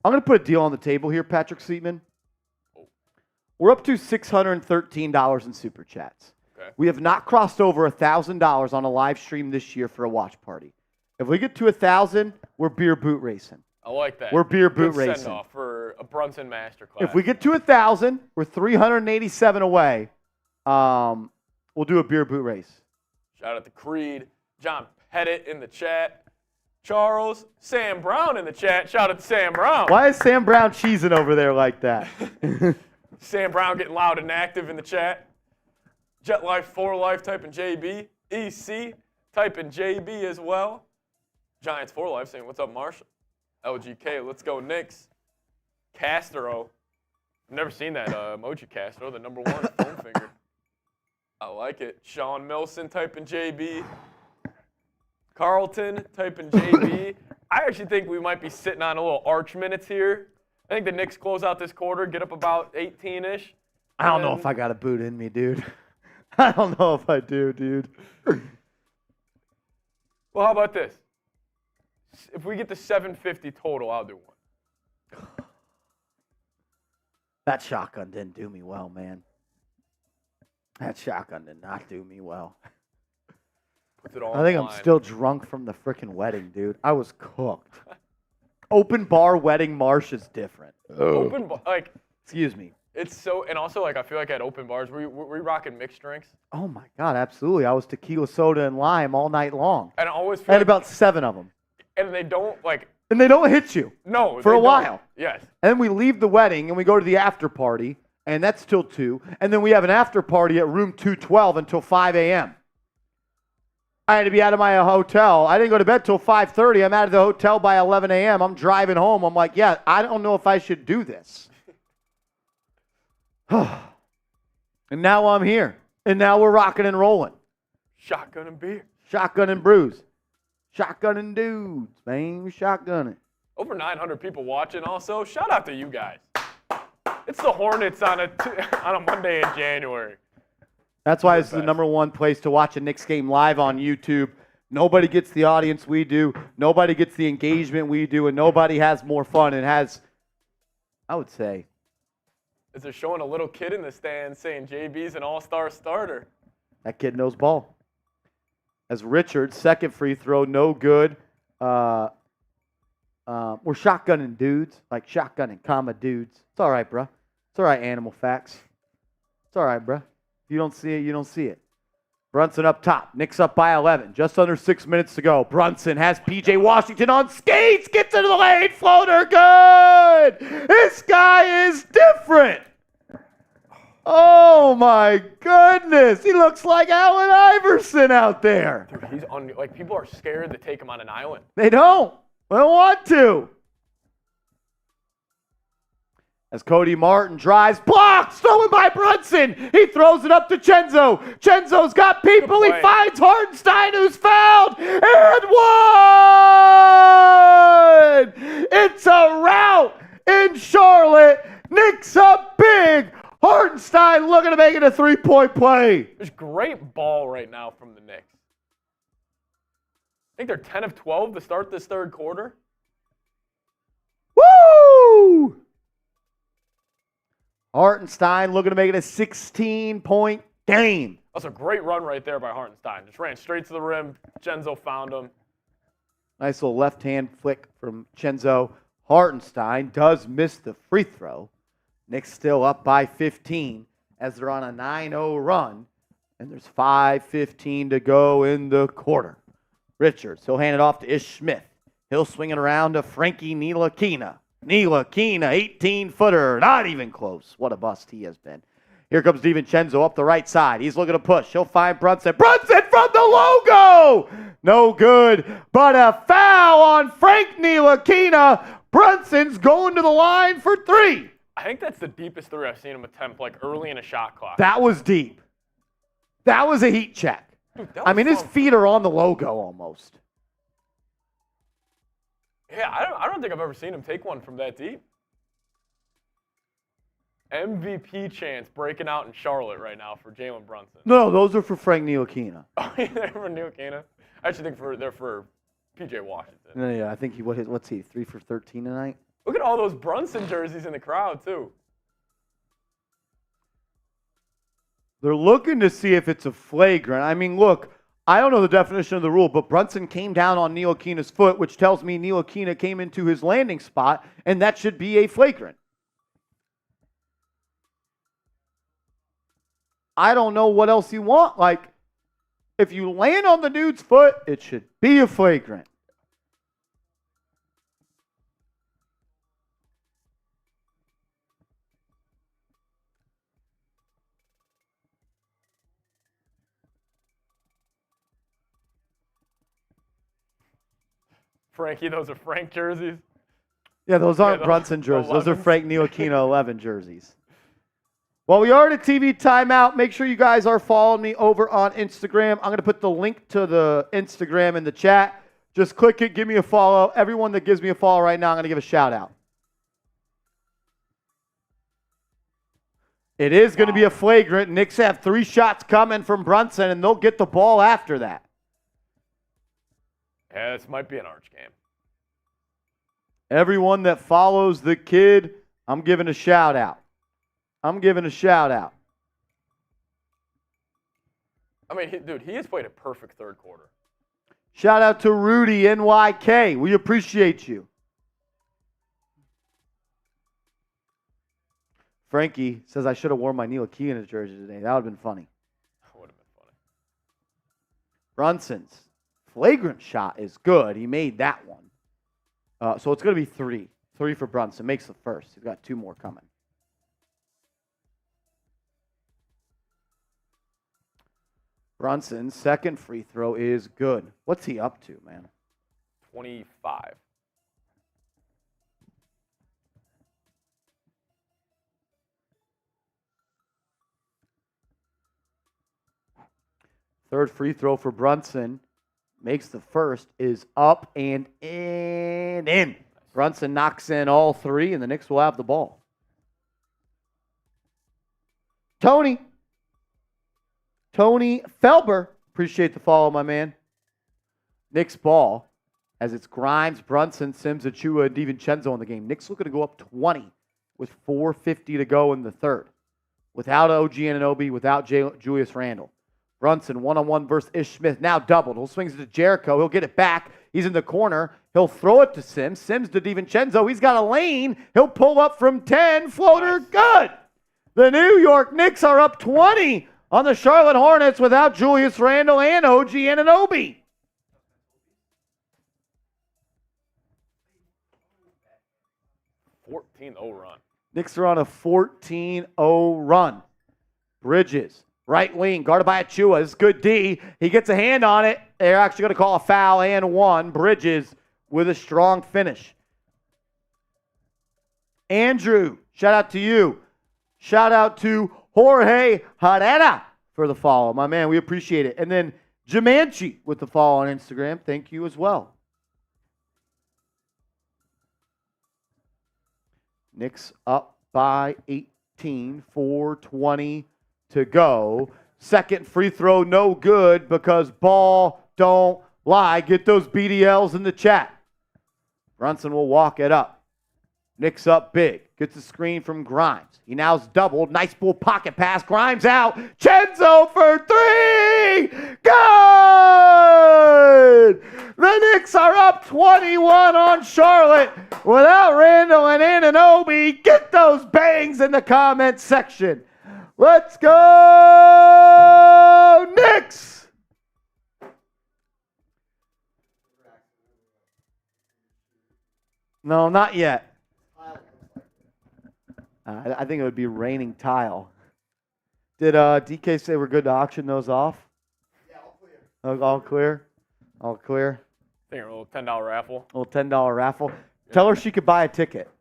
I'm going to put a deal on the table here, Patrick Seatman. We're up to $613 in super chats. Okay. We have not crossed over $1,000 on a live stream this year for a watch party. If we get to 1,000, we're beer boot racing. I like that. We're beer boot Good racing. send-off for a Brunson masterclass. If we get to 1,000, we're 387 away. We'll do a beer boot race. Shout out to Creed, John Pettit in the chat, Charles, Sam Brown in the chat. Shout out to Sam Brown. Why is Sam Brown cheesing over there like that? Sam Brown getting loud and active in the chat. Jet Life 4 Life typing JB. EC typing JB as well. Giants 4 Life saying, what's up, Marshall? LGK, let's go Knicks. Castro. I've never seen that emoji Castro, the number 1 foam finger. I like it. Sean Milson typing JB. Carlton typing JB. I actually think we might be sitting on a little arch minutes here. I think the Knicks close out this quarter, get up about 18-ish. I don't know if I got a boot in me, dude. I don't know if I do, dude. Well, how about this? If we get to 750 total, I'll do one. That shotgun didn't do me well, man. That shotgun did not do me well. Puts it all I think on I'm line. still drunk from the freaking wedding, dude. I was cooked. Open bar wedding marsh is different. Open, like, Excuse me. it's so, and also, like, I feel like at open bars, we rocking mixed drinks. Oh, my God, absolutely. I was tequila, soda, and lime all night long. And I always I feel had like, about 7 of them. and they don't, like, And they don't hit you. no. For they a don't. while. Yes. And then we leave the wedding and we go to the after party, and that's till 2. And then we have an after party at room 212 until 5 a.m. I had to be out of my hotel. I didn't go to bed till 5:30. I'm out of the hotel by 11 a.m. I'm driving home. I'm like, yeah, I don't know if I should do this. And now I'm here. And now we're rocking and rolling. Shotgun and beer. Shotgun and brews. Shotgun and dudes, man. Shotgunning. Over 900 people watching also. Shout out to you guys. It's the Hornets on a Monday in January. That's why it's the best. number 1 place to watch a Knicks game live on YouTube. Nobody gets the audience we do. Nobody gets the engagement we do. And nobody has more fun and has, I would say, As they're showing a little kid in the stands saying JB's an all-star starter. that kid knows ball. As Richard's second free throw, no good. We're shotgunning dudes, like shotgunning, comma dudes. It's all right, bruh. It's all right, animal facts. It's all right, bruh. If you don't see it, you don't see it. Brunson up top. Knicks up by 11. Just under 6 minutes to go. Brunson has P.J. Washington on skates. Gets into the lane. Floater good. This guy is different. Oh, my goodness. He looks like Allen Iverson out there. Dude, he's like, people are scared to take him on an island. They don't. They don't want to. As Cody Martin drives, blocked, stolen by Brunson. He throws it up to Chenzo. Chenzo's got people. He play. finds Hartenstein, who's fouled, and one. It's a rout in Charlotte. Knicks up big. Hartenstein looking to make it a 3-point play. There's great ball right now from the Knicks. I think they're 10 of 12 to start this third quarter. Woo! Hartenstein looking to make it a 16-point game. That's a great run right there by Hartenstein. Just ran straight to the rim. Chenzo found him. Nice little left-hand flick from Chenzo. Hartenstein does miss the free throw. Knicks still up by 15 as they're on a 9-0 run. And there's 5:15 to go in the quarter. Richards, he'll hand it off to Ish Smith. He'll swing it around to Frankie Ntilikina. Ntilikina, 18-footer, not even close. What a bust he has been. Here comes DiVincenzo up the right side. He's looking to push. He'll find Brunson. Brunson from the logo! No good, but a foul on Frank Ntilikina. Brunson's going to the line for 3. I think that's the deepest three I've seen him attempt, like early in a shot clock. That was deep. That was a heat check. Dude, that I was mean, his from- feet are on the logo almost. Yeah, I don't think I've ever seen him take one from that deep. MVP chance breaking out in Charlotte right now for Jalen Brunson. No, those are for Frank Ntilikina. Oh, yeah, they're for Ntilikina. I actually think they're for P.J. Washington. No, yeah, I think what's he, 3 for 13 tonight? Look at all those Brunson jerseys in the crowd, too. They're looking to see if it's a flagrant. I mean, look, I don't know the definition of the rule, but Brunson came down on Ntilikina's foot, which tells me Ntilikina came into his landing spot, and that should be a flagrant. I don't know what else you want. Like, if you land on the dude's foot, it should be a flagrant. Frankie, those are Frank jerseys. Yeah, those aren't Brunson jerseys. Those are Frank Ntilikina 11 jerseys. Well, we are at a TV timeout. Make sure you guys are following me over on Instagram. I'm going to put the link to the Instagram in the chat. Just click it. Give me a follow. Everyone that gives me a follow right now, I'm going to give a shout out. It is going to be a flagrant. Knicks have 3 shots coming from Brunson, and they'll get the ball after that. Yeah, this might be an arch game. Everyone that follows the kid, I'm giving a shout out. I'm giving a shout out. I mean, dude, he has played a perfect third quarter. Shout out to Rudy NYK. We appreciate you. Frankie says I should have worn my Ntilikina jersey today. That would have been funny. That would have been funny. Brunson's flagrant shot is good. He made that one. So it's going to be 3. 3 for Brunson. Makes the first. He's got 2 more coming. Brunson's second free throw is good. What's he up to, man? 25. Third free throw for Brunson. Makes the first, is up and in. Brunson knocks in all 3, and the Knicks will have the ball. Tony Felber, appreciate the follow, my man. Knicks ball, as it's Grimes, Brunson, Sims, Achua, and DiVincenzo in the game. Knicks looking to go up 20 with 4:50 to go in the third. Without OG Anunoby, without Julius Randle. Brunson, one-on-one versus Ish Smith. Now doubled. He'll swings it to Jericho. He'll get it back. He's in the corner. He'll throw it to Sims. Sims to DiVincenzo. He's got a lane. He'll pull up from 10. Floater, good. The New York Knicks are up 20 on the Charlotte Hornets without Julius Randle and OG Anunoby. Oh, 14-0 run. Knicks are on a 14-0 run. Bridges. Right wing, guarded by Achua. It's good D. He gets a hand on it. They're actually going to call a foul and 1. Bridges with a strong finish. Andrew, shout out to you. Shout out to Jorge Herrera for the follow. My man, we appreciate it. And then Jamanchi with the follow on Instagram. Thank you as well. Knicks up by 18, 4:20 to go. Second free throw, no good because Ball don't lie. Get those BDLs in the chat. Brunson will walk it up. Knicks up big. Gets the screen from Grimes. He now's doubled. Nice bull pocket pass. Grimes out. Chenzo for 3. Good! The Knicks are up 21 on Charlotte without Randle and Anunoby. Get those bangs in the comment section. Let's go, Knicks! No, not yet. I think it would be raining tile. Did DK say we're good to auction those off? Yeah, all clear. All clear? All clear? I think a little $10 raffle. A little $10 raffle. Tell her she could buy a ticket.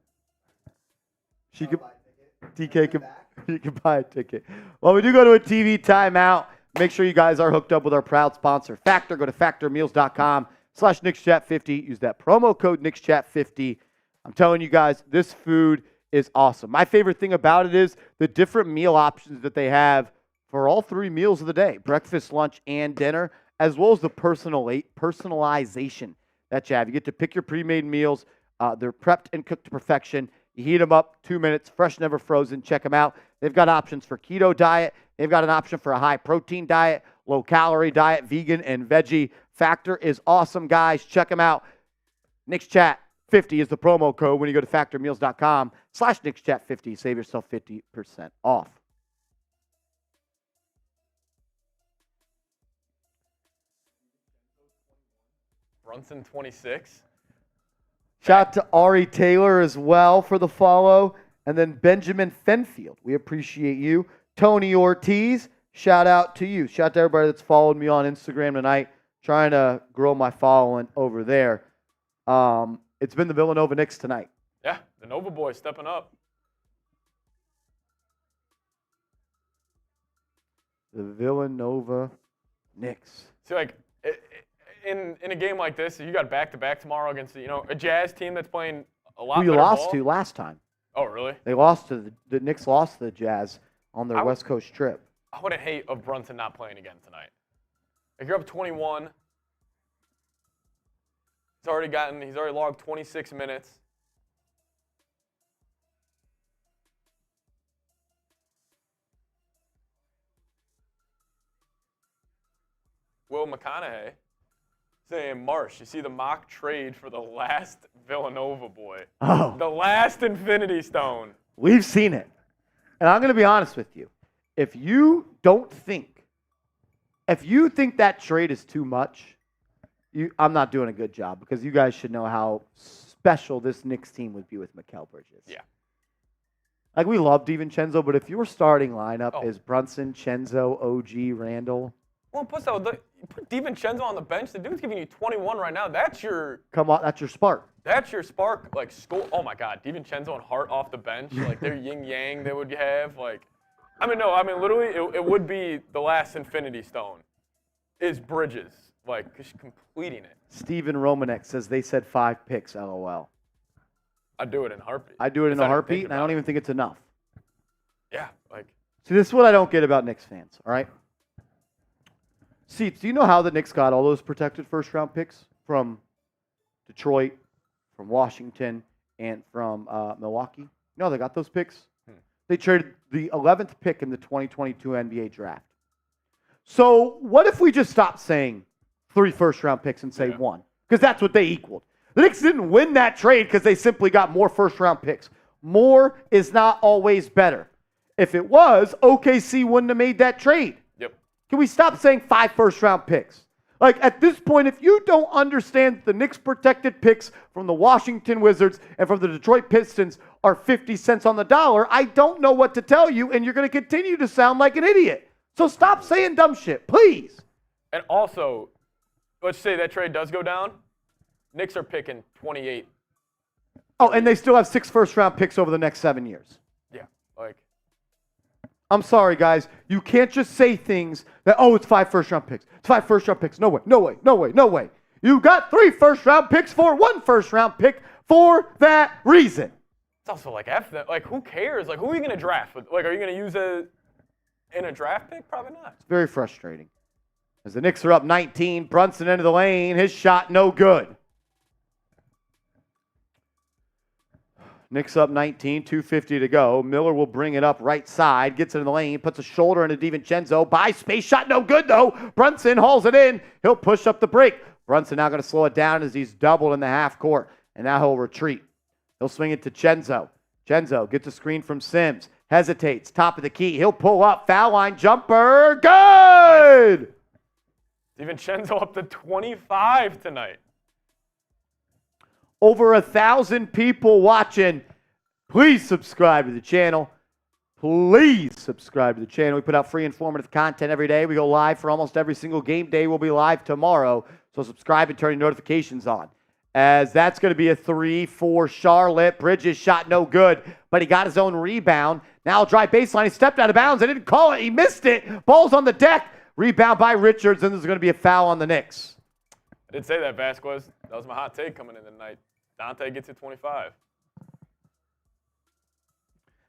She could. DK could. You can buy a ticket. Well, we do go to a TV timeout. Make sure you guys are hooked up with our proud sponsor, Factor. Go to factormeals.com/NicksChat50. Use that promo code NicksChat50. I'm telling you guys, this food is awesome. My favorite thing about it is the different meal options that they have for all 3 meals of the day, breakfast, lunch, and dinner, as well as the personalization that you have. You get to pick your pre-made meals. They're prepped and cooked to perfection. You heat them up 2 minutes, fresh, never frozen. Check them out. They've got options for keto diet. They've got an option for a high protein diet, low-calorie diet, vegan and veggie. Factor is awesome, guys. Check them out. Knicks Chat 50 is the promo code when you go to factormeals.com/KnicksChat50. Save yourself 50% off. Brunson 26. Shout out to Ari Taylor as well for the follow. And then Benjamin Fenfield. We appreciate you. Tony Ortiz, shout out to you. Shout out to everybody that's followed me on Instagram tonight. Trying to grow my following over there. It's been the Villanova Knicks tonight. Yeah, the Nova boys stepping up. The Villanova Knicks. See, like, in a game like this, you got back-to-back tomorrow against, a Jazz team that's playing a lot Who you better lost ball. to last time. Oh, really? They lost to the Knicks lost to the Jazz on their West Coast trip. I wouldn't hate of Brunson not playing again tonight. If you're up 21, he's already logged 26 minutes. Will McConaughey saying, Marsh, you see the mock trade for the last Villanova boy. Oh. The last Infinity Stone. We've seen it. And I'm going to be honest with you. If you think that trade is too much, I'm not doing a good job because you guys should know how special this Knicks team would be with Mikal Bridges. Yeah. Like, we love DiVincenzo, but if your starting lineup is Brunson, Chenzo, OG, Randle. Well, plus, you put DiVincenzo on the bench. The dude's giving you 21 right now. That's your spark. That's your spark. Like, oh my God, DiVincenzo and Hart off the bench. Like, they're yin yang they would have. Like, literally, it would be the last Infinity Stone. Is Bridges, like, just completing it. Steven Romanek says they said 5 picks, LOL. I'd do it in a heartbeat. I do it in a heartbeat, and I don't even think it's enough. Yeah, like. See, this is what I don't get about Knicks fans, all right? Seats, do you know how the Knicks got all those protected first-round picks from Detroit, from Washington, and from Milwaukee? You know how they got those picks? They traded the 11th pick in the 2022 NBA draft. So what if we just stop saying 3 first-round picks and say 1? Because that's what they equaled. The Knicks didn't win that trade because they simply got more first-round picks. More is not always better. If it was, OKC wouldn't have made that trade. Yep. Can we stop saying 5 first-round picks? Like, at this point, if you don't understand the Knicks protected picks from the Washington Wizards and from the Detroit Pistons are 50 cents on the dollar, I don't know what to tell you, and you're going to continue to sound like an idiot. So stop saying dumb shit, please. And also, let's say that trade does go down. Knicks are picking 28. Oh, and they still have 6 first-round picks over the next 7 years. Yeah, like. I'm sorry, guys. You can't just say things that, it's 5 first-round picks. It's 5 first-round picks. No way, no way, no way, no way. You got 3 first-round picks for 1 first-round pick for that reason. It's also like, F that. Like, who cares? Like, who are you going to draft? Like, are you going to use in a draft pick? Probably not. It's very frustrating. As the Knicks are up 19, Brunson into the lane. His shot no good. Knicks up 19, 2:50 to go. Miller will bring it up right side, gets into the lane, puts a shoulder into DiVincenzo. By space, shot no good though. Brunson hauls it in. He'll push up the break. Brunson now going to slow it down as he's doubled in the half court. And now he'll retreat. He'll swing it to Chenzo. Chenzo gets a screen from Sims. Hesitates. Top of the key. He'll pull up. Foul line jumper. Good! DiVincenzo up to 25 tonight. Over 1,000 people watching. Please subscribe to the channel. Please subscribe to the channel. We put out free informative content every day. We go live for almost every single game day. We'll be live tomorrow. So subscribe and turn your notifications on. As that's going to be a 3 for Charlotte. Bridges shot no good, but he got his own rebound. Now dry baseline. He stepped out of bounds. I didn't call it. He missed it. Ball's on the deck. Rebound by Richards, and there's going to be a foul on the Knicks. I did say that, Vasquez. That was my hot take coming in tonight. Dante gets it 25.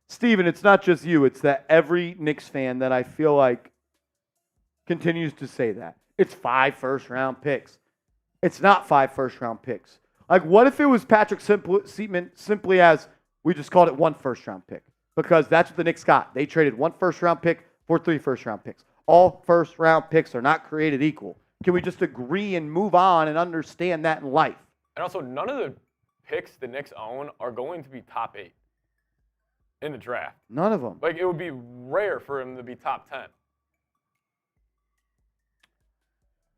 Steven, it's not just you. It's that every Knicks fan that I feel like continues to say that. It's 5 first-round picks. It's not 5 first-round picks. Like, what if it was Patrick Seaman simply as we just called it 1 first-round pick? Because that's what the Knicks got. They traded 1 first-round pick for 3 first-round picks. All first-round picks are not created equal. Can we just agree and move on and understand that in life? And also, none of the picks the Knicks own are going to be top 8 in the draft. None of them. Like, it would be rare for him to be top 10.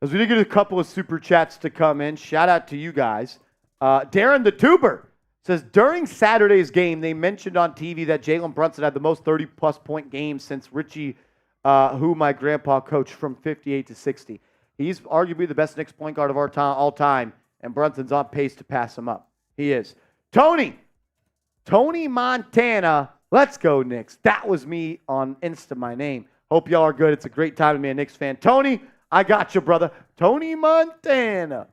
As we did get a couple of super chats to come in, shout out to you guys. Darren the Tuber says, during Saturday's game, they mentioned on TV that Jalen Brunson had the most 30-plus point games since Richie, who my grandpa coached from 58 to 60. He's arguably the best Knicks point guard of our all time, and Brunson's on pace to pass him up. He is. Tony Montana, let's go Knicks. That was me on Insta, my name. Hope y'all are good. It's a great time to be a Knicks fan. Tony, I got you, brother. Tony Montana.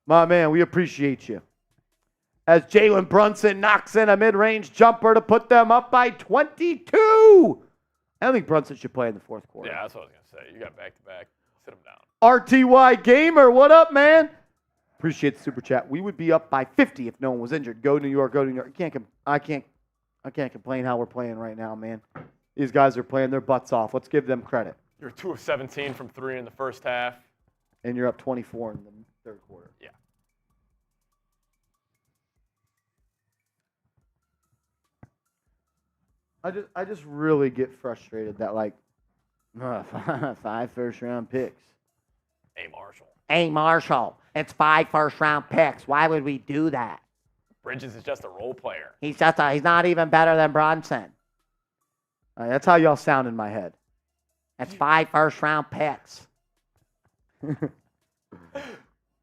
My man, we appreciate you. As Jalen Brunson knocks in a mid-range jumper to put them up by 22. I don't think Brunson should play in the fourth quarter. Yeah, that's what I was going to say. You got back-to-back. Sit him down. RTY Gamer, what up, man? Appreciate the super chat. We would be up by 50 if no one was injured. Go New York, go New York. I can't complain how we're playing right now, man. These guys are playing their butts off. Let's give them credit. You're 2 of 17 from 3 in the first half. And you're up 24 in the third quarter. Yeah. I just really get frustrated that, like, 5 first-round picks. Hey, Marshall. It's 5 first-round picks. Why would we do that? Bridges is just a role player. He's not even better than Brunson. That's how y'all sound in my head. It's 5 first-round picks.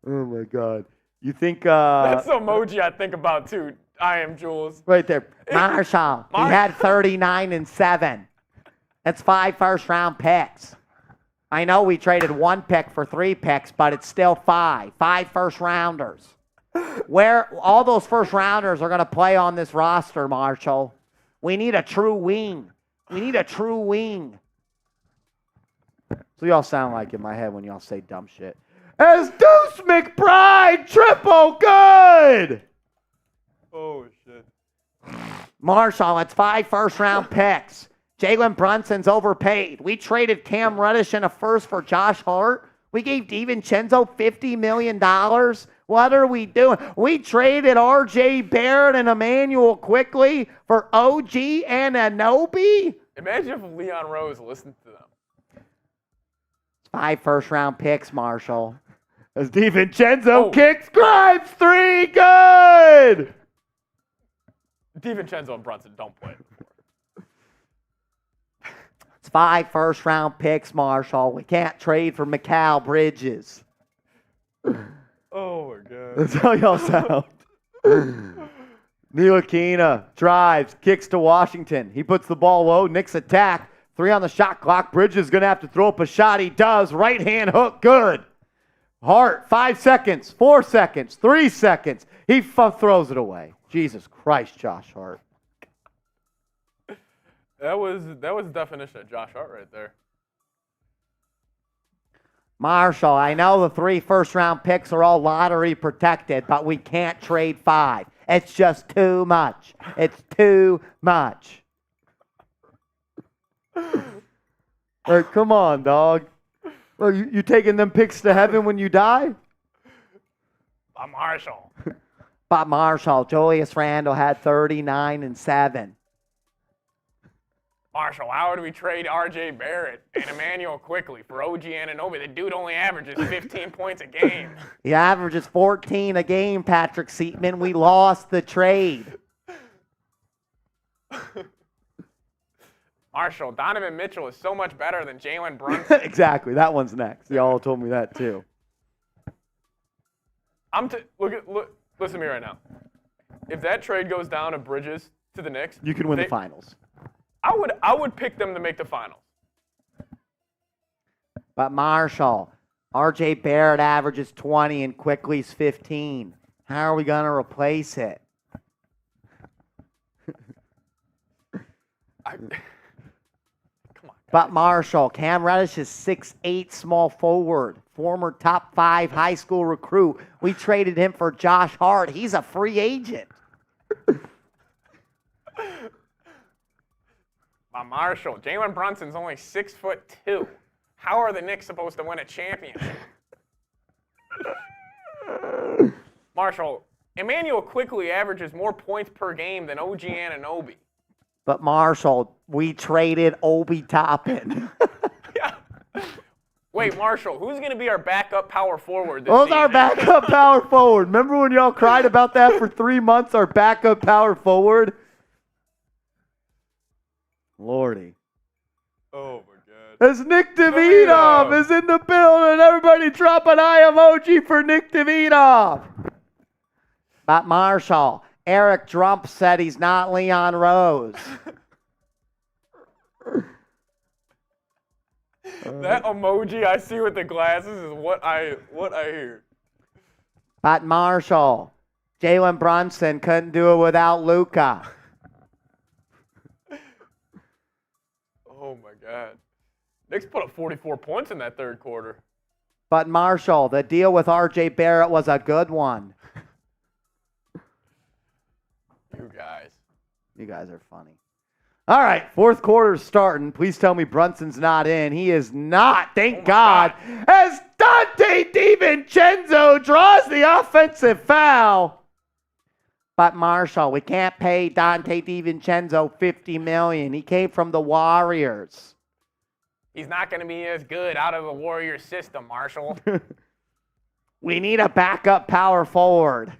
Oh, my God. You think... That's the emoji I think about, too. I am Jules. Right there. Marshall, he had 39 and 7. It's 5 first-round picks. I know we traded 1 pick for 3 picks, but it's still 5. 5 first-rounders. Where all those first-rounders are going to play on this roster, Marshall. We need a true wing. So y'all sound like in my head when y'all say dumb shit. As Deuce McBride, triple good! Oh, shit. Marshall, it's 5 first-round picks. Jalen Brunson's overpaid. We traded Cam Reddish in a first for Josh Hart. We gave DiVincenzo $50 million. What are we doing? We traded R.J. Barrett and Emmanuel Quickly for OG and Anunoby? Imagine if Leon Rose listened to them. It's 5 first-round picks, Marshall. As DiVincenzo kicks, Grimes 3, good! DiVincenzo and Brunson don't play. It's 5 first-round picks, Marshall. We can't trade for Mikal Bridges. Oh, my God. That's how y'all sound. Ntilikina drives, kicks to Washington. He puts the ball low. Knicks attack. 3 on the shot clock. Bridges is going to have to throw up a shot. He does. Right hand hook. Good. Hart, 5 seconds, 4 seconds, 3 seconds. He throws it away. Jesus Christ, Josh Hart. That was the definition of Josh Hart right there. Marshall, I know the 3 first-round picks are all lottery protected, but we can't trade 5. It's just too much. It's too much. Hey, come on, dog. Well, you taking them picks to heaven when you die? Marshall. But Marshall, Julius Randle had 39 and 7. Marshall, how would we trade R.J. Barrett and Emmanuel Quickly for OG Anunoby? The dude only averages 15 points a game. He averages 14 a game, Patrick Seatman. We lost the trade. Marshall, Donovan Mitchell is so much better than Jalen Brunson. Exactly. That one's next. Y'all told me that too. Listen to me right now. If that trade goes down to Bridges to the Knicks, You can win the finals. I would pick them to make the finals. But Marshall, R.J. Barrett averages 20 and Quickly's 15. How are we going to replace it? Come on. But Marshall, Cam Reddish is 6'8", small forward, former top 5 high school recruit. We traded him for Josh Hart. He's a free agent. Marshall, Jalen Brunson's only 6'2". How are the Knicks supposed to win a championship? Marshall, Emmanuel quickly averages more points per game than OG Anunoby. But Marshall, we traded Obi Toppin. Yeah. Wait, Marshall, who's going to be our backup power forward this Who's season? our backup power forward? Remember when y'all cried about that for 3 months, our backup power forward? Lordy. Oh, my God. As Nick Davidoff is in the building. Everybody drop an I emoji for Nick Davidoff. But Marshall, Eric Trump said he's not Leon Rose. That emoji I see with the glasses is what I hear. But Marshall, Jalen Brunson couldn't do it without Luka. Oh, my God. Knicks put up 44 points in that third quarter. But Marshall, the deal with RJ Barrett was a good one. You guys. You guys are funny. All right, fourth quarter's starting. Please tell me Brunson's not in. He is not, thank God, as Dante DiVincenzo draws the offensive foul. But Marshall, we can't pay Dante DiVincenzo $50 million. He came from the Warriors. He's not going to be as good out of the Warriors system, Marshall. We need a backup power forward.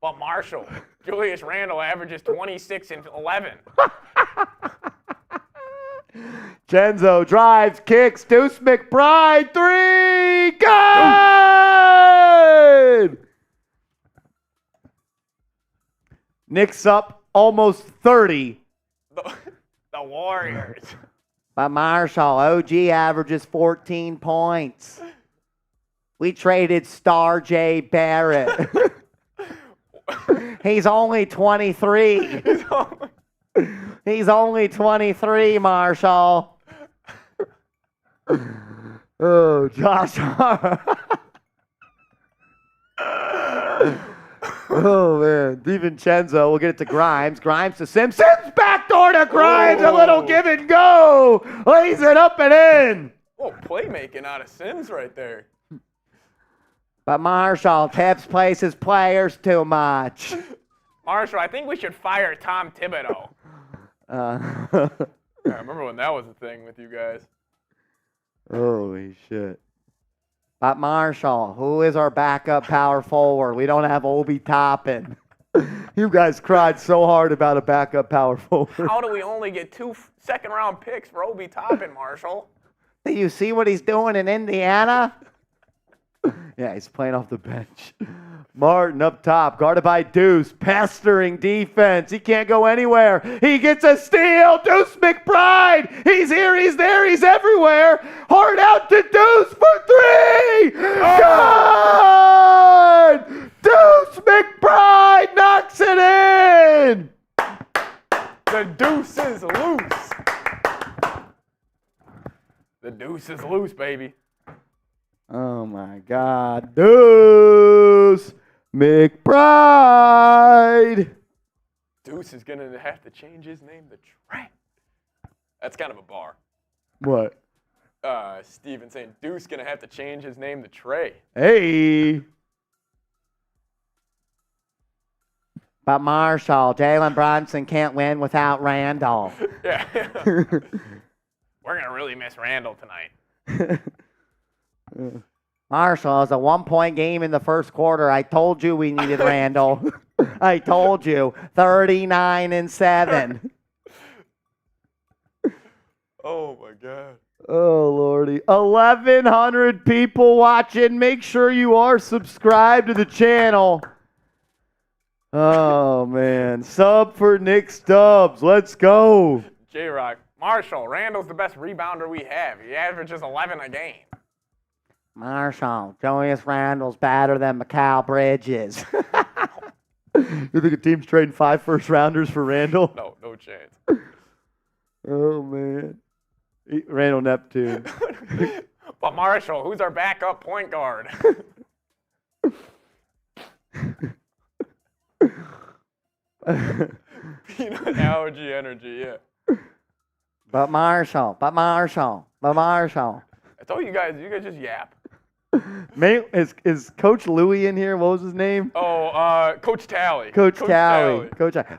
But Marshall, Julius Randle averages 26 and 11. Genzo drives, kicks, Deuce McBride, three, good! Knicks up almost 30. The Warriors. But Marshall, OG averages 14 points. We traded Star J Barrett. He's only 23. He's only 23, Marshall. Oh, Josh Hart. Oh, man. DiVincenzo. We'll get it to Grimes. Grimes to Sims. Sims backdoor to Grimes. A little give and go. Lays it up and in. Oh, playmaking out of Sims right there. But Marshall, Tibbs plays his players too much. Marshall, I think we should fire Tom Thibodeau. Yeah, I remember when that was a thing with you guys. Holy shit. But Marshall, who is our backup power forward? We don't have Obi Toppin. You guys cried so hard about a backup power forward. How do we only get 2 second-round picks for Obi Toppin, Marshall? Do you see what he's doing in Indiana? Yeah, he's playing off the bench. Martin up top, guarded by Deuce, pestering defense. He can't go anywhere. He gets a steal. Deuce McBride. He's here, he's there, he's everywhere. Hart out to Deuce for three. Good! Deuce McBride knocks it in. The deuce is loose. The deuce is loose, baby. Oh my God. Deuce McBride. Deuce is going to have to change his name to Trey. That's kind of a bar. What? Steven saying Deuce going to have to change his name to Trey. Hey. But Marshall, Jalen Brunson can't win without Randle. Yeah. We're going to really miss Randle tonight. Marshall, it was a 1-point game in the first quarter. I told you we needed Randle. I told you. 39-7. Oh, my God. Oh, Lordy. 1,100 people watching. Make sure you are subscribed to the channel. Oh, man. Sub for Nick Stubbs. Let's go. J-Rock. Marshall, Randle's the best rebounder we have. He averages 11 a game. Marshall, Julius Randle's better than Mikal Bridges. You think a team's trading 5 first-rounders for Randle? No chance. Oh, man. Randle Neptune. But Marshall, who's our backup point guard? Peanut allergy energy, yeah. But Marshall. I told you guys just yap. Is Coach Louie in here? What was his name? Oh, Coach Tally. Coach Tally.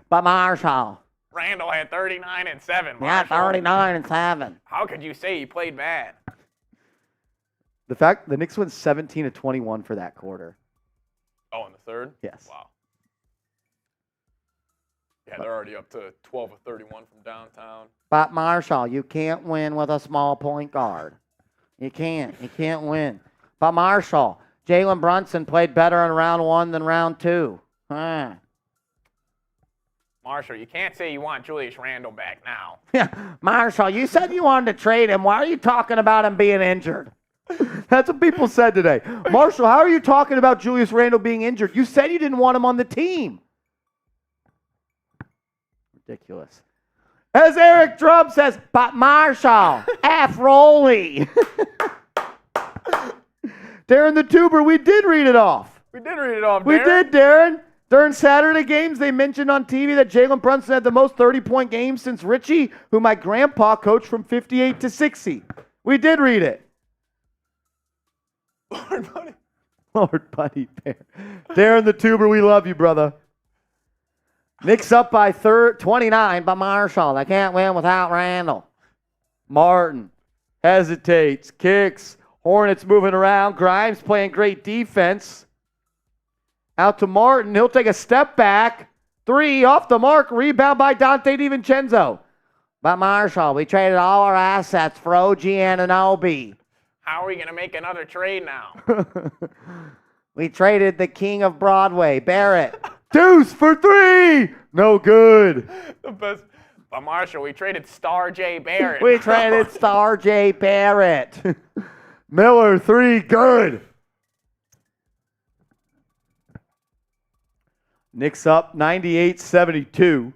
But Marshall. Randle had 39 and 7. Yeah, Marshall. 39 and 7. How could you say he played bad? The fact the Knicks went 17 to 21 for that quarter. Oh, in the third? Yes. Wow. Yeah, they're already up to 12 of 31 from downtown. But Marshall, you can't win with a small point guard. You can't. You can't win. But Marshall, Jalen Brunson played better in round 1 than round 2. Huh. Marshall, you can't say you want Julius Randle back now. Yeah, Marshall, you said you wanted to trade him. Why are you talking about him being injured? That's what people said today. Marshall, how are you talking about Julius Randle being injured? You said you didn't want him on the team. Ridiculous. As Eric Drum says, But Marshall, F. Rolly. Darren the Tuber, we did read it off. We did read it off, We Darren. did, Darren. During Saturday games, they mentioned on TV that Jalen Brunson had the most 30-point games since Richie, who my grandpa coached from 58 to 60. We did read it. Lord, buddy. Lord Buddy Bear. Darren the Tuber, we love you, brother. Knicks up by 29. But Marshall, they can't win without Randle. Martin hesitates, kicks. Hornets moving around. Grimes playing great defense. Out to Martin. He'll take a step back. 3 off the mark. Rebound by Dante DiVincenzo. But Marshall, we traded all our assets for OG Anunoby. How are we going to make another trade now? We traded the king of Broadway, Barrett. Deuce for 3. No good. The best. But Marshall, we traded Star J Barrett. We traded Star J Barrett. Miller 3. Good. Knicks up 98-72.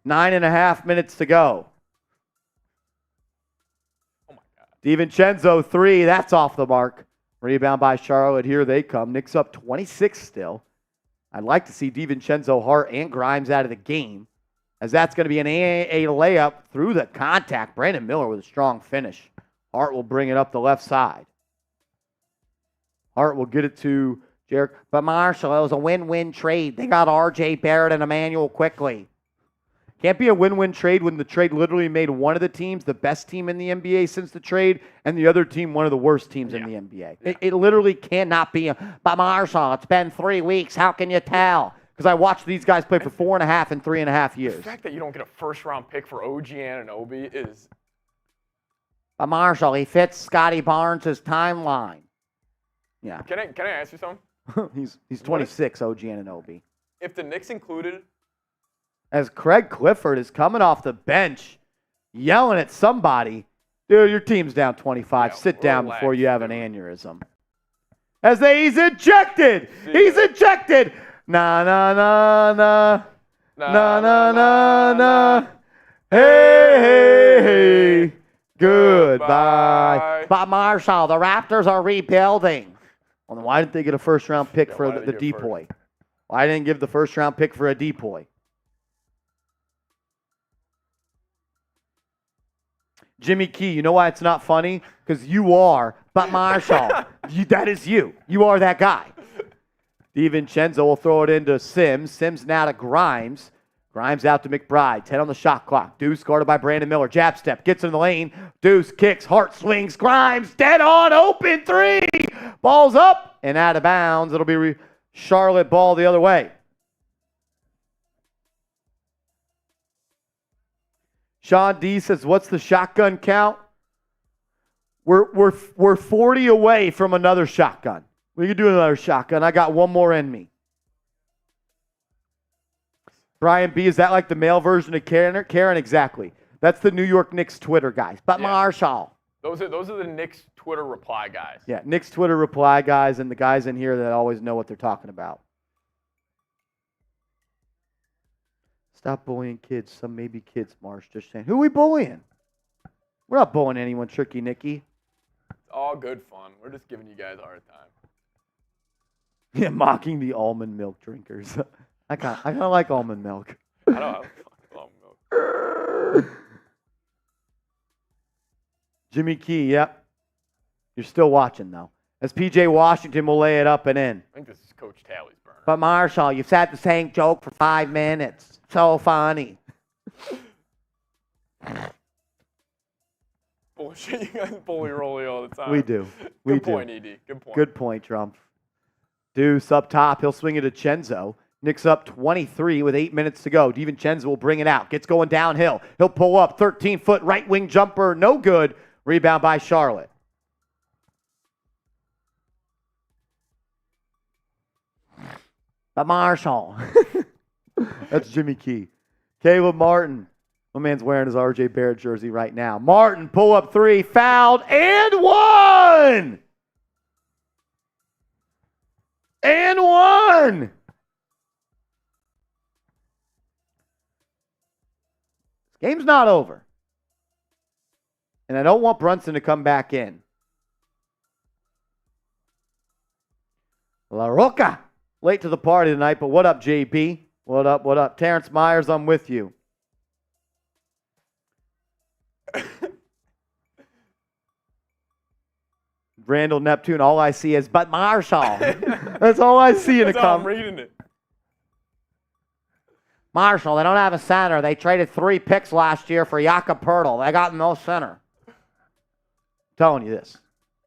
9.5 minutes to go. Oh, my God. DiVincenzo 3. That's off the mark. Rebound by Charlotte. Here they come. Knicks up 26 still. I'd like to see DiVincenzo, Hart, and Grimes out of the game, as that's going to be an a layup through the contact. Brandon Miller with a strong finish. Hart will bring it up the left side. Hart will get it to Jarek. But Marshall, it was a win-win trade. They got R.J. Barrett and Emmanuel quickly. Can't be a win-win trade when the trade literally made one of the teams the best team in the NBA since the trade, and the other team one of the worst teams in the NBA. It literally cannot be. But Marshall, it's been 3 weeks. How can you tell? Because I watched these guys play for 4.5 and 3.5 The years. fact that you don't get a first-round pick for OG Anunoby is... But Marshall, he fits Scotty Barnes' timeline. Yeah. Can I ask you something? he's 26, OG Anunoby. If the Knicks included... As Craig Clifford is coming off the bench, yelling at somebody, dude, your team's down 25. Yeah, Sit down relax, before you have an dude. aneurysm. He's ejected. He's ejected. Na na na na. Na na na na. Hey hey hey. Goodbye. But Marshall, the Raptors are rebuilding. Well, then why didn't they get a first-round pick for why the did they get depoy? Why didn't give the first-round pick for a depoy? Jimmy Key, you know why it's not funny? Because you are. But Marshall, That is you. You are that guy. DiVincenzo will throw it into Sims. Sims now to Grimes. Grimes out to McBride. 10 on the shot clock. Deuce guarded by Brandon Miller. Jab step. Gets in the lane. Deuce kicks. Hart swings. Grimes dead on. Open 3. Ball's up and out of bounds. It'll be Charlotte ball the other way. Sean D says, what's the shotgun count? We're 40 away from another shotgun. We can do another shotgun. I got one more in me. Brian B, is that like the male version of Karen? Karen, exactly. That's the New York Knicks Twitter guys. but Yeah. Marshall. Those are the Knicks Twitter reply guys. Yeah, Knicks Twitter reply guys and the guys in here that always know what they're talking about. Stop bullying kids. Some may be kids, Marsh. Just saying. Who are we bullying? We're not bullying anyone, Tricky Nicky. It's all good fun. We're just giving you guys a hard time. Yeah, mocking the almond milk drinkers. I kind of like almond milk. I don't have almond milk. Jimmy Key, yep. You're still watching, though. As P.J. Washington will lay it up and in. I think this is Coach Talley's burner. But Marshall, you've said the same joke for 5 minutes. So funny. Bullshit, you guys bully Rolly all the time. We do. Good point, ED. Good point. Good point, Trump. Deuce up top. He'll swing it to Chenzo. Knicks up 23 with 8 minutes to go. DiVincenzo will bring it out. Gets going downhill. He'll pull up. 13-foot right wing jumper. No good. Rebound by Charlotte. But Marshall. That's Jimmy Key. Caleb Martin. My man's wearing his R.J. Barrett jersey right now. Martin, pull up 3, fouled, and 1! And 1! Game's not over. And I don't want Brunson to come back in. La Roca. Late to the party tonight, but what up, JB? What up, what up? Terrence Myers, I'm with you. Randall Neptune, all I see is, but Marshall. That's all I see in a That's how I'm comment. reading it. Marshall, they don't have a center. They traded 3 picks last year for Jakob Poeltl. They got no center. Telling you this.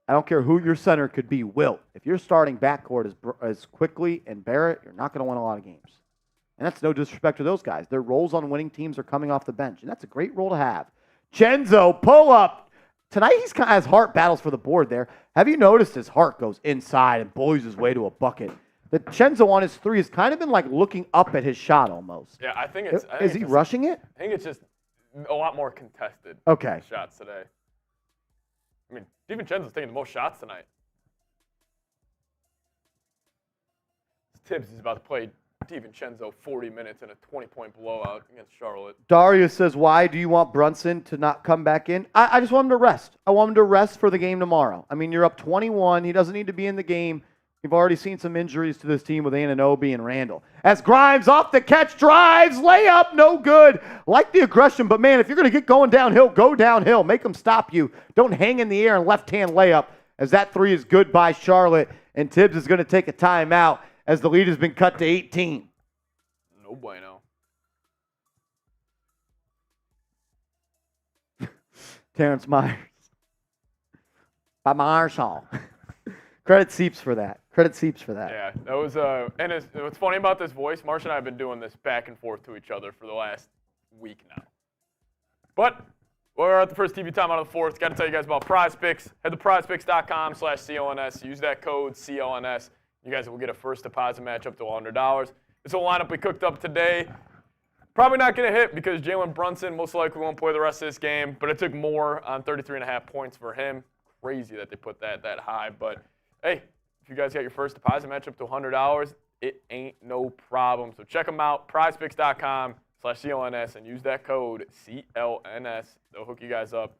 I don't care who your center could be, Wilt. If you're starting backcourt as quickly and Barrett, you're not going to win a lot of games. And that's no disrespect to those guys. Their roles on winning teams are coming off the bench, and that's a great role to have. Chenzo, pull up. Tonight he's kind of has Hart battles for the board there. Have you noticed his Hart goes inside and bullies his way to a bucket? The Chenzo on his 3 has kind of been like looking up at his shot almost. Yeah, I think it's. Is he rushing it? I think it's just a lot more contested. Okay. Shots today. I mean, DiVincenzo's taking the most shots tonight. Tibbs is about to play DiVincenzo 40 minutes in a 20-point blowout against Charlotte. Darius says, why do you want Brunson to not come back in? I just want him to rest. I want him to rest for the game tomorrow. I mean, you're up 21. He doesn't need to be in the game. You've already seen some injuries to this team with Anunoby and Randle. As Grimes off the catch, drives, layup, no good. Like the aggression, but man, if you're going to get going downhill, go downhill. Make them stop you. Don't hang in the air and left-hand layup, as that 3 is good by Charlotte, and Tibbs is going to take a timeout as the lead has been cut to 18. No bueno. Terrence Myers. But Marshall. Credit Seeps for that. Credit Seeps for that. Yeah, that was and what's funny about this voice, Marsh and I have been doing this back and forth to each other for the last week now. But we're at the first TV time out of the fourth. Got to tell you guys about Prize Picks. Head to prizepicks.com/CLNS. Use that code CLNS. You guys will get a first deposit match up to $100. This whole lineup we cooked up today, probably not going to hit because Jalen Brunson most likely won't play the rest of this game, but it took more on 33.5 points for him. Crazy that they put that high, but hey, if you guys got your first deposit match up to $100, it ain't no problem. So check them out, prizepicks.com/CLNS, and use that code CLNS. They'll hook you guys up.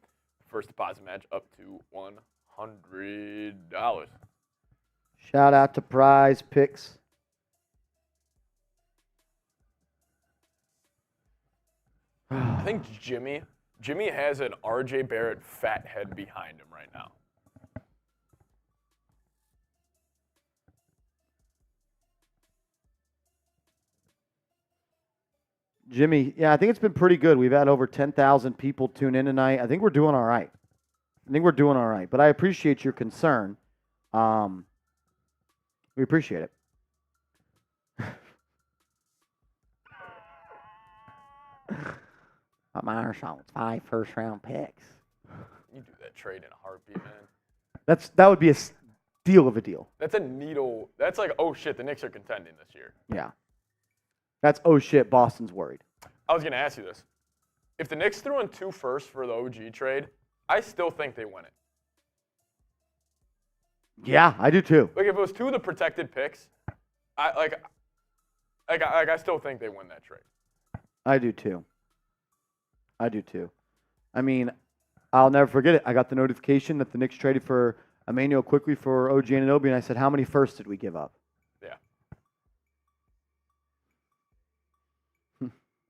First deposit match up to $100. Shout out to Prize Picks. I think Jimmy has an R.J. Barrett fat head behind him right now. Jimmy, yeah, I think it's been pretty good. We've had over 10,000 people tune in tonight. I think we're doing all right. But I appreciate your concern. We appreciate it. But Marshall, it's 5 first-round picks. You do that trade in a heartbeat, man. That would be a steal of a deal. That's a needle. That's like, oh shit, the Knicks are contending this year. Yeah. That's oh shit, Boston's worried. I was going to ask you this. If the Knicks threw in 2 firsts for the OG trade, I still think they win it. Yeah, I do too. Like if it was 2 of the protected picks, I still think they win that trade. I do too. I mean, I'll never forget it. I got the notification that the Knicks traded for Emmanuel quickly for OG Anunoby, and I said, how many firsts did we give up? Yeah.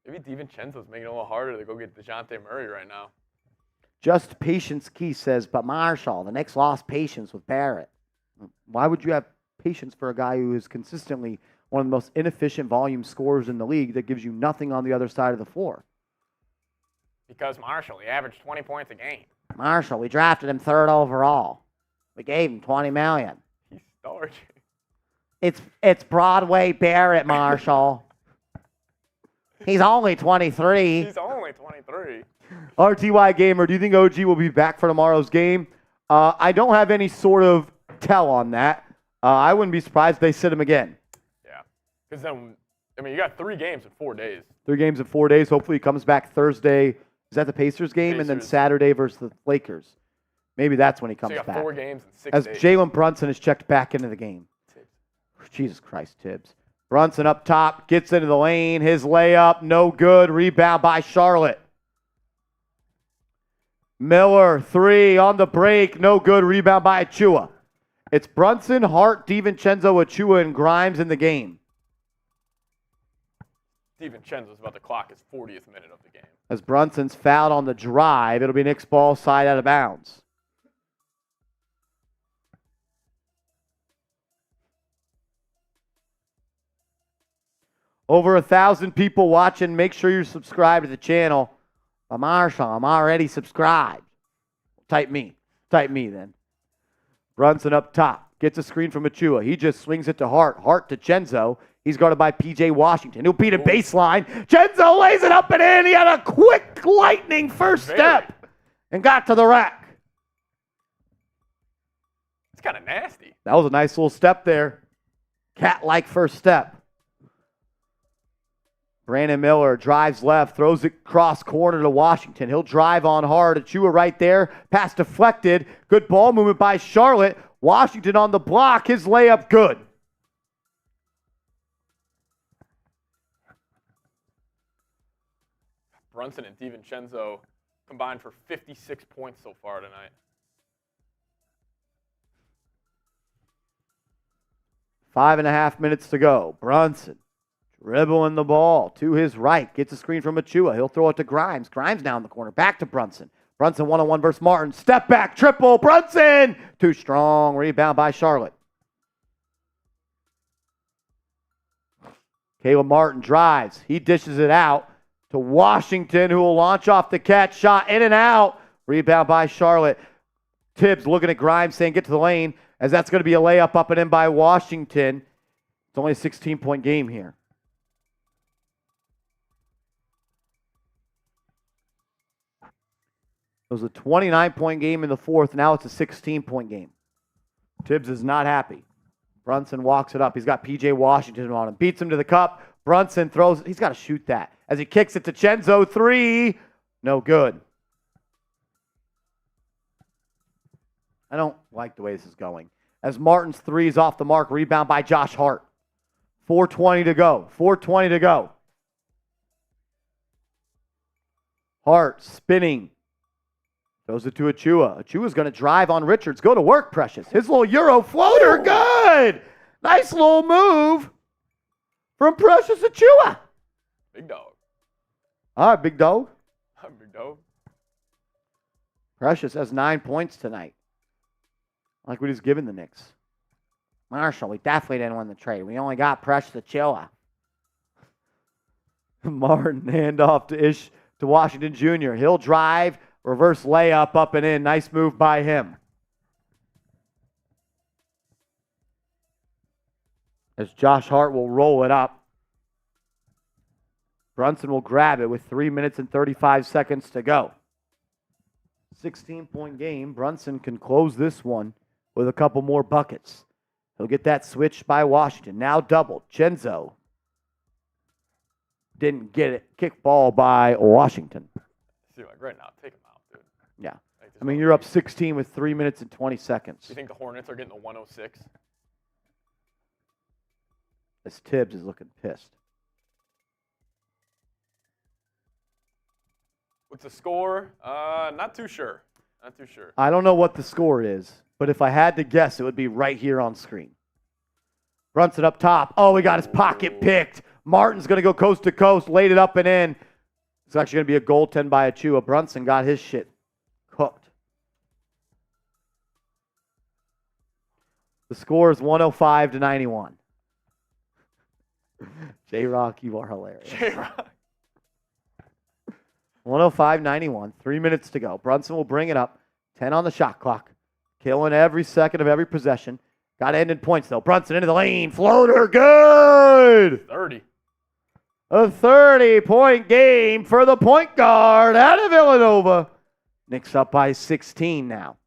Maybe DiVincenzo's making it a little harder to go get DeJounte Murray right now. Just Patience Key says, but Marshall, the Knicks lost patience with Barrett. Why would you have patience for a guy who is consistently one of the most inefficient volume scorers in the league that gives you nothing on the other side of the floor? Because Marshall, he averaged 20 points a game. Marshall, we drafted him 3rd overall. We gave him $20 million. He's starving. It's Broadway Barrett, Marshall. He's only 23. He's only 23. RTY Gamer, do you think OG will be back for tomorrow's game? I don't have any sort of tell on that. I wouldn't be surprised if they sit him again. Yeah. Because then, I mean, you got 3 games in 4 days. 3 games in 4 days. Hopefully he comes back Thursday. Is that the Pacers game? And then Pacers. Saturday versus the Lakers. Maybe that's when he comes So you got back. 4 games in 6 As days. Jalen Brunson is checked back into the game. Jesus Christ, Tibbs. Brunson up top, gets into the lane. His layup, no good. Rebound by Charlotte. Miller, 3 on the break, no good. Rebound by Achua. It's Brunson, Hart, DiVincenzo, Achua, and Grimes in the game. DiVincenzo's about to clock his 40th minute of the game. As Brunson's fouled on the drive, it'll be Knicks ball side out of bounds. Over 1,000 people watching. Make sure you're subscribed to the channel. Marshall, I'm already subscribed. Type me. Type me then. Brunson up top. Gets a screen from Achua. He just swings it to Hart. Hart to Chenzo. He's guarded by P.J. Washington. He'll beat a baseline. Chenzo lays it up and in. He had a quick lightning first step and got to the rack. It's kind of nasty. That was a nice little step there. Cat-like first step. Brandon Miller drives left, throws it cross corner to Washington. He'll drive on hard. Achua right there. Pass deflected. Good ball movement by Charlotte. Washington on the block. His layup good. Brunson and DiVincenzo combined for 56 points so far tonight. Five and a half minutes to go. Brunson dribbling the ball to his right. Gets a screen from Achua. He'll throw it to Grimes. Grimes down the corner. Back to Brunson. Brunson one-on-one versus Martin. Step back. Triple. Brunson. Too strong. Rebound by Charlotte. Caleb Martin drives. He dishes it out to Washington, who will launch off the catch. Shot in and out. Rebound by Charlotte. Tibbs looking at Grimes saying get to the lane, as that's going to be a layup up and in by Washington. It's only a 16-point game here. It was a 29-point game in the fourth. Now it's a 16-point game. Tibbs is not happy. Brunson walks it up. He's got P.J. Washington on him. Beats him to the cup. Brunson throws it. He's got to shoot that. As he kicks it to Chenzo, 3. No good. I don't like the way this is going. As Martin's 3 is off the mark. Rebound by Josh Hart. 4:20 to go. 4:20 to go. Hart spinning. Throws it to Achua. Achua's going to drive on Richards. Go to work, Precious. His little Euro floater. Good. Nice little move from Precious Achua. Big dog. All right, big dog. Big dog. Precious has 9 points tonight. Like what he's given the Knicks. Marshall, we definitely didn't win the trade. We only got Precious Achua. Martin handoff to Washington Jr. He'll drive. Reverse layup up and in. Nice move by him. As Josh Hart will roll it up. Brunson will grab it with 3 minutes and 35 seconds to go. 16-point game. Brunson can close this one with a couple more buckets. He'll get that switched by Washington. Now doubled. Chenzo didn't get it. Kick ball by Washington. See, like right now, take him out, dude. Yeah. Like, I mean, you're up 16 with 3 minutes and 20 seconds. You think the Hornets are getting the 106? As Tibbs is looking pissed. What's the score? Not too sure. Not too sure. I don't know what the score is, but if I had to guess, it would be right here on screen. Brunson up top. Oh, he got his pocket picked. Martin's going to go coast to coast, laid it up and in. It's actually going to be a goaltend by Achua. Brunson got his shit cooked. The score is 105-91. J-Rock, you are hilarious. J-Rock. 105-91. 3 minutes to go. Brunson will bring it up. 10 on the shot clock. Killing every second of every possession. Got to end in points, though. Brunson into the lane. Floater, good! 30. A 30-point game for the point guard out of Villanova. Knicks up by 16 now.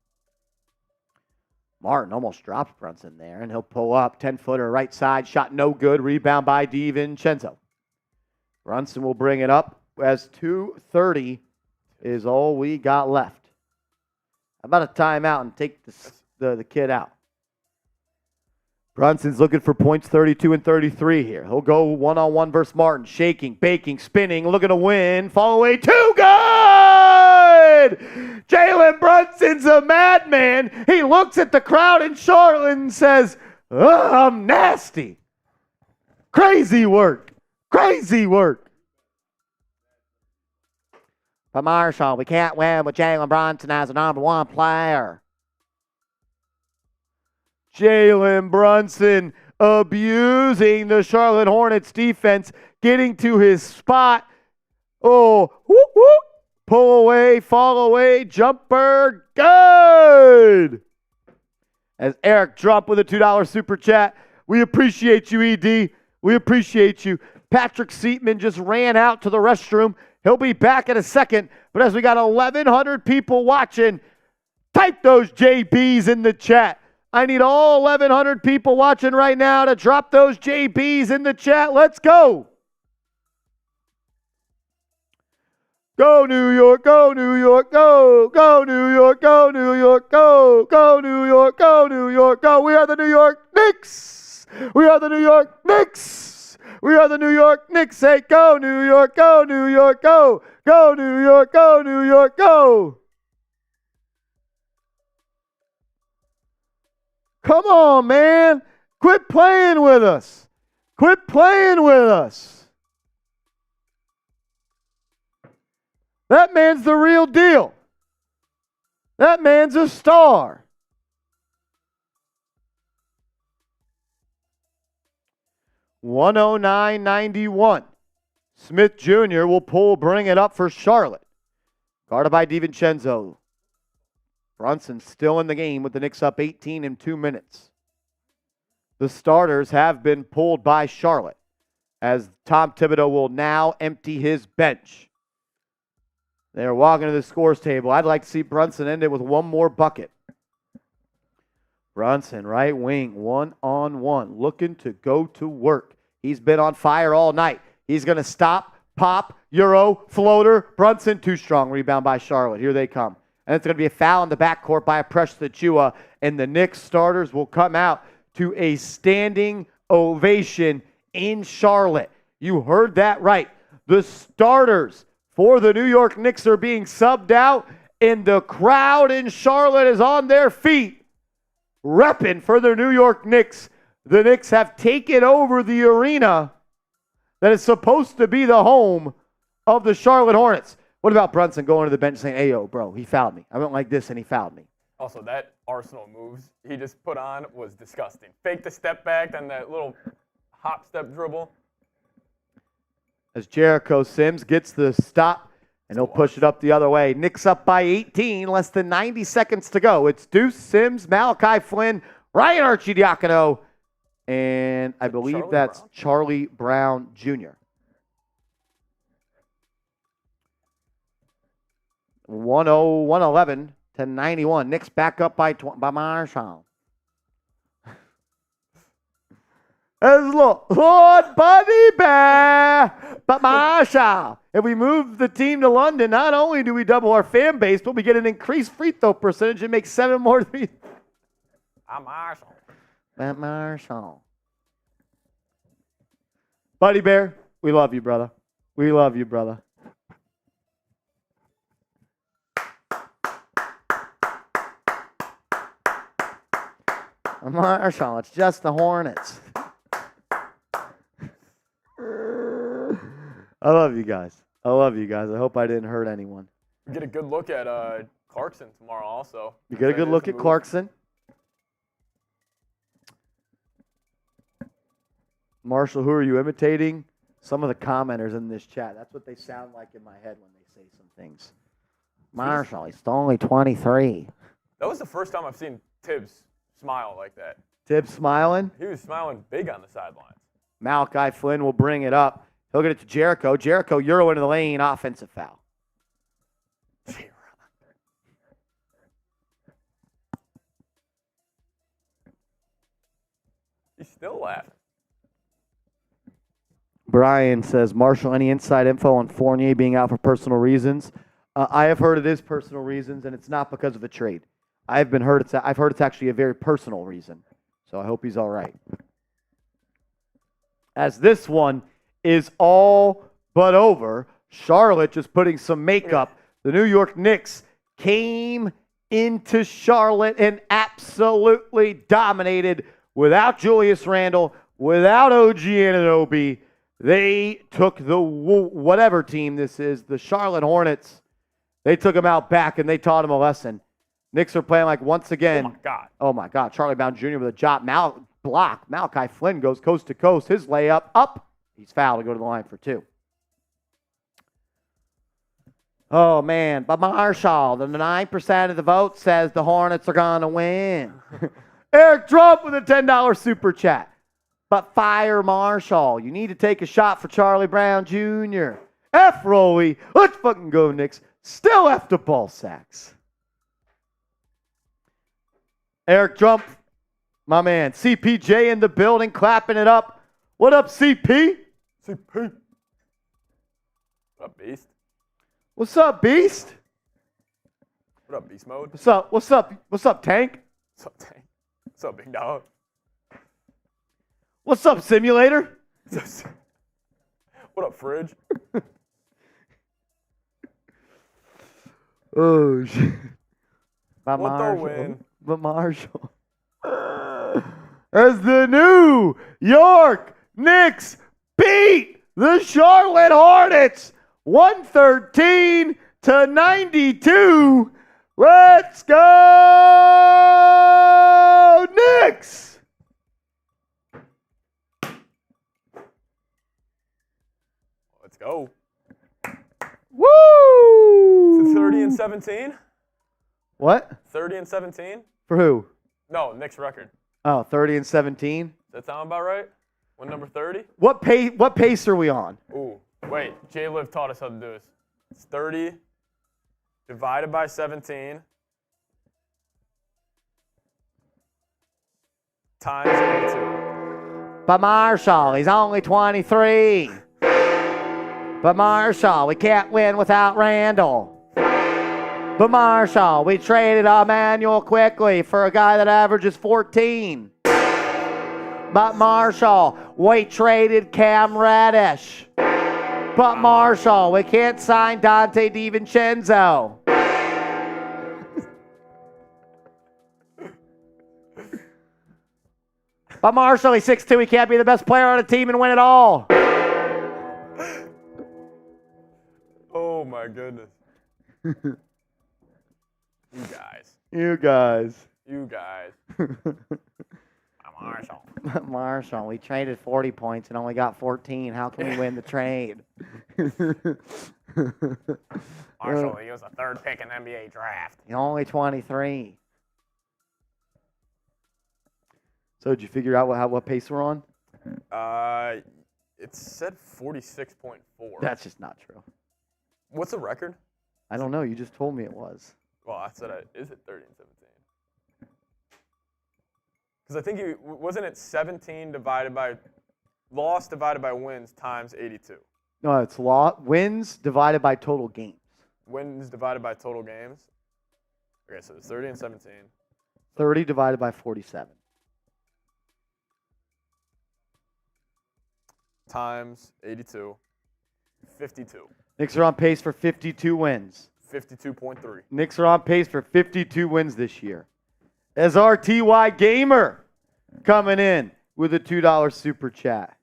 Martin almost dropped Brunson there, and he'll pull up. 10-footer right side. Shot no good. Rebound by DiVincenzo. Brunson will bring it up as 2:30 is all we got left. How about a timeout and take the kid out? Brunson's looking for points 32 and 33 here. He'll go one-on-one versus Martin. Shaking, baking, spinning, looking to win. Fall away, too good! Jalen Brunson's a madman. He looks at the crowd in Charlotte and says, oh, I'm nasty. Crazy work. Crazy work. But Marshall, we can't win with Jalen Brunson as the number one player. Jalen Brunson abusing the Charlotte Hornets defense, getting to his spot. Oh, whoop, whoop. Pull away, fall away, jumper, good. As Eric dropped with a $2 super chat. We appreciate you, ED. We appreciate you. Patrick Seatman just ran out to the restroom. He'll be back in a second. But as we got 1,100 people watching, type those JBs in the chat. I need all 1,100 people watching right now to drop those JBs in the chat. Let's go. Go New York, go New York, go. Go New York, go New York, go. Go New York, go New York, go. We are the New York Knicks. We are the New York Knicks. We are the New York Knicks. Say go New York, go New York, go. Go New York, go New York, go. Come on, man. Quit playing with us. Quit playing with us. That man's the real deal. That man's a star. $109.91. Smith Jr. will bring it up for Charlotte. Guarded by DiVincenzo. Brunson still in the game with the Knicks up 18 in 2 minutes. The starters have been pulled by Charlotte as Tom Thibodeau will now empty his bench. They're walking to the scores table. I'd like to see Brunson end it with one more bucket. Brunson, right wing, one-on-one, looking to go to work. He's been on fire all night. He's going to stop, pop, Euro, floater. Brunson, too strong. Rebound by Charlotte. Here they come. And it's going to be a foul in the backcourt by Precious Achua. And the Knicks starters will come out to a standing ovation in Charlotte. You heard that right. The starters for the New York Knicks are being subbed out, and the crowd in Charlotte is on their feet, repping for the New York Knicks. The Knicks have taken over the arena that is supposed to be the home of the Charlotte Hornets. What about Brunson going to the bench saying, hey, yo, bro, he fouled me. I went like this, and he fouled me. Also, that Arsenal moves he just put on was disgusting. Fake the step back, then that little hop step dribble. As Jericho Sims gets the stop, and he'll push it up the other way. Knicks up by 18, less than 90 seconds to go. It's Deuce Sims, Malachi Flynn, Ryan Arcidiacono, and I believe that's Charlie Brown Jr. 111-91. Knicks back up by Marshall. As Lord Buddy Bear, but Marshall. If we move the team to London, not only do we double our fan base, but we get an increased free throw percentage and make 7 more threes. I'm Marshall. But Marshall. Buddy Bear, we love you, brother. We love you, brother. Marshall, it's just the Hornets. I love you guys. I love you guys. I hope I didn't hurt anyone. We get a good look at Clarkson tomorrow also. You get a good look at Clarkson. Marshall, who are you imitating? Some of the commenters in this chat. That's what they sound like in my head when they say some things. Marshall, he's only 23. That was the first time I've seen Tibbs smile like that. Tibbs smiling. He was smiling big on the sidelines. Malachi Flynn will bring it up. He'll get it to Jericho. Jericho, Euro into the lane, offensive foul. He's still laughing. Brian says, Marshall, any inside info on Fournier being out for personal reasons? I have heard it is personal reasons, and it's not because of a trade. I've heard it's actually a very personal reason. So I hope he's all right. As this one is all but over, Charlotte just putting some makeup. The New York Knicks came into Charlotte and absolutely dominated without Julius Randle, without OG Anunoby. They took the whatever team this is, the Charlotte Hornets. They took them out back and they taught them a lesson. Knicks are playing like once again. Oh, my God. Oh, my God. Charlie Brown Jr. with a drop. Block. Malachi Flynn goes coast to coast. His layup up. He's fouled to go to the line for two. Oh, man. But Marshall, the 9% of the vote says the Hornets are going to win. Eric Trump with a $10 super chat. But fire Marshall. You need to take a shot for Charlie Brown Jr. F. Rolly. Let's fucking go, Knicks. Still F the ball sacks. Eric Trump, my man. CPJ in the building, clapping it up. What up, CP? CP. What up, Beast? What's up, Beast? What up, Beast Mode? What's up? What's up? What's up, Tank? What's up, Tank? What's up, Big Dog? What's up, Simulator? What up, Fridge? Oh, shit. By What the Marshall. win? But Marshall. As the new York Knicks beat the Charlotte Hornets 113-92. Let's go, Knicks! Let's go. Woo! 30 and 17? What? 30 and 17? For who? No, Knicks record. Oh, 30 and 17. Does that sound about right? When number 30? What pace are we on? Ooh, wait. J Liv taught us how to do this. It's 30 divided by 17 times 82. But Marshall, he's only 23. But Marshall, we can't win without Randle. But Marshall, we traded Emmanuel quickly for a guy that averages 14. But Marshall, we traded Cam Reddish. But Marshall, we can't sign Dante DiVincenzo. But Marshall, he's 6'2". He can't be the best player on a team and win it all. Oh, my goodness. You guys. You guys. You guys. Marshall. Marshall, we traded 40 points and only got 14. How can we win the trade? Marshall, he was a third pick in the NBA draft. He's only 23. So did you figure out what pace we're on? It said 46.4. That's just not true. What's the record? I don't know. You just told me it was. Well, I said, is it 30 and 17? Because I think wasn't it 17 divided by loss divided by wins times 82. No, it's wins divided by total games. Wins divided by total games. Okay, so it's 30 and 17. 30 divided by 47. Times 82. 52. Knicks are on pace for 52 wins. 52.3. Knicks are on pace for 52 wins this year. As RTY Gamer coming in with a $2 super chat.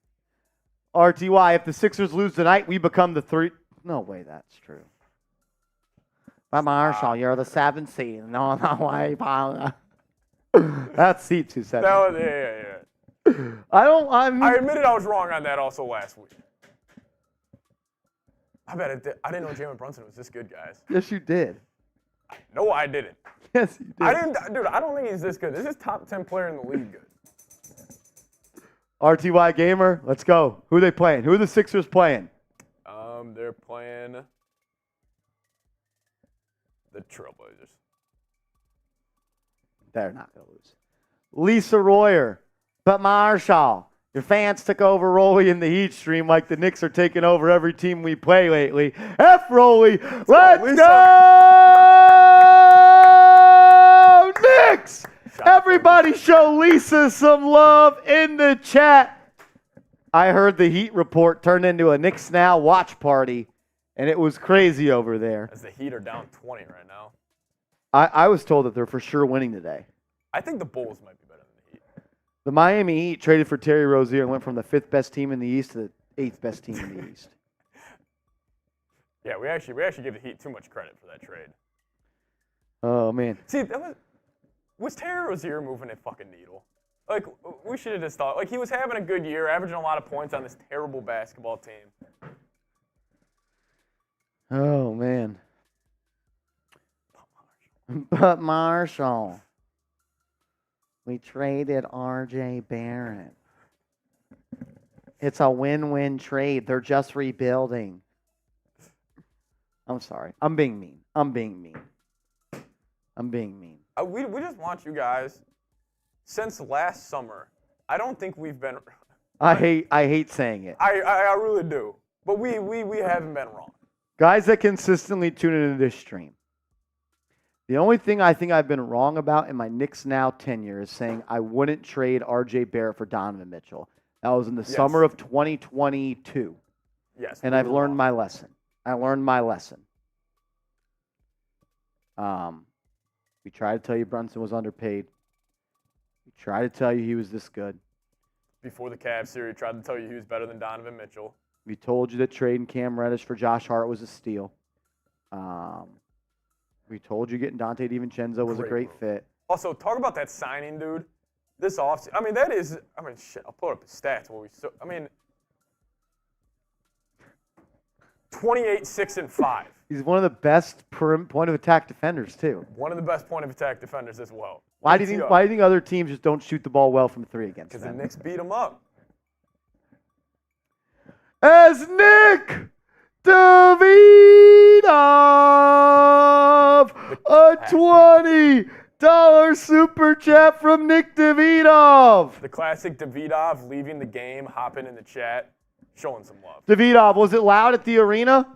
RTY, if the Sixers lose tonight, we become the three. No way that's true. But Marshall, you're the 7th seed. No way, Paula. That's Seats who said That that. was, yeah. I admitted I was wrong on that also last week. I didn't know Jalen Brunson was this good, guys. Yes, you did. No, I didn't. Yes, you did. Dude, I don't think he's this good. This is top 10 player in the league good. RTY Gamer, let's go. Who are they playing? Who are the Sixers playing? They're playing the Trailblazers. They're not going to lose. Lisa Royer. But Marshall, your fans took over Rolly in the Heat stream like the Knicks are taking over every team we play lately. F Rolly, let's go! Knicks! Everybody show Lisa some love in the chat. I heard the Heat report turned into a Knicks Now watch party, and it was crazy over there. As the Heat are down 20 right now. I was told that they're for sure winning today. I think the Bulls might be better than the Heat. The Miami Heat traded for Terry Rozier and went from the 5th best team in the East to the 8th best team in the East. Yeah, we actually give the Heat too much credit for that trade. Oh, man. See, was Terry Rozier moving a fucking needle? Like, we should have just thought. Like, he was having a good year, averaging a lot of points on this terrible basketball team. Oh, man. But Marshall, we traded R.J. Barrett. It's a win-win trade. They're just rebuilding. I'm sorry. I'm being mean. We just want you guys, since last summer, I don't think we've been. I hate saying it. I really do. But we haven't been wrong. Guys that consistently tune into this stream. The only thing I think I've been wrong about in my Knicks Now tenure is saying I wouldn't trade R.J. Barrett for Donovan Mitchell. That was in the summer of 2022. Yes. And I've learned my lesson. We tried to tell you Brunson was underpaid. We tried to tell you he was this good. Before the Cavs series, tried to tell you he was better than Donovan Mitchell. We told you that trading Cam Reddish for Josh Hart was a steal. We told you getting Dante DiVincenzo was a great fit. Also, talk about that signing, dude. This offseason, shit, I'll pull up the stats. 28, 6, and 5. He's one of the best point of attack defenders, too. One of the best point of attack defenders as well. Why do you think other teams just don't shoot the ball well from 3 against them? Because the Knicks beat them up. As Nick Davidov, a $20 super chat from Nick Davidov. The classic Davidov leaving the game, hopping in the chat, showing some love. Davidov, was it loud at the arena?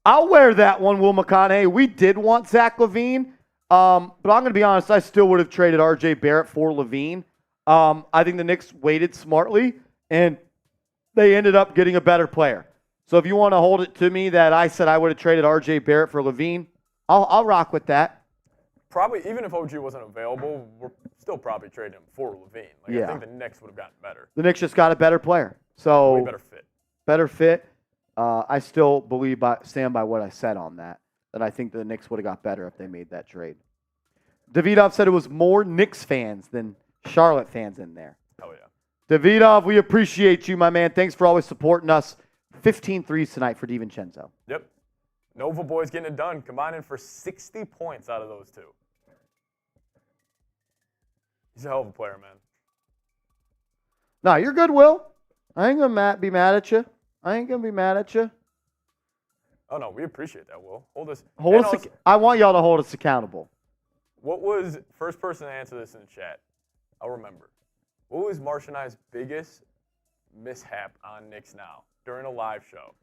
I'll wear that one, Will McConaughey. We did want Zach LaVine, but I'm going to be honest, I still would have traded R.J. Barrett for LaVine. I think the Knicks waited smartly, and they ended up getting a better player. So if you want to hold it to me that I said I would have traded R.J. Barrett for LaVine, I'll rock with that. Probably, even if OG wasn't available, we're still probly trading him for LaVine. I think the Knicks would have gotten better. The Knicks just got a better player. So way better fit. Better fit. I still stand by what I said on that I think the Knicks would have got better if they made that trade. Davidov said it was more Knicks fans than Charlotte fans in there. Oh, yeah. Davidov, we appreciate you, my man. Thanks for always supporting us. 15 threes tonight for DiVincenzo. Yep. Nova boys getting it done, combining for 60 points out of those two. He's a hell of a player, man. No, you're good, Will. I ain't going to be mad at you. Oh, no, we appreciate that, Will. I want y'all to hold us accountable. What was, first person to answer this in the chat, I'll remember. What was Marsh and I's biggest mishap on Knicks Now during a live show?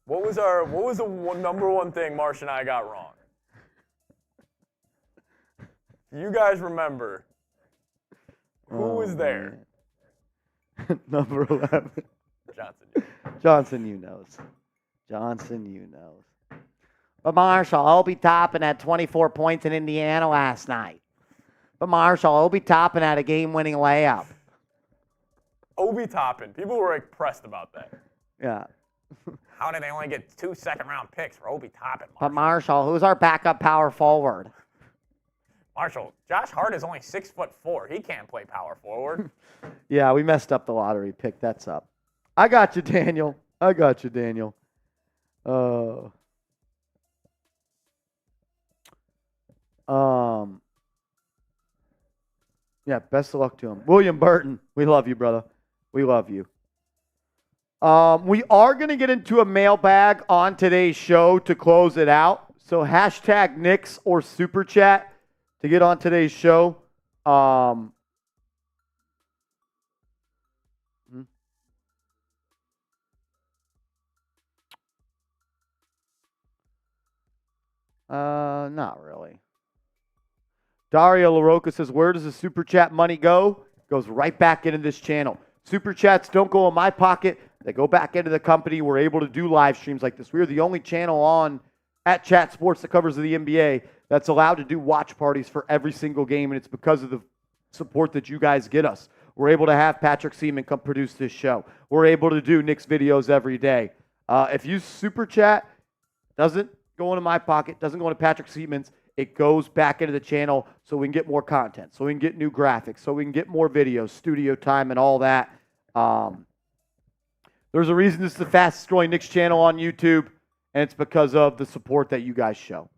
What was the number one thing Marsh and I got wrong? You guys remember. Who was there? Number 11. Johnson, you knows. But Marshall, Obi Toppin had 24 points in Indiana last night. But Marshall, Obi Toppin had a game-winning layup. Obi Toppin. People were pressed about that. Yeah. How did they only get 2 second-round picks for Obi Toppin? But Marshall, who's our backup power forward? Marshall, Josh Hart is only 6'4". He can't play power forward. Yeah, we messed up the lottery pick. That's up. I got you, Daniel. I got you, Daniel. Yeah, best of luck to him. William Burton, we love you, brother. We love you. We are going to get into a mailbag on today's show to close it out. So hashtag Knicks or Super Chat to get on today's show. Not really. Dario LaRocca says, where does the Super Chat money go? It goes right back into this channel. Super Chats don't go in my pocket. They go back into the company. We're able to do live streams like this. We are the only channel on at Chat Sports that covers the NBA that's allowed to do watch parties for every single game, and it's because of the support that you guys get us. We're able to have Patrick Seaman come produce this show. We're able to do Knicks videos every day. If you Super Chat, doesn't go into my pocket, doesn't go into Patrick Seaman's, it goes back into the channel so we can get more content, so we can get new graphics, so we can get more videos, studio time, and all that. There's a reason this is the fastest growing Knicks channel on YouTube, and it's because of the support that you guys show.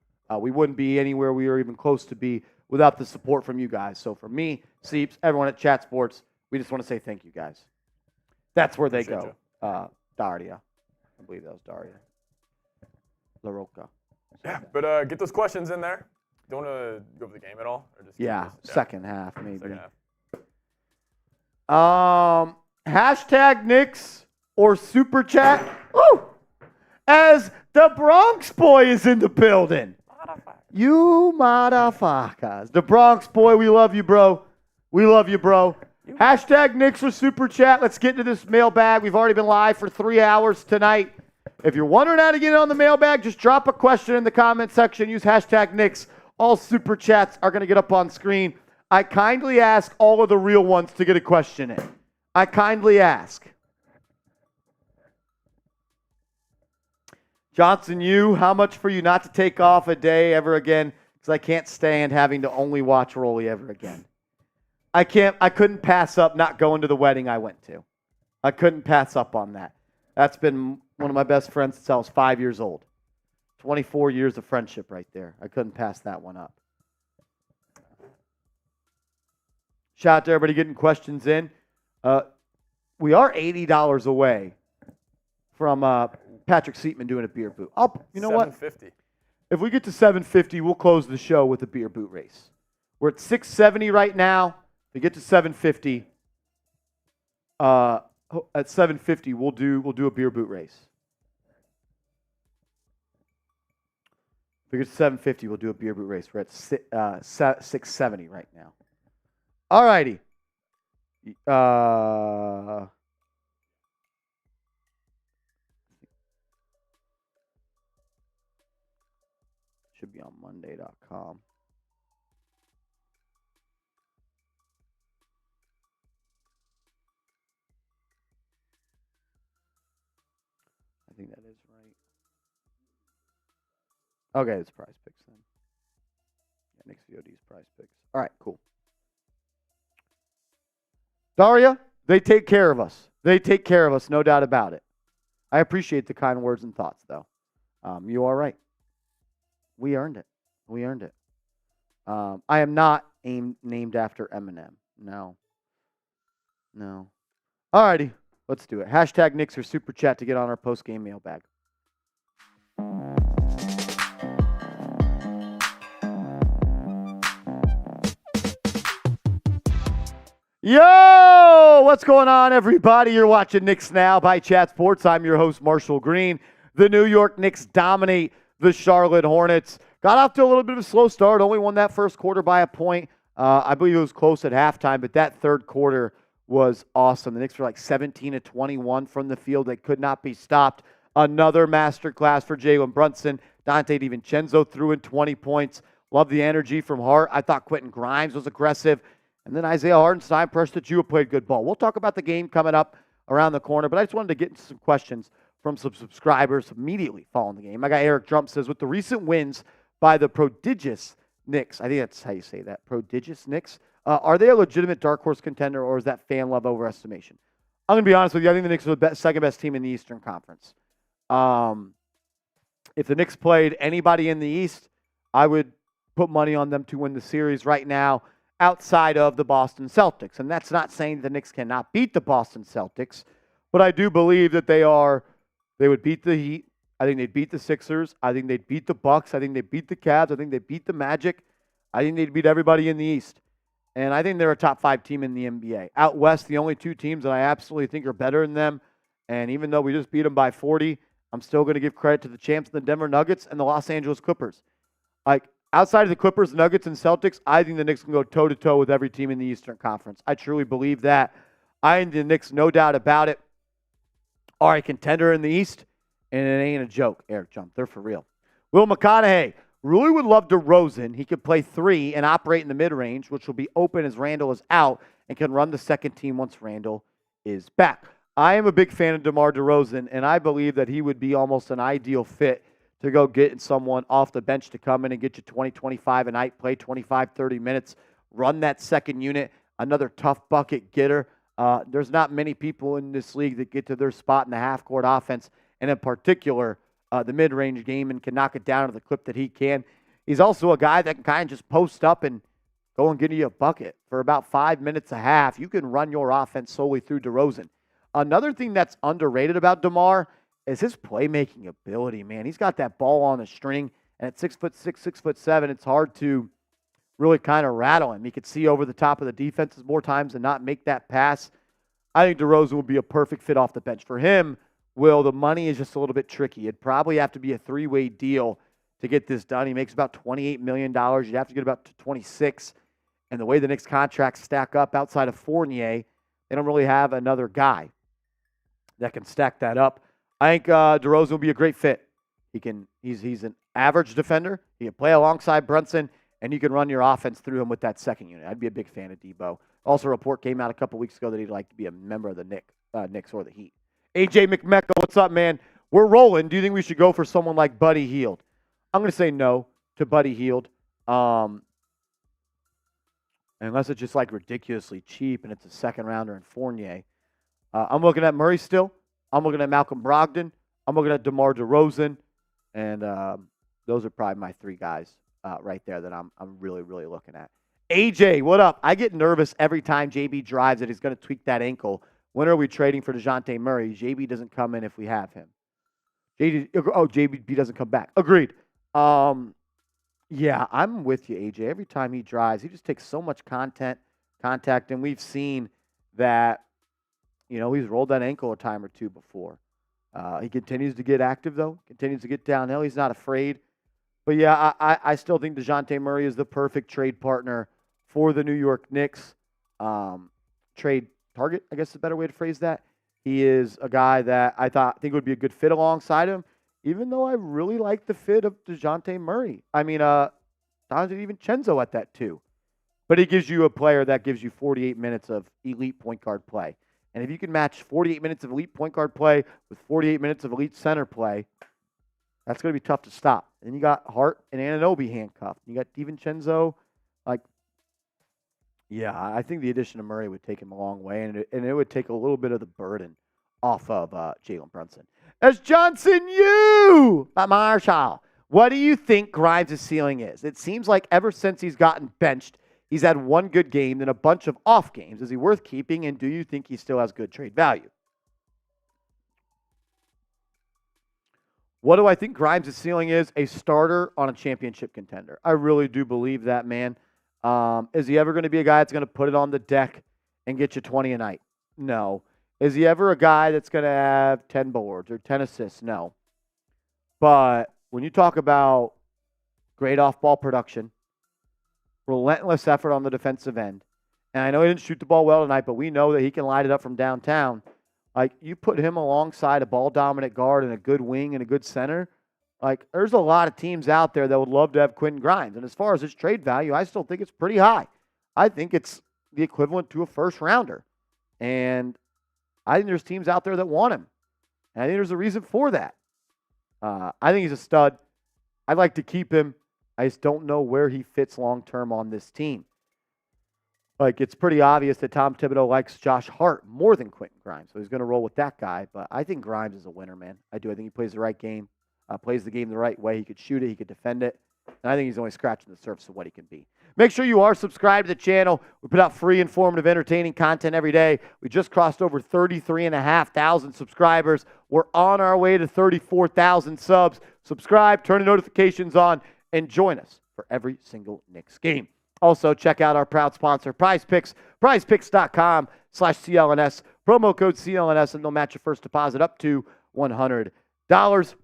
We wouldn't be anywhere we were even close to be without the support from you guys. So for me, Seeps, everyone at Chat Sports, we just want to say thank you, guys. That's where they go. Daria. I believe that was Daria. LaRocca. Yeah, but get those questions in there. Do you want to go over the game at all? Or just second half maybe. Second half. Hashtag Knicks or Super Chat. Woo! As the Bronx boy is in the building. You motherfuckers. The Bronx boy, we love you, bro. We love you, bro. Hashtag Knicks or Super Chat. Let's get into this mailbag. We've already been live for 3 hours tonight. If you're wondering how to get on the mailbag, just drop a question in the comment section. Use hashtag Knicks. All Super Chats are going to get up on screen. I kindly ask all of the real ones to get a question in. I kindly ask. Johnson, how much for you not to take off a day ever again? Because I can't stand having to only watch Rolly ever again. I couldn't pass up not going to the wedding I went to. I couldn't pass up on that. That's been one of my best friends since I was 5 years old. 24 years of friendship right there. I couldn't pass that one up. Shout out to everybody getting questions in. We are $80 away from Patrick Seatman doing a beer boot. You know what? $750. If we get to $750, we'll close the show with a beer boot race. We're at $670 right now. If we get to $750, at $750, we'll do a beer boot race. If we get to $750, we'll do a beer boot race. We're at $670 right now. All righty. Should be on Monday.com. I think that is right. Okay, it's Prize Picks then. Yeah, Knicks VOD's Prize Picks. All right, cool. Daria, they take care of us. They take care of us, no doubt about it. I appreciate the kind words and thoughts, though. You are right. We earned it. We earned it. I am not named after Eminem. No. All righty. Let's do it. Hashtag Knicks or Super Chat to get on our post-game mailbag. Yo! What's going on, everybody? You're watching Knicks Now by Chat Sports. I'm your host, Marshall Green. The New York Knicks dominate the Charlotte Hornets. Got off to a little bit of a slow start. Only won that first quarter by a point. I believe it was close at halftime, but that third quarter was awesome. The Knicks were like 17 of 21 from the field. They could not be stopped. Another masterclass for Jalen Brunson. Dante DiVincenzo threw in 20 points. Love the energy from Hart. I thought Quentin Grimes was aggressive. And then Isaiah Hartenstein, Presta Jua played good ball. We'll talk about the game coming up around the corner, but I just wanted to get into some questions from some subscribers immediately following the game. I got Eric Trump says, with the recent wins by the prodigious Knicks. I think that's how you say that. Prodigious Knicks. Are they a legitimate dark horse contender, or is that fan love overestimation? I'm going to be honest with you. I think the Knicks are the second best team in the Eastern Conference. If the Knicks played anybody in the East, I would put money on them to win the series right now outside of the Boston Celtics. And that's not saying the Knicks cannot beat the Boston Celtics, but I do believe that they would beat the Heat. I think they'd beat the Sixers. I think they'd beat the Bucks. I think they'd beat the Cavs. I think they'd beat the Magic. I think they'd beat everybody in the East. And I think they're a top 5 team in the NBA. Out West, the only 2 teams that I absolutely think are better than them, and even though we just beat them by 40, I'm still going to give credit to the champs, the Denver Nuggets, and the Los Angeles Clippers. Like, outside of the Clippers, Nuggets, and Celtics, I think the Knicks can go toe-to-toe with every team in the Eastern Conference. I truly believe that. I think the Knicks, no doubt about it, are a contender in the East, and it ain't a joke. Eric Jump, they're for real. Will McConaughey really would love DeRozan. He could play 3 and operate in the mid-range, which will be open as Randle is out, and can run the second team once Randle is back. I am a big fan of DeMar DeRozan, and I believe that he would be almost an ideal fit to go get someone off the bench to come in and get you 20, 25 a night, play 25, 30 minutes, run that second unit, another tough bucket getter. There's not many people in this league that get to their spot in the half-court offense, and in particular, the mid-range game, and can knock it down to the clip that he can. He's also a guy that can kind of just post up and go and get you a bucket. For about 5 minutes a half, you can run your offense solely through DeRozan. Another thing that's underrated about DeMar is his playmaking ability, man. He's got that ball on the string, and at 6'6", 6'7", it's hard to really kind of rattle him. He could see over the top of the defenses more times and not make that pass. I think DeRozan would be a perfect fit off the bench. For him, Will, the money is just a little bit tricky. It'd probably have to be a 3-way deal to get this done. He makes about $28 million. You'd have to get about 26. And the way the Knicks contracts stack up outside of Fournier, they don't really have another guy that can stack that up. I think DeRozan will be a great fit. He's an average defender. He can play alongside Brunson, and you can run your offense through him with that second unit. I'd be a big fan of Debo. Also, a report came out a couple weeks ago that he'd like to be a member of the Knicks or the Heat. AJ McMecca, what's up, man? We're rolling. Do you think we should go for someone like Buddy Hield? I'm going to say no to Buddy Hield. Unless it's just like ridiculously cheap and it's a second rounder in Fournier. I'm looking at Murray still. I'm looking at Malcolm Brogdon. I'm looking at DeMar DeRozan. And those are probably my 3 guys right there that I'm really, really looking at. AJ, what up? I get nervous every time JB drives that he's going to tweak that ankle. When are we trading for DeJounte Murray? JB doesn't come in if we have him. JB doesn't come back. Agreed. Yeah, I'm with you, AJ. Every time he drives, he just takes so much contact, and we've seen that, he's rolled that ankle a time or 2 before. He continues to get active, though, continues to get downhill. He's not afraid. But, yeah, I still think DeJounte Murray is the perfect trade partner for the New York Knicks. Trade target, I guess is a better way to phrase that. He is a guy that I think would be a good fit alongside him, even though I really like the fit of DeJounte Murray. I mean, Donovan DiVincenzo at that too. But he gives you a player that gives you 48 minutes of elite point guard play. And if you can match 48 minutes of elite point guard play with 48 minutes of elite center play, that's going to be tough to stop. And then you got Hart and Anunoby handcuffed. You got DiVincenzo. Yeah, I think the addition of Murray would take him a long way, and it would take a little bit of the burden off of Jalen Brunson. As Johnson, Marshall, what do you think Grimes' ceiling is? It seems like ever since he's gotten benched, he's had one good game, then a bunch of off games. Is he worth keeping, and do you think he still has good trade value? What do I think Grimes' ceiling is? A starter on a championship contender. I really do believe that, man. Is he ever going to be a guy that's going to put it on the deck and get you 20 a night? No. Is he ever a guy that's going to have 10 boards or 10 assists? No. But when you talk about great off-ball production, relentless effort on the defensive end, and I know he didn't shoot the ball well tonight, but we know that he can light it up from downtown. Like, you put him alongside a ball-dominant guard and a good wing and a good center, like, there's a lot of teams out there that would love to have Quentin Grimes. And as far as his trade value, I still think it's pretty high. I think it's the equivalent to a first-rounder. And I think there's teams out there that want him. And I think there's a reason for that. I think he's a stud. I'd like to keep him. I just don't know where he fits long-term on this team. Like, it's pretty obvious that Tom Thibodeau likes Josh Hart more than Quentin Grimes, so he's going to roll with that guy. But I think Grimes is a winner, man. I do. I think he plays the right game, plays the game the right way. He could shoot it. He could defend it. And I think he's only scratching the surface of what he can be. Make sure you are subscribed to the channel. We put out free, informative, entertaining content every day. We just crossed over 33,500 subscribers. We're on our way to 34,000 subs. Subscribe, turn the notifications on, and join us for every single Knicks game. Also, check out our proud sponsor, Prize Picks, prizepicks.com/CLNS. Promo code CLNS, and they'll match your first deposit up to $100.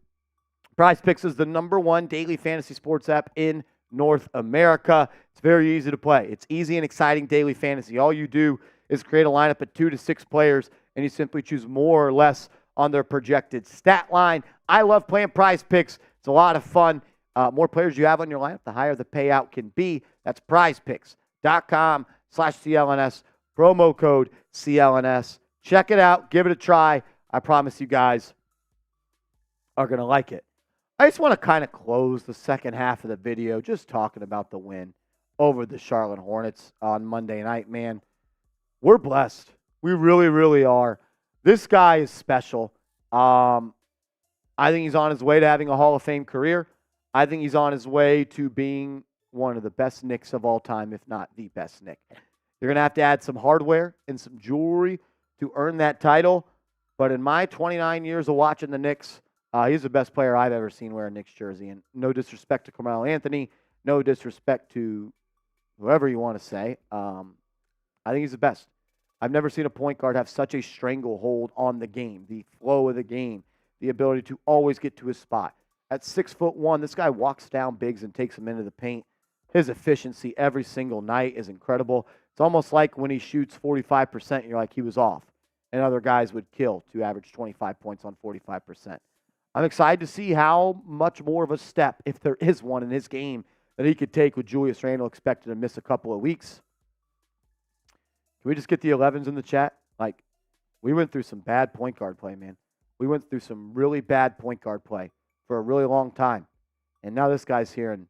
Prize Picks is the #1 daily fantasy sports app in North America. It's very easy to play. It's easy and exciting daily fantasy. All you do is create a lineup of 2 to 6 players, and you simply choose more or less on their projected stat line. I love playing Prize Picks. It's a lot of fun. More players you have on your lineup, the higher the payout can be. That's prizepicks.com/CLNS. Promo code CLNS. Check it out. Give it a try. I promise you guys are going to like it. I just want to kind of close the second half of the video just talking about the win over the Charlotte Hornets on Monday night, man. We're blessed. We really, really are. This guy is special. I think he's on his way to having a Hall of Fame career. I think he's on his way to being one of the best Knicks of all time, if not the best Knick. You're going to have to add some hardware and some jewelry to earn that title. But in my 29 years of watching the Knicks, he's the best player I've ever seen wear a Knicks jersey. And no disrespect to Carmelo Anthony, no disrespect to whoever you want to say. I think he's the best. I've never seen a point guard have such a stranglehold on the game, the flow of the game, the ability to always get to his spot. At 6'1", this guy walks down bigs and takes them into the paint. His efficiency every single night is incredible. It's almost like when he shoots 45%, you're like, he was off. And other guys would kill to average 25 points on 45%. I'm excited to see how much more of a step, if there is one in his game, that he could take with Julius Randle expected to miss a couple of weeks. Can we just get the 11s in the chat? Like, we went through some bad point guard play, man. We went through some really bad point guard play for a really long time. And now this guy's here, and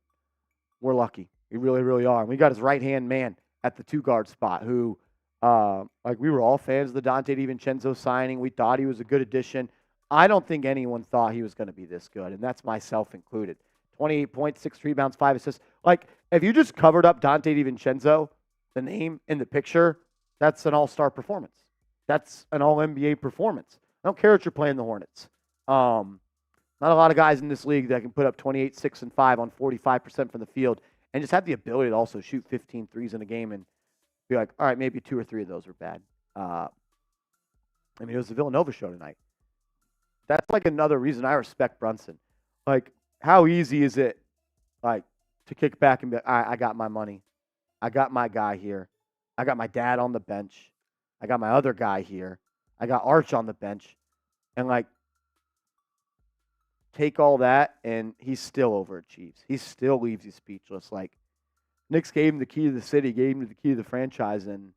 we're lucky. We really, really are. And we got his right-hand man at the 2-guard spot who, we were all fans of the Donte DiVincenzo signing. We thought he was a good addition. I don't think anyone thought he was going to be this good, and that's myself included. 28 points, 6 rebounds, 5 assists. Like, if you just covered up Donte DiVincenzo, the name in the picture, that's an all-star performance. That's an all-NBA performance. I don't care if you're playing the Hornets. Not a lot of guys in this league that can put up 28, 6, and 5 on 45% from the field and just have the ability to also shoot 15 threes in a game and be like, all right, maybe 2 or 3 of those are bad. It was the Villanova show tonight. That's like another reason I respect Brunson. Like, how easy is it, like, to kick back and be like, all right, I got my money. I got my guy here. I got my dad on the bench. I got my other guy here. I got Arch on the bench. And, like, take all that, and he still overachieves. He still leaves you speechless. Like, Knicks gave him the key to the city, gave him the key to the franchise, and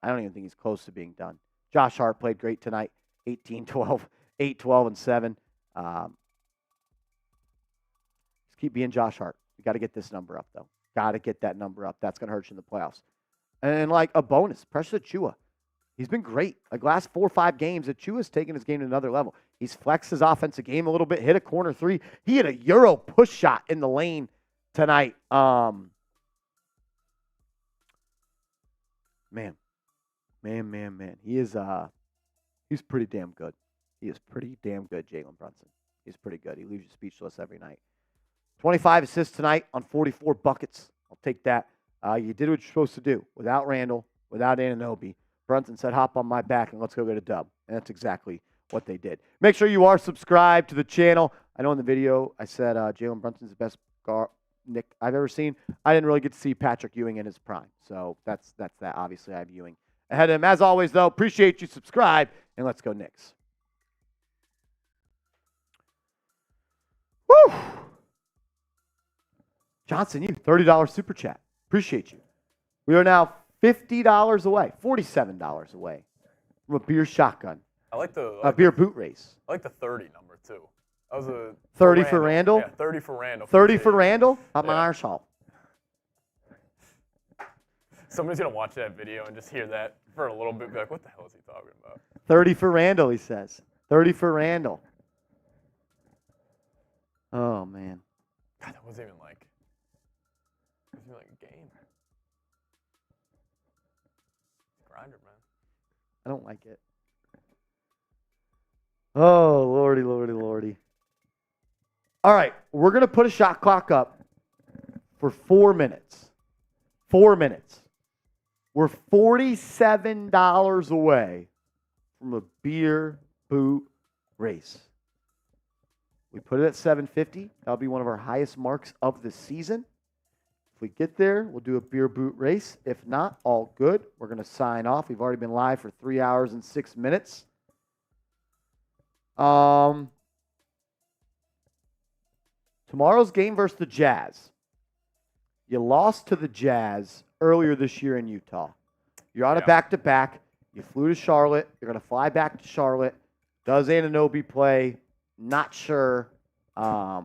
I don't even think he's close to being done. Josh Hart played great tonight, 18-12, 8, 12, and 7. Just keep being Josh Hart. You got to get this number up, though. Got to get that number up. That's going to hurt you in the playoffs. And, like, a bonus, Precious Achiuwa. He's been great. Like, last 4 or 5 games, Achiuwa's taken his game to another level. He's flexed his offensive game a little bit, hit a corner 3. He hit a Euro push shot in the lane tonight. Man. He is he's pretty damn good. He is pretty damn good, Jalen Brunson. He's pretty good. He leaves you speechless every night. 25 assists tonight on 44 buckets. I'll take that. You did what you're supposed to do. Without Randle, without Anunoby. Brunson said, hop on my back and let's go get a dub. And that's exactly what they did. Make sure you are subscribed to the channel. I know in the video I said Jalen Brunson's the best Knick I've ever seen. I didn't really get to see Patrick Ewing in his prime. So that's that. Obviously, I have Ewing ahead of him. As always, though, appreciate you. Subscribe, and let's go Knicks. Woo! Johnson, you $30 super chat. Appreciate you. We are now $50 away, $47 away from a beer shotgun. I like the beer boot race. I like the 30 number too. That was a 30 for Randle? Yeah, 30 for Randle. 30 for Randle? A Marshall. Somebody's gonna watch that video and just hear that for a little bit, be like, "What the hell is he talking about?" 30 for Randle, he says. 30 for Randle. Oh, man. God, that wasn't even like a game. Grinder, man. I don't like it. Oh, lordy, lordy, lordy. All right, we're going to put a shot clock up for 4 minutes. 4 minutes. We're $47 away from a beer boot race. We put it at $7.50. That'll be one of our highest marks of the season. If we get there, we'll do a beer boot race. If not, all good. We're going to sign off. We've already been live for 3 hours and 6 minutes. Tomorrow's game versus the Jazz. You lost to the Jazz earlier this year in Utah. You're on a back-to-back. You flew to Charlotte. You're going to fly back to Charlotte. Does Anunoby play? Not sure. But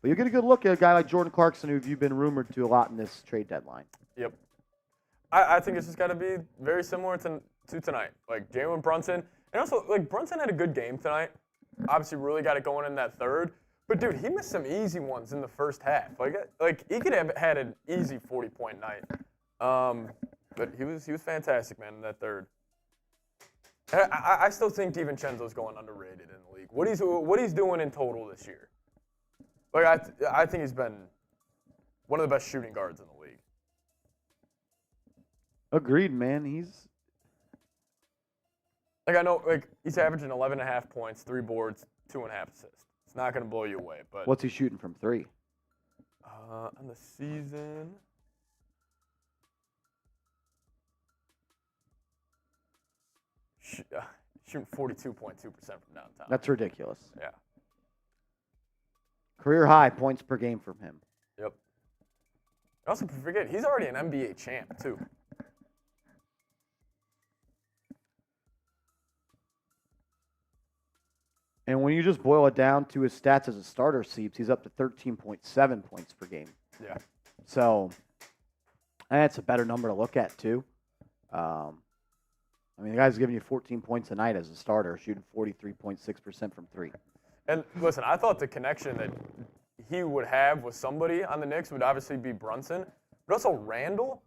you'll get a good look at a guy like Jordan Clarkson, who you've been rumored to a lot in this trade deadline. Yep. I think it's just got to be very similar to tonight. Like Jalen Brunson. And also, like, Brunson had a good game tonight. Obviously, really got it going in that third. But, dude, he missed some easy ones in the first half. Like he could have had an easy 40-point night. But he was fantastic, man, in that third. And I still think DiVincenzo's going underrated in the league. What he's doing in total this year. Like, I think he's been one of the best shooting guards in the league. Agreed, man. Like, I know, like, he's averaging 11.5 points, 3 boards, 2.5 assists. It's not going to blow you away, but... What's he shooting from 3? On the season... Shooting 42.2% from downtown. That's ridiculous. Yeah. Career high points per game from him. Yep. Also, forget, he's already an NBA champ, too. And when you just boil it down to his stats as a starter, Seeps, he's up to 13.7 points per game. Yeah. So that's a better number to look at, too. I mean, the guy's giving you 14 points a night as a starter, shooting 43.6% from 3. And listen, I thought the connection that he would have with somebody on the Knicks would obviously be Brunson, but also Randle.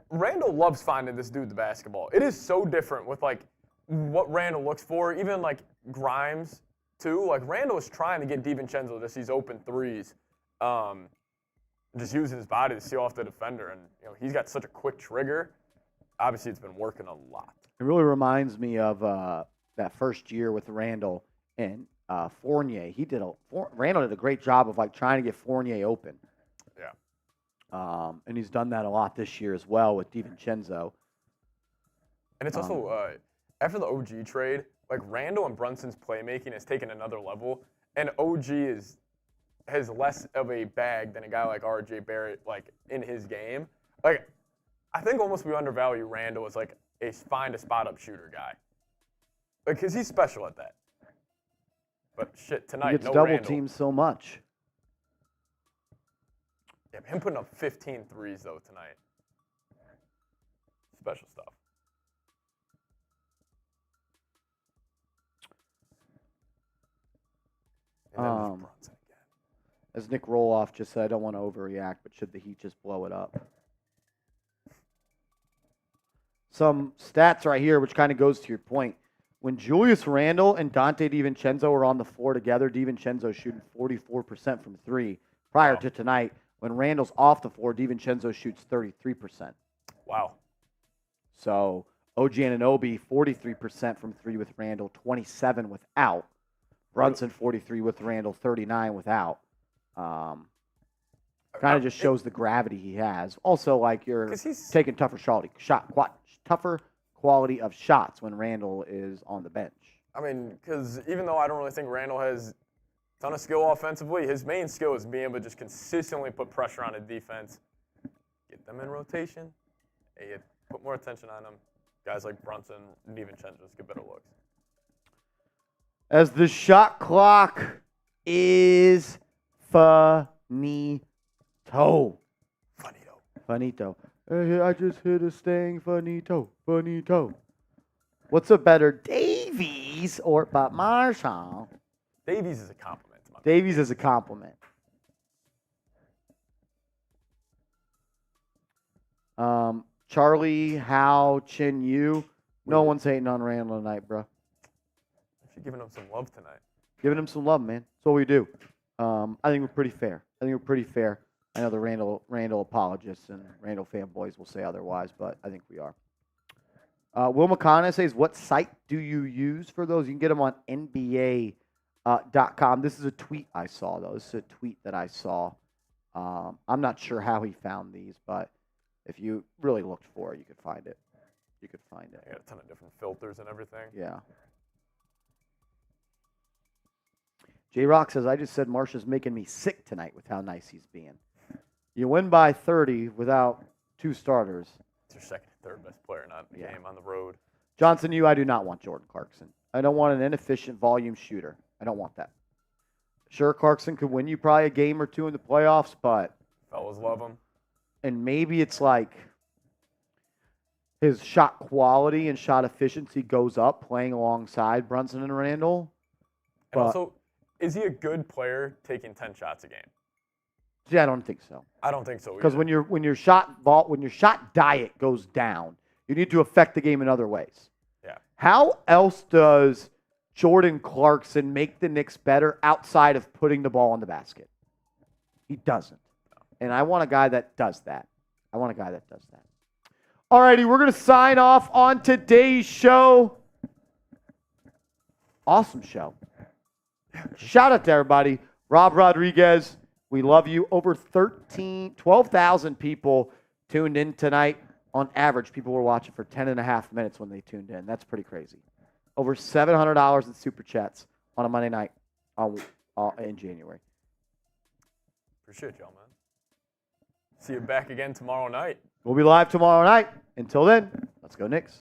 Randle loves finding this dude the basketball. It is so different with, like, what Randle looks for, even, like, Grimes, too. Like, Randle is trying to get DiVincenzo just these open threes, just using his body to seal off the defender. And, you know, he's got such a quick trigger. Obviously, it's been working a lot. It really reminds me of that first year with Randle and Fournier. Randle did a great job of, like, trying to get Fournier open. Yeah. And he's done that a lot this year as well with DiVincenzo. And it's also, after the OG trade, like, Randle and Brunson's playmaking has taken another level, and OG has less of a bag than a guy like R.J. Barrett, like, in his game. Like, I think almost we undervalue Randle as, like, a find-a-spot-up shooter guy. Like, because he's special at that. But, shit, tonight, He gets no double Randle. teamed so much. Yeah, him putting up 15 threes, though, tonight. Special stuff. And then there's Brunson again. As Nick Roloff just said, I don't want to overreact, but should the Heat just blow it up? Some stats right here, which kind of goes to your point. When Julius Randle and Dante DiVincenzo were on the floor together, DiVincenzo shooting 44% from 3. Prior to tonight, when Randle's off the floor, DiVincenzo shoots 33%. Wow. So OG Anunoby, 43% from 3 with Randle, 27 without. Brunson, 43 with Randle, 39 without. Kind of just shows the gravity he has. Also, like, you're taking tougher quality of shots when Randle is on the bench. I mean, because even though I don't really think Randle has a ton of skill offensively, his main skill is being able to just consistently put pressure on a defense, get them in rotation, and put more attention on them. Guys like Brunson, DiVincenzo get better looks. as the shot clock is finito. Finito. Hey, I just hit a stang finito. Finito. What's a better Davies or but Marshall? Davies is a compliment to my Davies is a compliment. Charlie, Hao, Chin Yu. No one's hating on Randle tonight, bro. Actually giving him some love tonight. Giving him some love, man. That's what we do. I think we're pretty fair. I know the Randle apologists and Randle fanboys will say otherwise, but I think we are. Will McConnell says, what site do you use for those? You can get them on NBA.com. This is a tweet I saw, though. This is a tweet that I saw. I'm not sure how he found these, but if you really looked for it, you could find it. You could find it. I got a ton of different filters and everything. Yeah. J-Rock says, I just said Marsha's making me sick tonight with how nice he's being. You win by 30 without 2 starters. It's your second and third best player, not in the game, on the road. Johnson, I do not want Jordan Clarkson. I don't want an inefficient volume shooter. I don't want that. Sure, Clarkson could win you probably a game or 2 in the playoffs, but... Fellas love him. And maybe it's like his shot quality and shot efficiency goes up playing alongside Brunson and Randle. And also, is he a good player taking 10 shots a game? Yeah, I don't think so. I don't think so. Because when your shot diet goes down, you need to affect the game in other ways. Yeah. How else does Jordan Clarkson make the Knicks better outside of putting the ball in the basket? He doesn't. And I want a guy that does that. All righty, we're going to sign off on today's show. Awesome show. Shout out to everybody. Rob Rodriguez, we love you. Over 12,000 people tuned in tonight. On average, people were watching for 10 and a half minutes when they tuned in. That's pretty crazy. Over $700 in Super Chats on a Monday night in January. Appreciate y'all, man. See you back again tomorrow night. We'll be live tomorrow night. Until then, let's go Knicks.